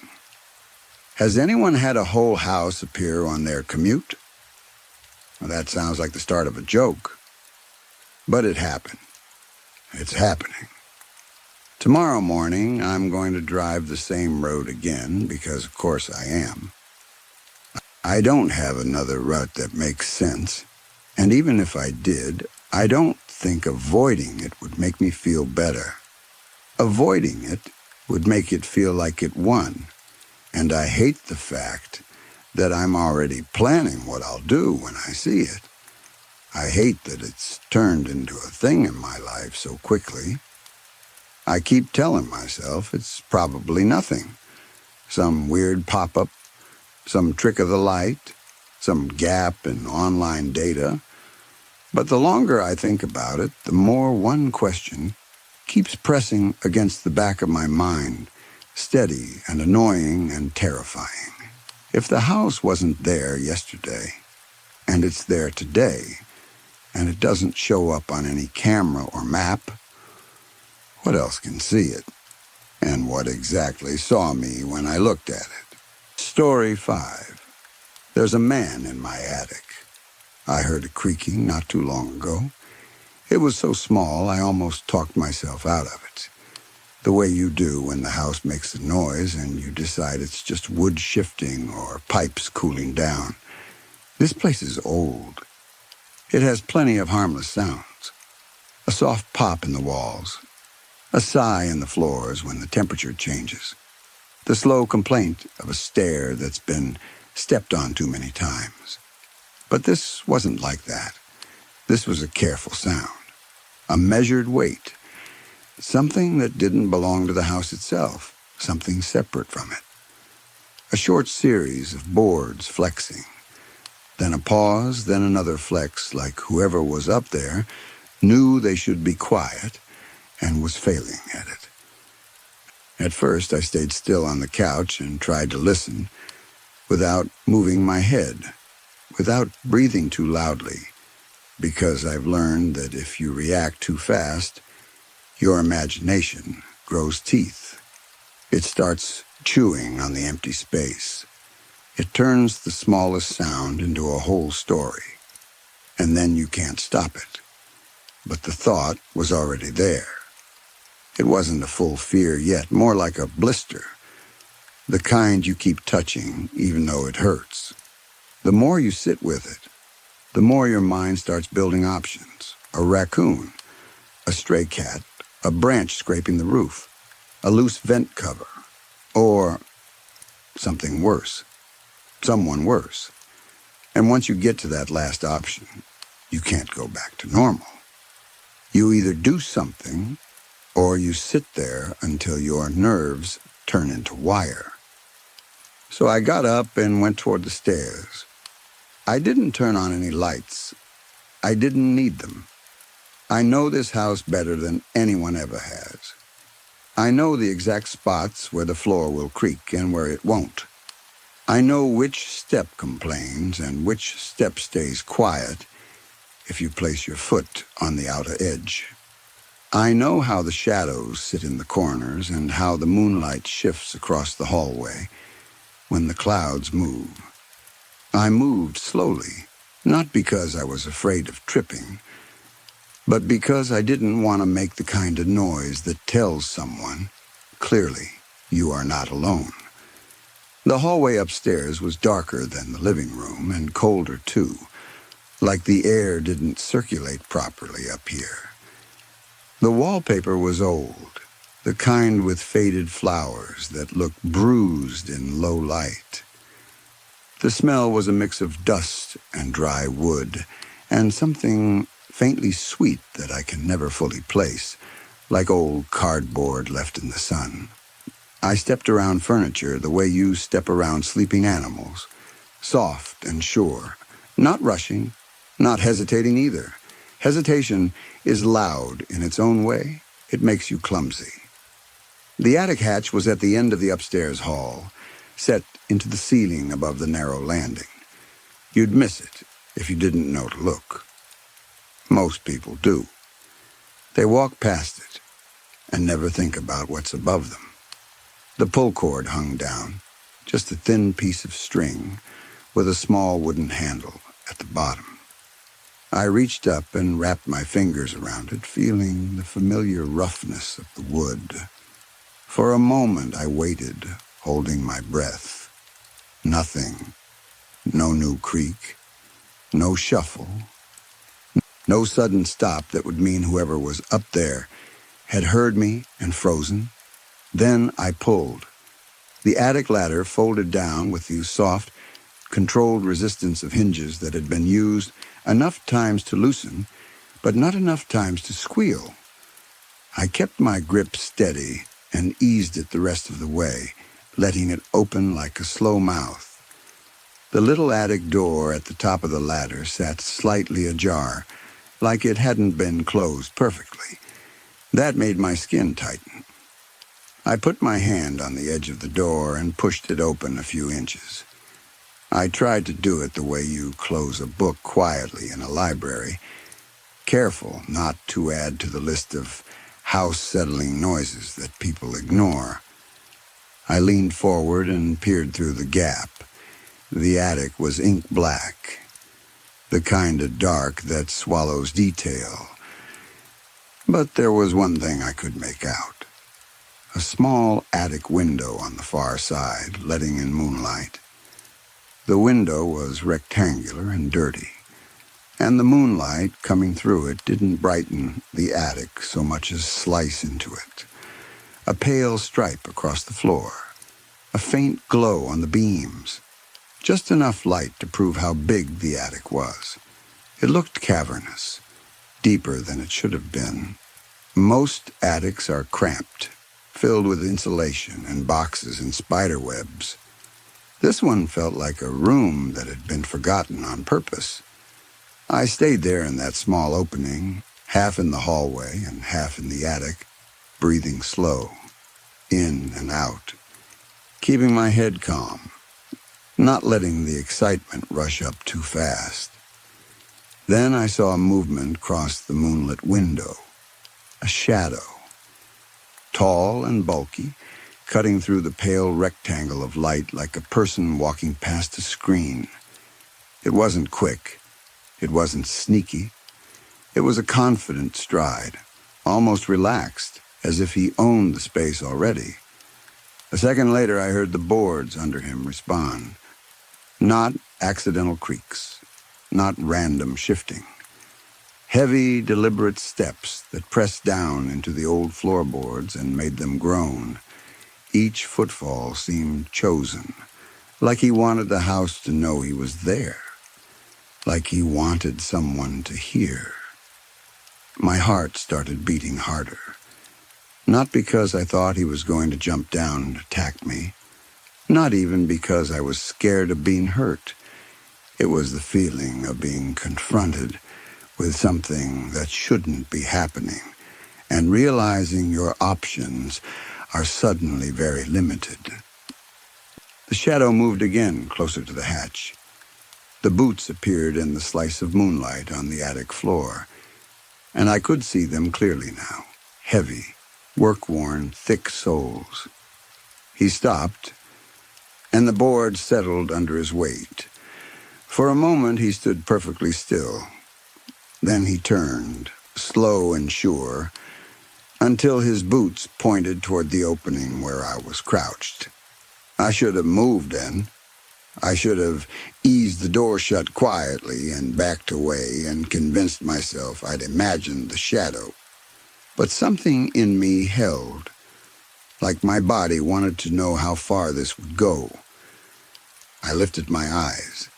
Has anyone had a whole house appear on their commute? Well, that sounds like the start of a joke. But it happened. It's happening. Tomorrow morning, I'm going to drive the same road again because, of course, I am. I don't have another route that makes sense. And even if I did, I don't think avoiding it would make me feel better. Avoiding it would make it feel like it won. And I hate the fact that I'm already planning what I'll do when I see it. I hate that it's turned into a thing in my life so quickly. I keep telling myself it's probably nothing. Some weird pop-up, some trick of the light, some gap in online data. But the longer I think about it, the more one question keeps pressing against the back of my mind, steady and annoying and terrifying. If the house wasn't there yesterday, and it's there today, and it doesn't show up on any camera or map, what else can see it? And what exactly saw me when I looked at it? Story 5. There's a man in my attic. I heard a creaking not too long ago. It was so small I almost talked myself out of it. The way you do when the house makes a noise and you decide it's just wood shifting or pipes cooling down. This place is old. It has plenty of harmless sounds. A soft pop in the walls. A sigh in the floors when the temperature changes. The slow complaint of a stair that's been stepped on too many times. But this wasn't like that. This was a careful sound. A measured weight. Something that didn't belong to the house itself. Something separate from it. A short series of boards flexing. Then a pause, then another flex, like whoever was up there knew they should be quiet and was failing at it. At first, I stayed still on the couch and tried to listen without moving my head, without breathing too loudly, because I've learned that if you react too fast, your imagination grows teeth. It starts chewing on the empty space. It turns the smallest sound into a whole story, and then you can't stop it. But the thought was already there. It wasn't a full fear yet, more like a blister, the kind you keep touching even though it hurts. The more you sit with it, the more your mind starts building options. A raccoon, a stray cat, a branch scraping the roof, a loose vent cover, or something worse. Someone worse. And once you get to that last option, you can't go back to normal. You either do something, or you sit there until your nerves turn into wire. So I got up and went toward the stairs. I didn't turn on any lights. I didn't need them. I know this house better than anyone ever has. I know the exact spots where the floor will creak and where it won't. I know which step complains and which step stays quiet if you place your foot on the outer edge. I know how the shadows sit in the corners and how the moonlight shifts across the hallway when the clouds move. I moved slowly, not because I was afraid of tripping, but because I didn't want to make the kind of noise that tells someone, clearly, you are not alone. The hallway upstairs was darker than the living room and colder too, like the air didn't circulate properly up here. The wallpaper was old, the kind with faded flowers that looked bruised in low light. The smell was a mix of dust and dry wood and something faintly sweet that I can never fully place, like old cardboard left in the sun. I stepped around furniture the way you step around sleeping animals, soft and sure, not rushing, not hesitating either. Hesitation is loud in its own way. It makes you clumsy. The attic hatch was at the end of the upstairs hall, set into the ceiling above the narrow landing. You'd miss it if you didn't know to look. Most people do. They walk past it and never think about what's above them. The pull cord hung down, just a thin piece of string with a small wooden handle at the bottom. I reached up and wrapped my fingers around it, feeling the familiar roughness of the wood. For a moment I waited, holding my breath. Nothing. No new creak. No shuffle. No sudden stop that would mean whoever was up there had heard me and frozen. Then I pulled. The attic ladder folded down with the soft, controlled resistance of hinges that had been used enough times to loosen, but not enough times to squeal. I kept my grip steady and eased it the rest of the way, letting it open like a slow mouth. The little attic door at the top of the ladder sat slightly ajar, like it hadn't been closed perfectly. That made my skin tighten. I put my hand on the edge of the door and pushed it open a few inches. I tried to do it the way you close a book quietly in a library, careful not to add to the list of house-settling noises that people ignore. I leaned forward and peered through the gap. The attic was ink black, the kind of dark that swallows detail. But there was one thing I could make out. A small attic window on the far side, letting in moonlight. The window was rectangular and dirty, and the moonlight coming through it didn't brighten the attic so much as slice into it. A pale stripe across the floor, a faint glow on the beams, just enough light to prove how big the attic was. It looked cavernous, deeper than it should have been. Most attics are cramped, filled with insulation and boxes and spider webs. This one felt like a room that had been forgotten on purpose. I stayed there in that small opening, half in the hallway and half in the attic, breathing slow, in and out, keeping my head calm, not letting the excitement rush up too fast. Then I saw a movement cross the moonlit window, a shadow, tall and bulky, cutting through the pale rectangle of light like a person walking past a screen. It wasn't quick. It wasn't sneaky. It was a confident stride, almost relaxed, as if he owned the space already. A second later, I heard the boards under him respond. Not accidental creaks, not random shifting. Heavy, deliberate steps that pressed down into the old floorboards and made them groan. Each footfall seemed chosen, like he wanted the house to know he was there, like he wanted someone to hear. My heart started beating harder, not because I thought he was going to jump down and attack me, not even because I was scared of being hurt. It was the feeling of being confronted with something that shouldn't be happening, and realizing your options are suddenly very limited. The shadow moved again closer to the hatch. The boots appeared in the slice of moonlight on the attic floor, and I could see them clearly now, heavy, work-worn, thick soles. He stopped, and the board settled under his weight. For a moment he stood perfectly still. Then he turned, slow and sure, until his boots pointed toward the opening where I was crouched. I should have moved then. I should have eased the door shut quietly and backed away and convinced myself I'd imagined the shadow. But something in me held, like my body wanted to know how far this would go. I lifted my eyes.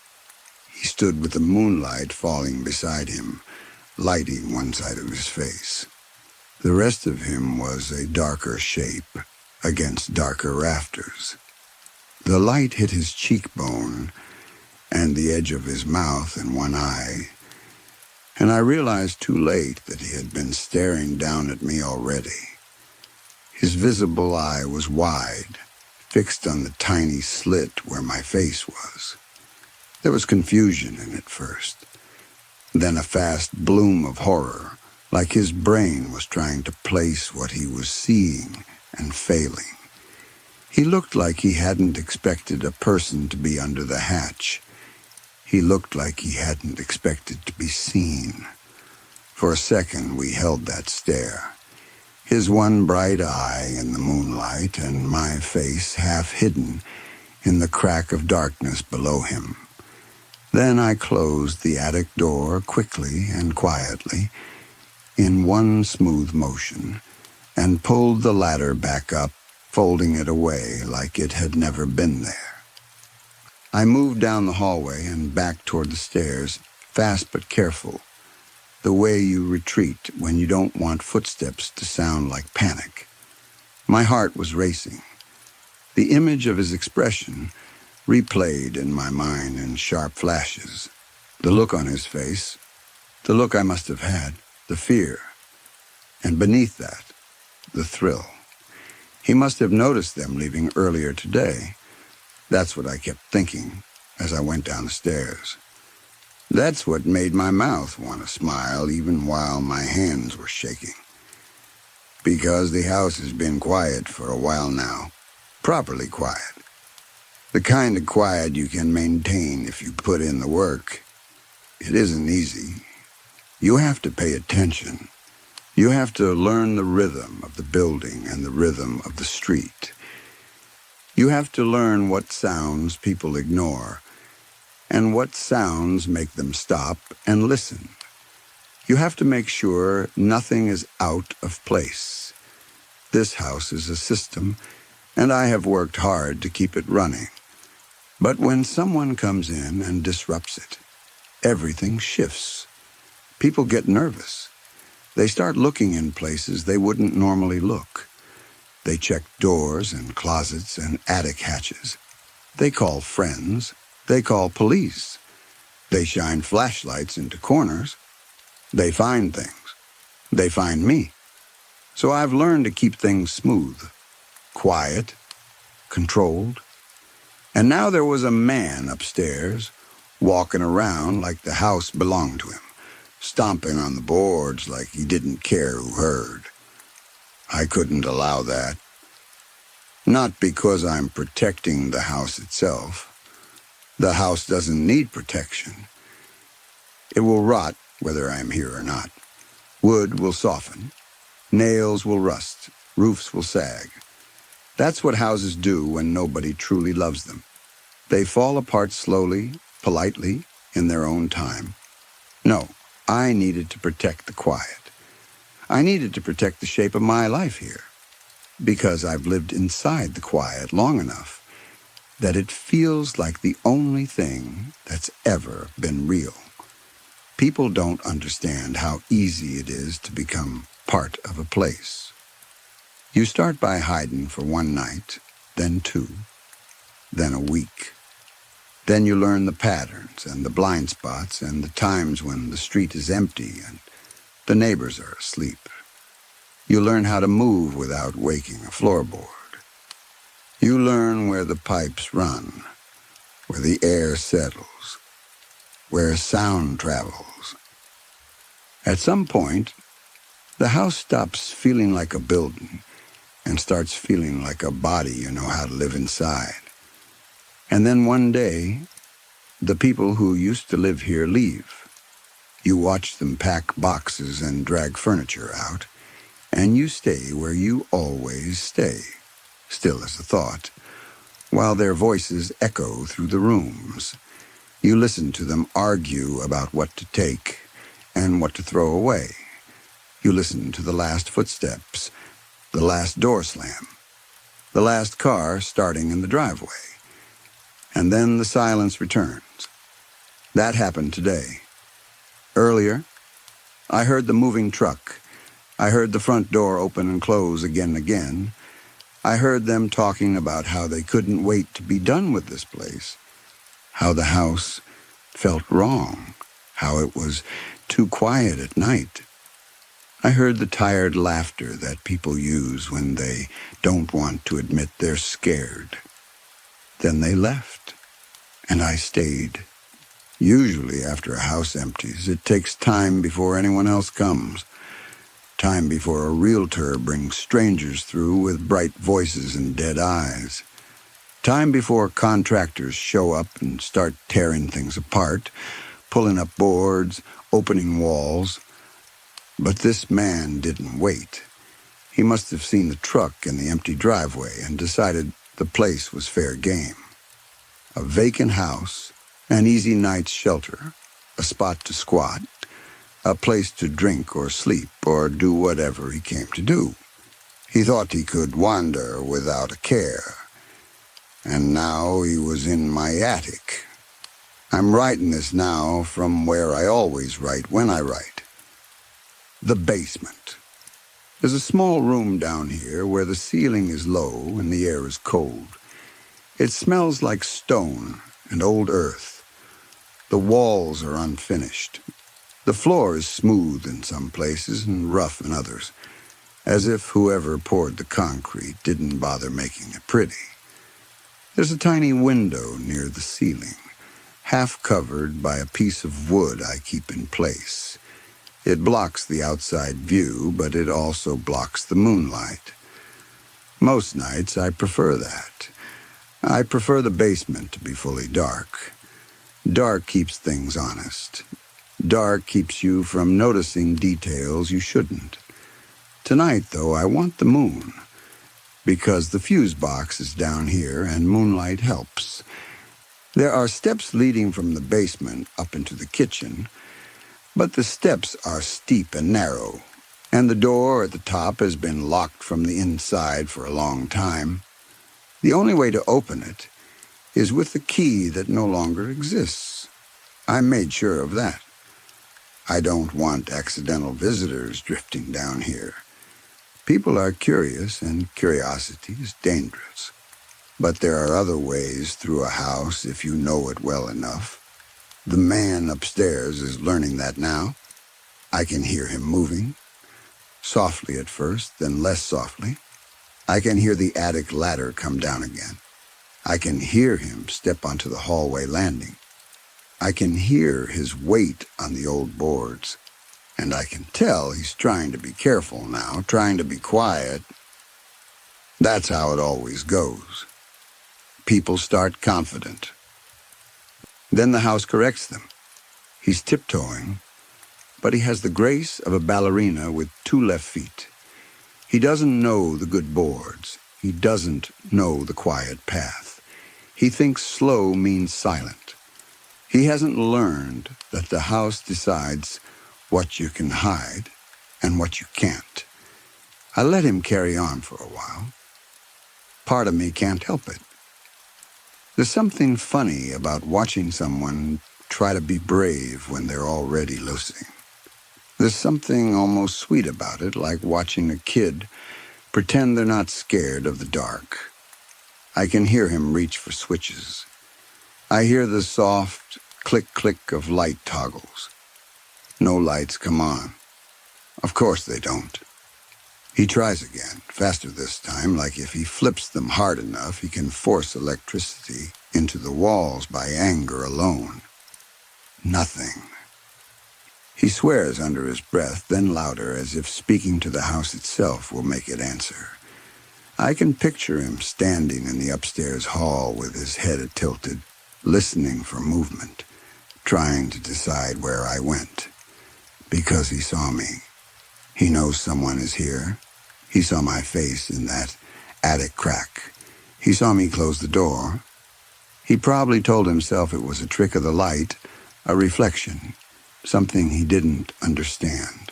He stood with the moonlight falling beside him, lighting one side of his face. The rest of him was a darker shape against darker rafters. The light hit his cheekbone and the edge of his mouth and one eye, and I realized too late that he had been staring down at me already. His visible eye was wide, fixed on the tiny slit where my face was. There was confusion in it first, then a fast bloom of horror, like his brain was trying to place what he was seeing and failing. He looked like he hadn't expected a person to be under the hatch. He looked like he hadn't expected to be seen. For a second we held that stare, his one bright eye in the moonlight and my face half hidden in the crack of darkness below him. Then I closed the attic door quickly and quietly, in one smooth motion, and pulled the ladder back up, folding it away like it had never been there. I moved down the hallway and back toward the stairs, fast but careful, the way you retreat when you don't want footsteps to sound like panic. My heart was racing. The image of his expression replayed in my mind in sharp flashes. The look on his face, the look I must have had, the fear, and beneath that, the thrill. He must have noticed them leaving earlier today. That's what I kept thinking as I went down the stairs. That's what made my mouth want to smile even while my hands were shaking. Because the house has been quiet for a while now, properly quiet. The kind of quiet you can maintain if you put in the work. It isn't easy. You have to pay attention. You have to learn the rhythm of the building and the rhythm of the street. You have to learn what sounds people ignore and what sounds make them stop and listen. You have to make sure nothing is out of place. This house is a system, and I have worked hard to keep it running. But when someone comes in and disrupts it, everything shifts. People get nervous. They start looking in places they wouldn't normally look. They check doors and closets and attic hatches. They call friends. They call police. They shine flashlights into corners. They find things. They find me. So I've learned to keep things smooth, quiet, controlled. And now there was a man upstairs, walking around like the house belonged to him, stomping on the boards like he didn't care who heard. I couldn't allow that. Not because I'm protecting the house itself. The house doesn't need protection. It will rot whether I'm here or not. Wood will soften. Nails will rust. Roofs will sag. That's what houses do when nobody truly loves them. They fall apart slowly, politely, in their own time. No, I needed to protect the quiet. I needed to protect the shape of my life here, because I've lived inside the quiet long enough that it feels like the only thing that's ever been real. People don't understand how easy it is to become part of a place. You start by hiding for one night, then two, then a week. Then you learn the patterns and the blind spots and the times when the street is empty and the neighbors are asleep. You learn how to move without waking a floorboard. You learn where the pipes run, where the air settles, where sound travels. At some point, the house stops feeling like a building and starts feeling like a body you know how to live inside. And then one day, the people who used to live here leave. You watch them pack boxes and drag furniture out, and you stay where you always stay, still as a thought, while their voices echo through the rooms. You listen to them argue about what to take and what to throw away. You listen to the last footsteps, the last door slam, the last car starting in the driveway. And then the silence returns. That happened today. Earlier, I heard the moving truck. I heard the front door open and close again and again. I heard them talking about how they couldn't wait to be done with this place, how the house felt wrong, how it was too quiet at night. I heard the tired laughter that people use when they don't want to admit they're scared. Then they left, and I stayed. Usually after a house empties, it takes time before anyone else comes. Time before a realtor brings strangers through with bright voices and dead eyes. Time before contractors show up and start tearing things apart, pulling up boards, opening walls. But this man didn't wait. He must have seen the truck in the empty driveway and decided the place was fair game. A vacant house, an easy night's shelter, a spot to squat, a place to drink or sleep or do whatever he came to do. He thought he could wander without a care. And now he was in my attic. I'm writing this now from where I always write when I write. The basement. There's a small room down here where the ceiling is low and the air is cold. It smells like stone and old earth. The walls are unfinished. The floor is smooth in some places and rough in others, as if whoever poured the concrete didn't bother making it pretty. There's a tiny window near the ceiling, half covered by a piece of wood I keep in place. It blocks the outside view, but it also blocks the moonlight. Most nights I prefer that. I prefer the basement to be fully dark. Dark keeps things honest. Dark keeps you from noticing details you shouldn't. Tonight, though, I want the moon, because the fuse box is down here and moonlight helps. There are steps leading from the basement up into the kitchen, but the steps are steep and narrow, and the door at the top has been locked from the inside for a long time. The only way to open it is with the key that no longer exists. I made sure of that. I don't want accidental visitors drifting down here. People are curious, and curiosity is dangerous. But there are other ways through a house if you know it well enough. The man upstairs is learning that now. I can hear him moving, softly at first, then less softly. I can hear the attic ladder come down again. I can hear him step onto the hallway landing. I can hear his weight on the old boards, and I can tell he's trying to be careful now, trying to be quiet. That's how it always goes. People start confident. Then the house corrects them. He's tiptoeing, but he has the grace of a ballerina with 2 left feet. He doesn't know the good boards. He doesn't know the quiet path. He thinks slow means silent. He hasn't learned that the house decides what you can hide and what you can't. I let him carry on for a while. Part of me can't help it. There's something funny about watching someone try to be brave when they're already losing. There's something almost sweet about it, like watching a kid pretend they're not scared of the dark. I can hear him reach for switches. I hear the soft click-click of light toggles. No lights come on. Of course they don't. He tries again, faster this time, like if he flips them hard enough, he can force electricity into the walls by anger alone. Nothing. He swears under his breath, then louder, as if speaking to the house itself will make it answer. I can picture him standing in the upstairs hall with his head tilted, listening for movement, trying to decide where I went. Because he saw me. He knows someone is here. He saw my face in that attic crack. He saw me close the door. He probably told himself it was a trick of the light, a reflection, something he didn't understand.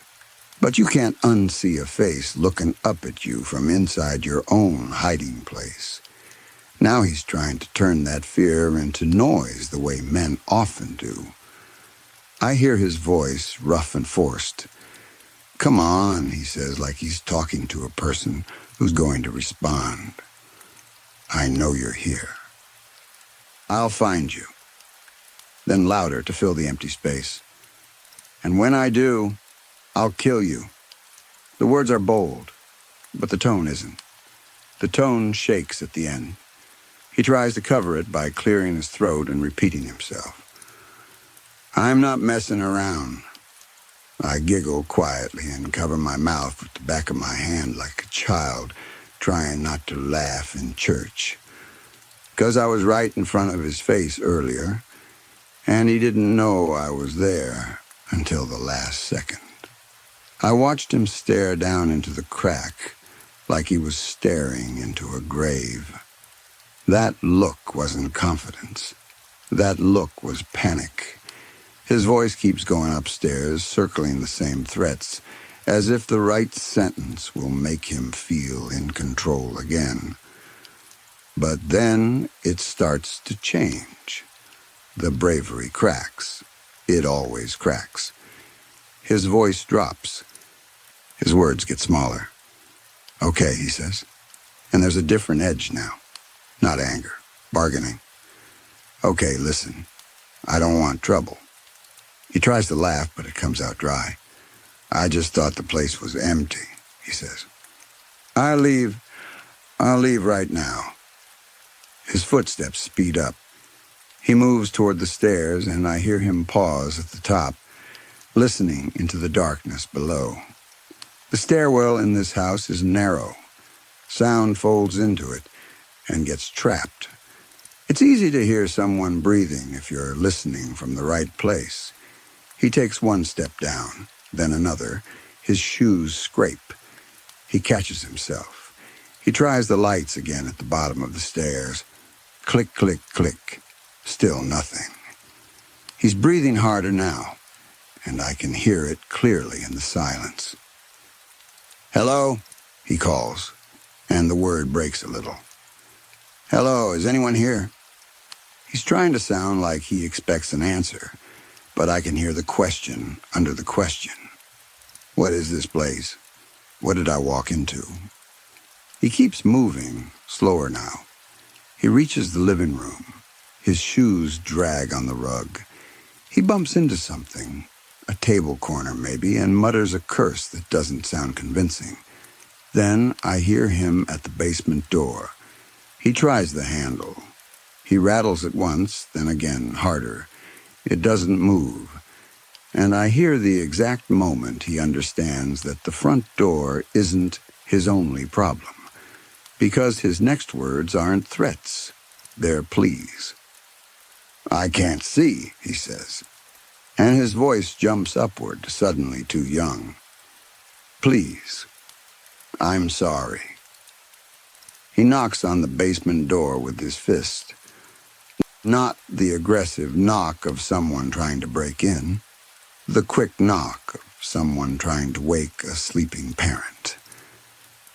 But you can't unsee a face looking up at you from inside your own hiding place. Now he's trying to turn that fear into noise the way men often do. I hear his voice, rough and forced. "Come on," he says, like he's talking to a person who's going to respond. "I know you're here. I'll find you." Then louder to fill the empty space. "And when I do, I'll kill you." The words are bold, but the tone isn't. The tone shakes at the end. He tries to cover it by clearing his throat and repeating himself. "I'm not messing around." I giggle quietly and cover my mouth with the back of my hand like a child trying not to laugh in church. 'Cause I was right in front of his face earlier, and he didn't know I was there until the last second. I watched him stare down into the crack like he was staring into a grave. That look wasn't confidence. That look was panic. His voice keeps going upstairs, circling the same threats, as if the right sentence will make him feel in control again. But then it starts to change. The bravery cracks. It always cracks. His voice drops. His words get smaller. "Okay," he says. And there's a different edge now. Not anger, bargaining. "Okay, listen. I don't want trouble." He tries to laugh, but it comes out dry. "I just thought the place was empty," he says. I'll leave right now." His footsteps speed up. He moves toward the stairs, and I hear him pause at the top, listening into the darkness below. The stairwell in this house is narrow. Sound folds into it and gets trapped. It's easy to hear someone breathing if you're listening from the right place. He takes one step down, then another. His shoes scrape. He catches himself. He tries the lights again at the bottom of the stairs. Click, click, click. Still nothing. He's breathing harder now, and I can hear it clearly in the silence. "Hello?" he calls, and the word breaks a little. "Hello, is anyone here?" He's trying to sound like he expects an answer, but I can hear the question under the question. What is this place? What did I walk into? He keeps moving, slower now. He reaches the living room. His shoes drag on the rug. He bumps into something, a table corner maybe, and mutters a curse that doesn't sound convincing. Then I hear him at the basement door. He tries the handle. He rattles it once, then again, harder. It doesn't move. And I hear the exact moment he understands that the front door isn't his only problem, because his next words aren't threats, they're pleas. "I can't see," he says, and his voice jumps upward, suddenly too young. "Please, I'm sorry." He knocks on the basement door with his fist. Not the aggressive knock of someone trying to break in. The quick knock of someone trying to wake a sleeping parent.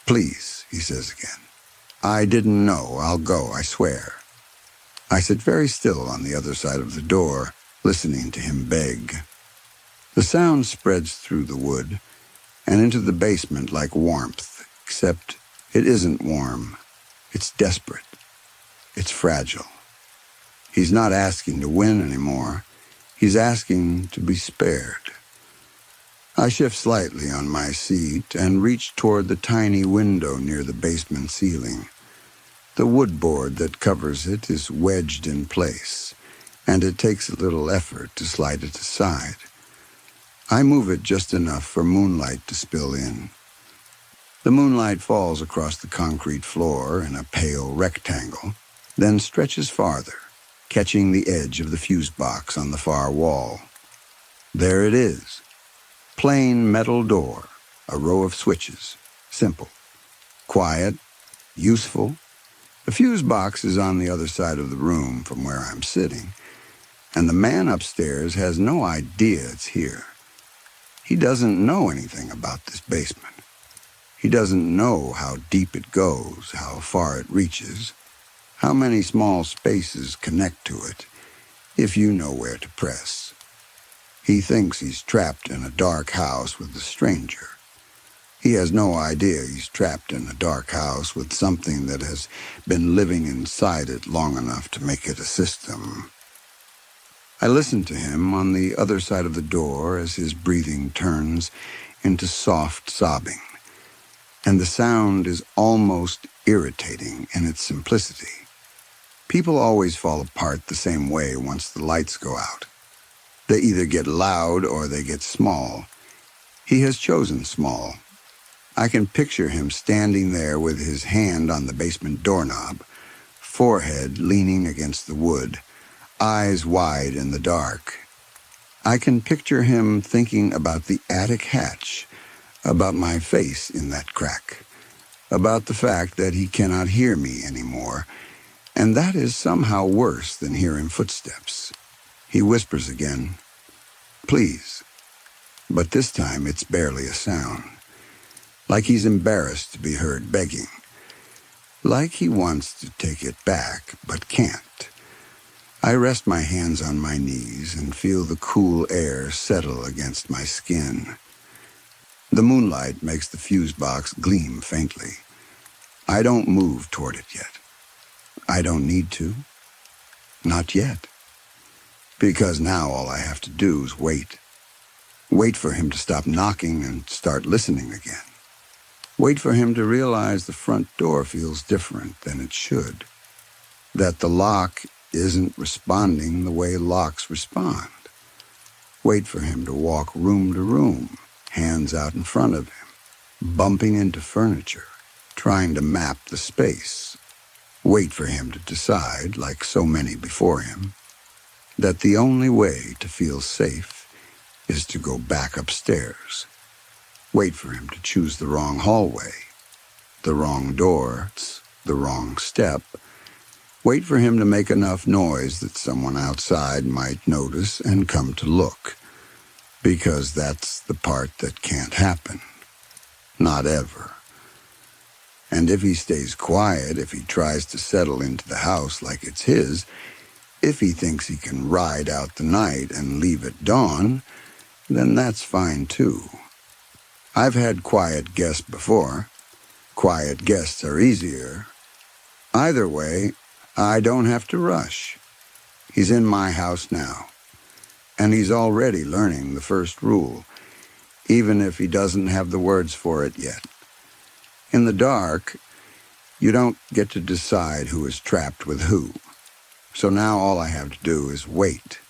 "Please," he says again. "I didn't know. I'll go, I swear." I sit very still on the other side of the door, listening to him beg. The sound spreads through the wood and into the basement like warmth, except it isn't warm. It's desperate. It's fragile. He's not asking to win anymore. He's asking to be spared. I shift slightly on my seat and reach toward the tiny window near the basement ceiling. The wood board that covers it is wedged in place, and it takes a little effort to slide it aside. I move it just enough for moonlight to spill in. The moonlight falls across the concrete floor in a pale rectangle, then stretches farther, catching the edge of the fuse box on the far wall. There it is. Plain metal door, a row of switches. Simple. Quiet. Useful. The fuse box is on the other side of the room from where I'm sitting, and the man upstairs has no idea it's here. He doesn't know anything about this basement. He doesn't know how deep it goes, how far it reaches, how many small spaces connect to it, if you know where to press. He thinks he's trapped in a dark house with a stranger. He has no idea he's trapped in a dark house with something that has been living inside it long enough to make it a system. I listen to him on the other side of the door as his breathing turns into soft sobbing, and the sound is almost irritating in its simplicity. People always fall apart the same way once the lights go out. They either get loud or they get small. He has chosen small. I can picture him standing there with his hand on the basement doorknob, forehead leaning against the wood, eyes wide in the dark. I can picture him thinking about the attic hatch, about my face in that crack, about the fact that he cannot hear me anymore, and that is somehow worse than hearing footsteps. He whispers again, "Please," but this time it's barely a sound. Like he's embarrassed to be heard begging. Like he wants to take it back, but can't. I rest my hands on my knees and feel the cool air settle against my skin. The moonlight makes the fuse box gleam faintly. I don't move toward it yet. I don't need to. Not yet. Because now all I have to do is wait. Wait for him to stop knocking and start listening again. Wait for him to realize the front door feels different than it should. That the lock isn't responding the way locks respond. Wait for him to walk room to room, hands out in front of him, bumping into furniture, trying to map the space. Wait for him to decide, like so many before him, that the only way to feel safe is to go back upstairs. Wait for him to choose the wrong hallway, the wrong door, the wrong step. Wait for him to make enough noise that someone outside might notice and come to look, because that's the part that can't happen. Not ever. And if he stays quiet, if he tries to settle into the house like it's his, if he thinks he can ride out the night and leave at dawn, then that's fine too. I've had quiet guests before. Quiet guests are easier. Either way, I don't have to rush. He's in my house now, and he's already learning the first rule, even if he doesn't have the words for it yet. In the dark, you don't get to decide who is trapped with who. So now all I have to do is wait.